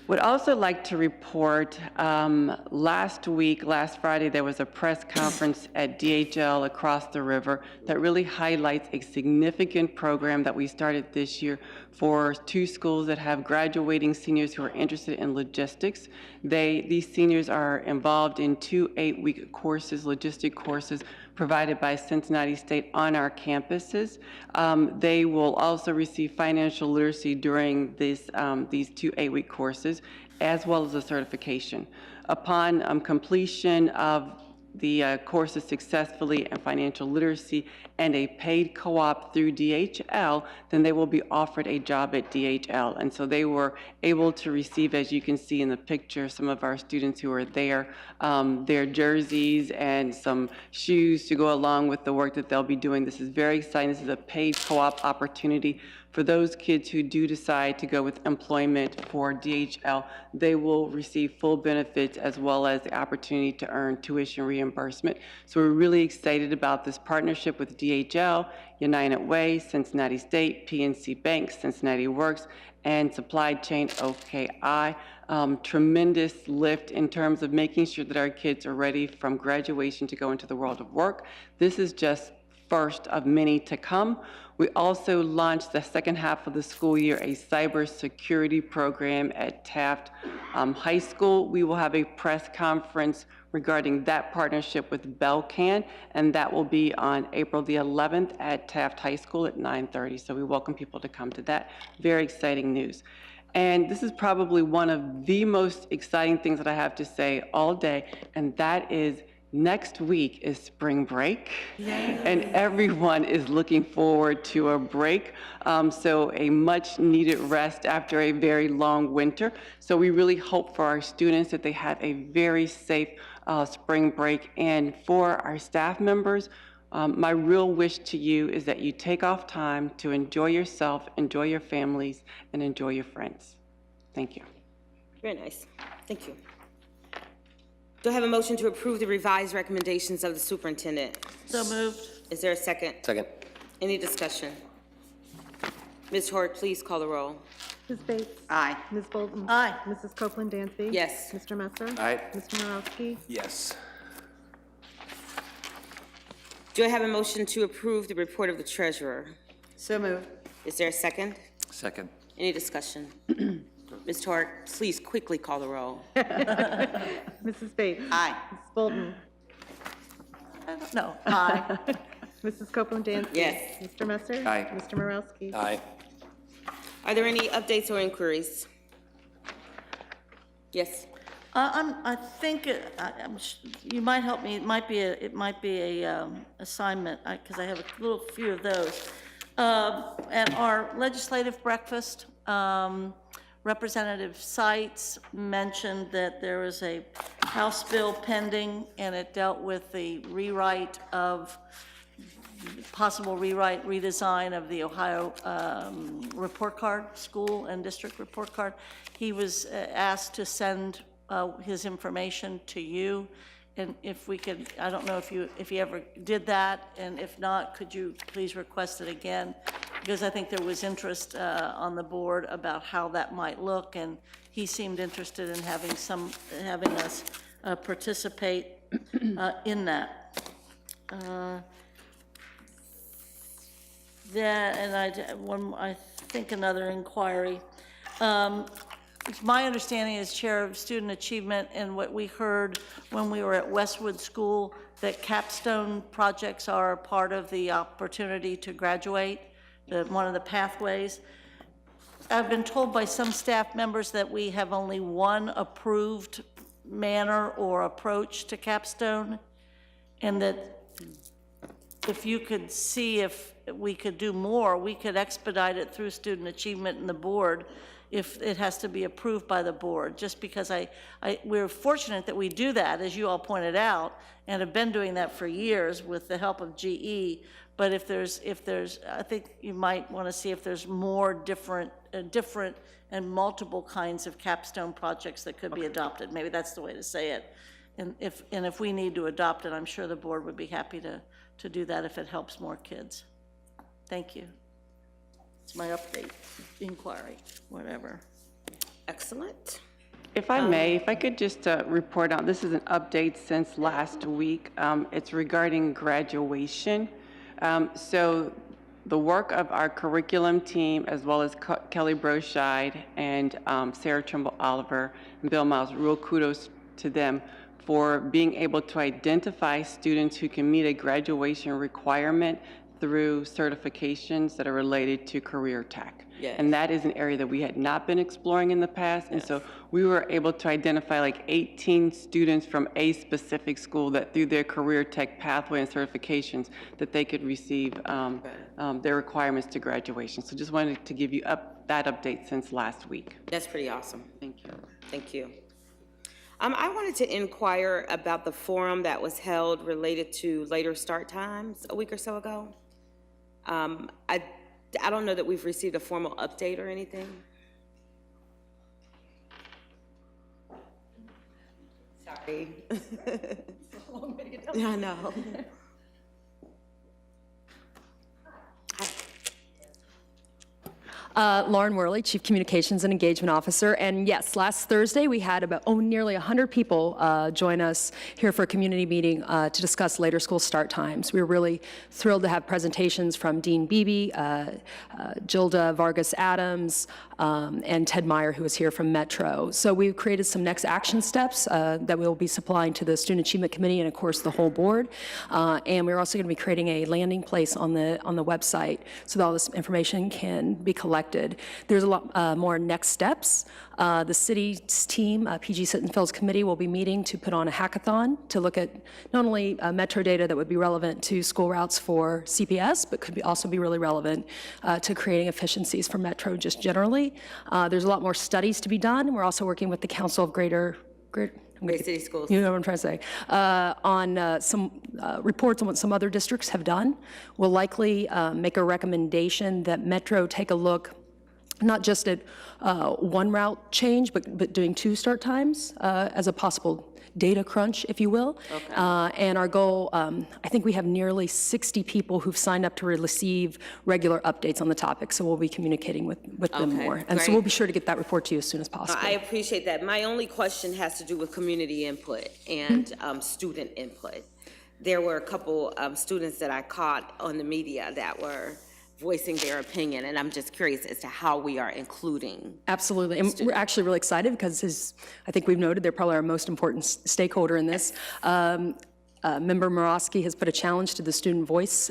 Would also like to report, last Friday, there was a press conference at DHL across the river that really highlights a significant program that we started this year for 2 schools that have graduating seniors who are interested in logistics. These seniors are involved in 2 8-week courses, logistic courses, provided by Cincinnati State on our campuses. They will also receive financial literacy during these 2 8-week courses, as well as a certification. Upon completion of the courses successfully and financial literacy and a paid co-op through DHL, then they will be offered a job at DHL. And so they were able to receive, as you can see in the picture, some of our students who are there, their jerseys and some shoes to go along with the work that they'll be doing. This is very exciting. This is a paid co-op opportunity for those kids who do decide to go with employment for DHL. They will receive full benefits as well as the opportunity to earn tuition reimbursement. So we're really excited about this partnership with DHL, United Way, Cincinnati State, PNC Bank, Cincinnati Works, and Supply Chain OKI. Tremendous lift in terms of making sure that our kids are ready from graduation to go into the world of work. This is just first of many to come. We also launched the second half of the school year a cybersecurity program at Taft High School. We will have a press conference regarding that partnership with Belcan, and that will be on April the 11th at Taft High School at 9:30. So we welcome people to come to that. Very exciting news. And this is probably one of the most exciting things that I have to say all day, and that is next week is spring break, and everyone is looking forward to a break. So a much needed rest after a very long winter. So we really hope for our students that they have a very safe spring break. And for our staff members, my real wish to you is that you take off time to enjoy yourself, enjoy your families, and enjoy your friends. Thank you. Very nice. Thank you. Do I have a motion to approve the revised recommendations of the superintendent? So moved. Is there a second? Second. Any discussion? Ms. Hort, please call the roll. Ms. Bates? Aye. Ms. Bolton? Aye. Mrs. Copeland Dansby? Yes. Mr. Messer? Aye. Mr. Morosky? Yes. Do I have a motion to approve the report of the treasurer? So moved. Is there a second? Second. Any discussion? Ms. Hort, please quickly call the roll. Mrs. Bates? Aye. Ms. Bolton? No. Aye. Mrs. Copeland Dansby? Yes. Mr. Messer? Aye. Mr. Morosky? Aye. Are there any updates or inquiries? Yes. I think you might help me. It might be a assignment because I have a little few of those. At our legislative breakfast, Representative Seitz mentioned that there was a House bill pending, and it dealt with the possible redesign of the Ohio report card, school and district report card. He was asked to send his information to you, and if we could, I don't know if you ever did that, and if not, could you please request it again? Because I think there was interest on the board about how that might look, and he seemed interested in having us participate in that. I think another inquiry. My understanding as chair of student achievement, and what we heard when we were at Westwood School, that capstone projects are a part of the opportunity to graduate, one of the pathways. I've been told by some staff members that we have only one approved manner or approach to capstone, and that if you could see if we could do more, we could expedite it through student achievement and the board if it has to be approved by the board, just because we're fortunate that we do that, as you all pointed out, and have been doing that for years with the help of GE. But if there's, I think you might want to see if there's more different and multiple kinds of capstone projects that could be adopted. Maybe that's the way to say it. And if we need to adopt it, I'm sure the board would be happy to do that if it helps more kids. Thank you. It's my update, inquiry, whatever. Excellent. If I may, if I could just report on, this is an update since last week. It's regarding graduation. So the work of our curriculum team, as well as Kelly Broscheid and Sarah Trimble Oliver and Bill Miles, real kudos to them for being able to identify students who can meet a graduation requirement through certifications that are related to career tech. Yes. And that is an area that we had not been exploring in the past. And so we were able to identify like 18 students from a specific school that through their career tech pathway and certifications that they could receive their requirements to graduation. So just wanted to give you that update since last week. That's pretty awesome. Thank you. Thank you. I wanted to inquire about the forum that was held related to later start times a week or so ago. I don't know that we've received a formal update or anything. Sorry. Yeah, I know. Lauren Worley, Chief Communications and Engagement Officer. And yes, last Thursday we had about nearly 100 people join us here for a community meeting to discuss later school start times. We were really thrilled to have presentations from Dean Beebe, Gilda Vargas Adams, and Ted Meyer, who is here from Metro. So we've created some next action steps that we'll be supplying to the Student Achievement Committee and, of course, the whole board. And we're also going to be creating a landing place on the website so that all this information can be collected. There's a lot more next steps. The city's team, PG Sittenfeld's committee, will be meeting to put on a hackathon to look at not only Metro data that would be relevant to school routes for CPS, but could also be really relevant to creating efficiencies for Metro just generally. There's a lot more studies to be done. We're also working with the Council of Great City Schools. You know what I'm trying to say. On some reports on what some other districts have done. We'll likely make a recommendation that Metro take a look not just at one route change, but doing 2 start times as a possible data crunch, if you will. Okay. And our goal, I think we have nearly 60 people who've signed up to receive regular updates on the topic, so we'll be communicating with them more. And so great. we'll be sure to get that report to you as soon as possible. I appreciate that. My only question has to do with community input and student input. There were a couple students that I caught on the media that were voicing their opinion, and I'm just curious as to how we are including. Absolutely, and we're actually really excited because, as I think we've noted, they're probably our most important stakeholder in this. Member Morosky has put a challenge to the Student Voice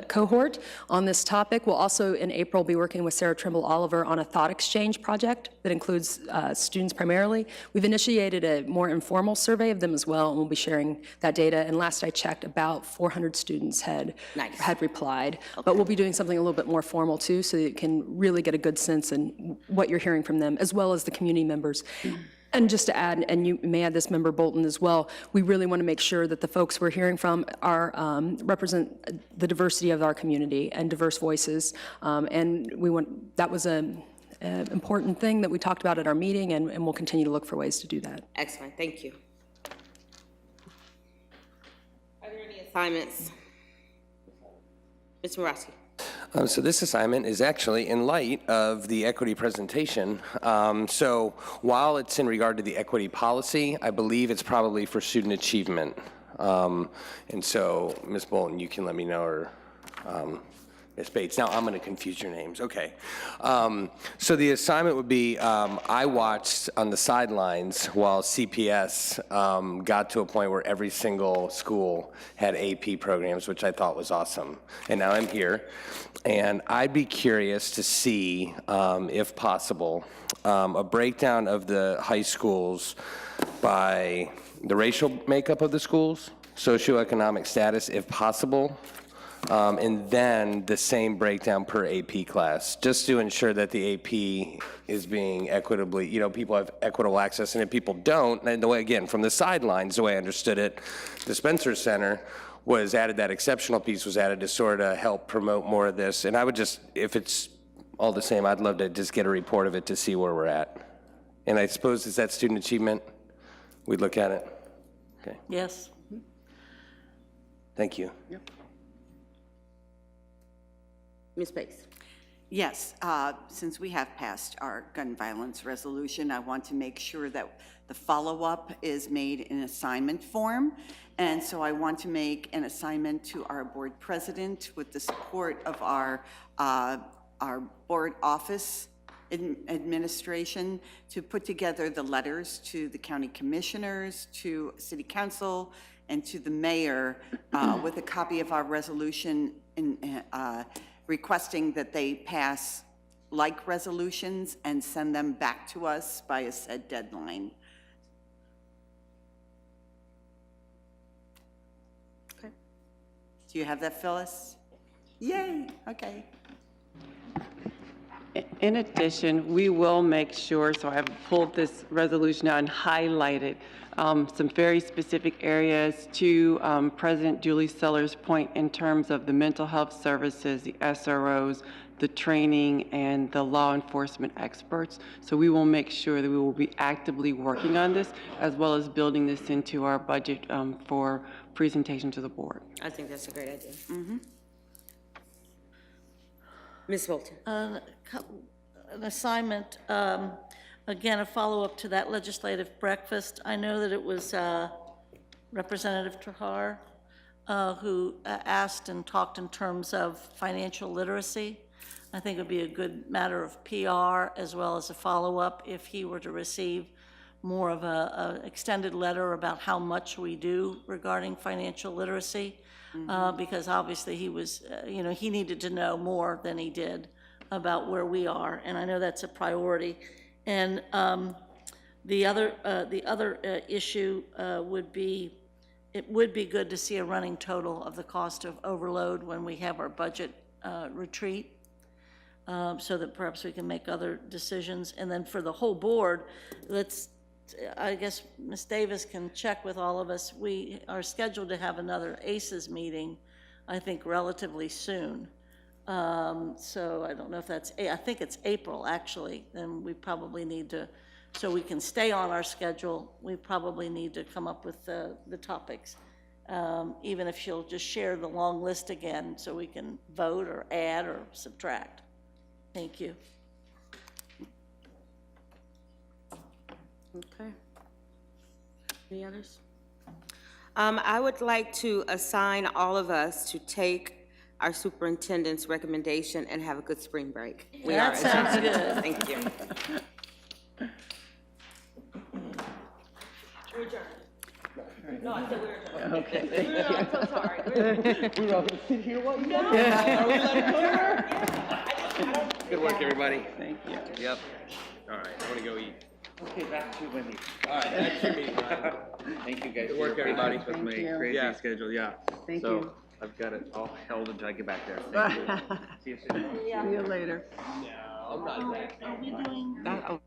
cohort on this topic. We'll also, in April, be working with Sarah Trimble Oliver on a thought exchange project that includes students primarily. We've initiated a more informal survey of them as well, and we'll be sharing that data. And last I checked, about 400 students had replied. But we'll be doing something a little bit more formal too, so that you can really get a good sense in what you're hearing from them, as well as the community members. And just to add, and you may add this, Member Bolton, as well, we really want to make sure that the folks we're hearing from are represent the diversity of our community and diverse voices. And that was an important thing that we talked about at our meeting, and we'll continue to look for ways to do that. Excellent, thank you. Are there any assignments? Ms. Morosky. So this assignment is actually in light of the equity presentation. So while it's in regard to the equity policy, I believe it's probably for student achievement. And so, Ms. Bolton, you can let me know, or Ms. Bates. Now I'm going to confuse your names. Okay. So the assignment would be, I watched on the sidelines while CPS got to a point where every single school had AP programs, which I thought was awesome. And now I'm here. And I'd be curious to see, if possible, a breakdown of the high schools by the racial makeup of the schools, socioeconomic status, if possible, and then the same breakdown per AP class, just to ensure that the AP is being equitably, people have equitable access, and if people don't, and the way, again, from the sidelines, the way I understood it, the Spencer Center was added, that exceptional piece was added to sort of help promote more of this, and I would just, if it's all the same, I'd love to just get a report of it to see where we're at. And I suppose, is that student achievement? We'd look at it? Okay. Yes. Thank you. Yep. Ms. Bates. Yes, since we have passed our gun violence resolution, I want to make sure that the follow-up is made in assignment form. And so I want to make an assignment to our board president with the support of our board office administration to put together the letters to the county commissioners, to city council, and to the mayor with a copy of our resolution requesting that they pass like resolutions and send them back to us by a said deadline. Okay. Do you have that, Phyllis? Yay, okay. In addition, we will make sure, so I've pulled this resolution out and highlighted some very specific areas to President Julie Sellers' point in terms of the mental health services, the SROs, the training, and the law enforcement experts. So we will make sure that we will be actively working on this, as well as building this into our budget for presentation to the board. I think that's a great idea. Mm-hmm. Ms. Bolton. An assignment, again, a follow-up to that legislative breakfast. I know that it was Representative Trahar who asked and talked in terms of financial literacy. I think it would be a good matter of PR as well as a follow-up if he were to receive more of an extended letter about how much we do regarding financial literacy, because obviously he was, he needed to know more than he did about where we are, and I know that's a priority. And the other issue would be, it would be good to see a running total of the cost of overload when we have our budget retreat, so that perhaps we can make other decisions. And then for the whole board, I guess Ms. Davis can check with all of us. We are scheduled to have another ACES meeting, I think, relatively soon. So I don't know if that's, I think it's April, actually, and we probably need to, so we can stay on our schedule, we probably need to come up with the topics, even if she'll just share the long list again so we can vote or add or subtract. Thank you. Okay. Any others? I would like to assign all of us to take our superintendent's recommendation and have a good spring break. That sounds good. Thank you. No, I said we're adjourned. Okay, thank you. I'm so sorry. We were all gonna sit here while you No. Are we letting go to her? Good work, everybody. Thank you. Yep. All right, I wanna go eat. Okay, back to Wendy. All right, that's your meeting, Ryan. Thank you, guys. Good work, everybody. Thank With you. my crazy Yeah. schedule, yeah. Thank So you. I've got it all held until I get back there. Thank you. See you soon. See you later. No, I'm not that. Are we doing?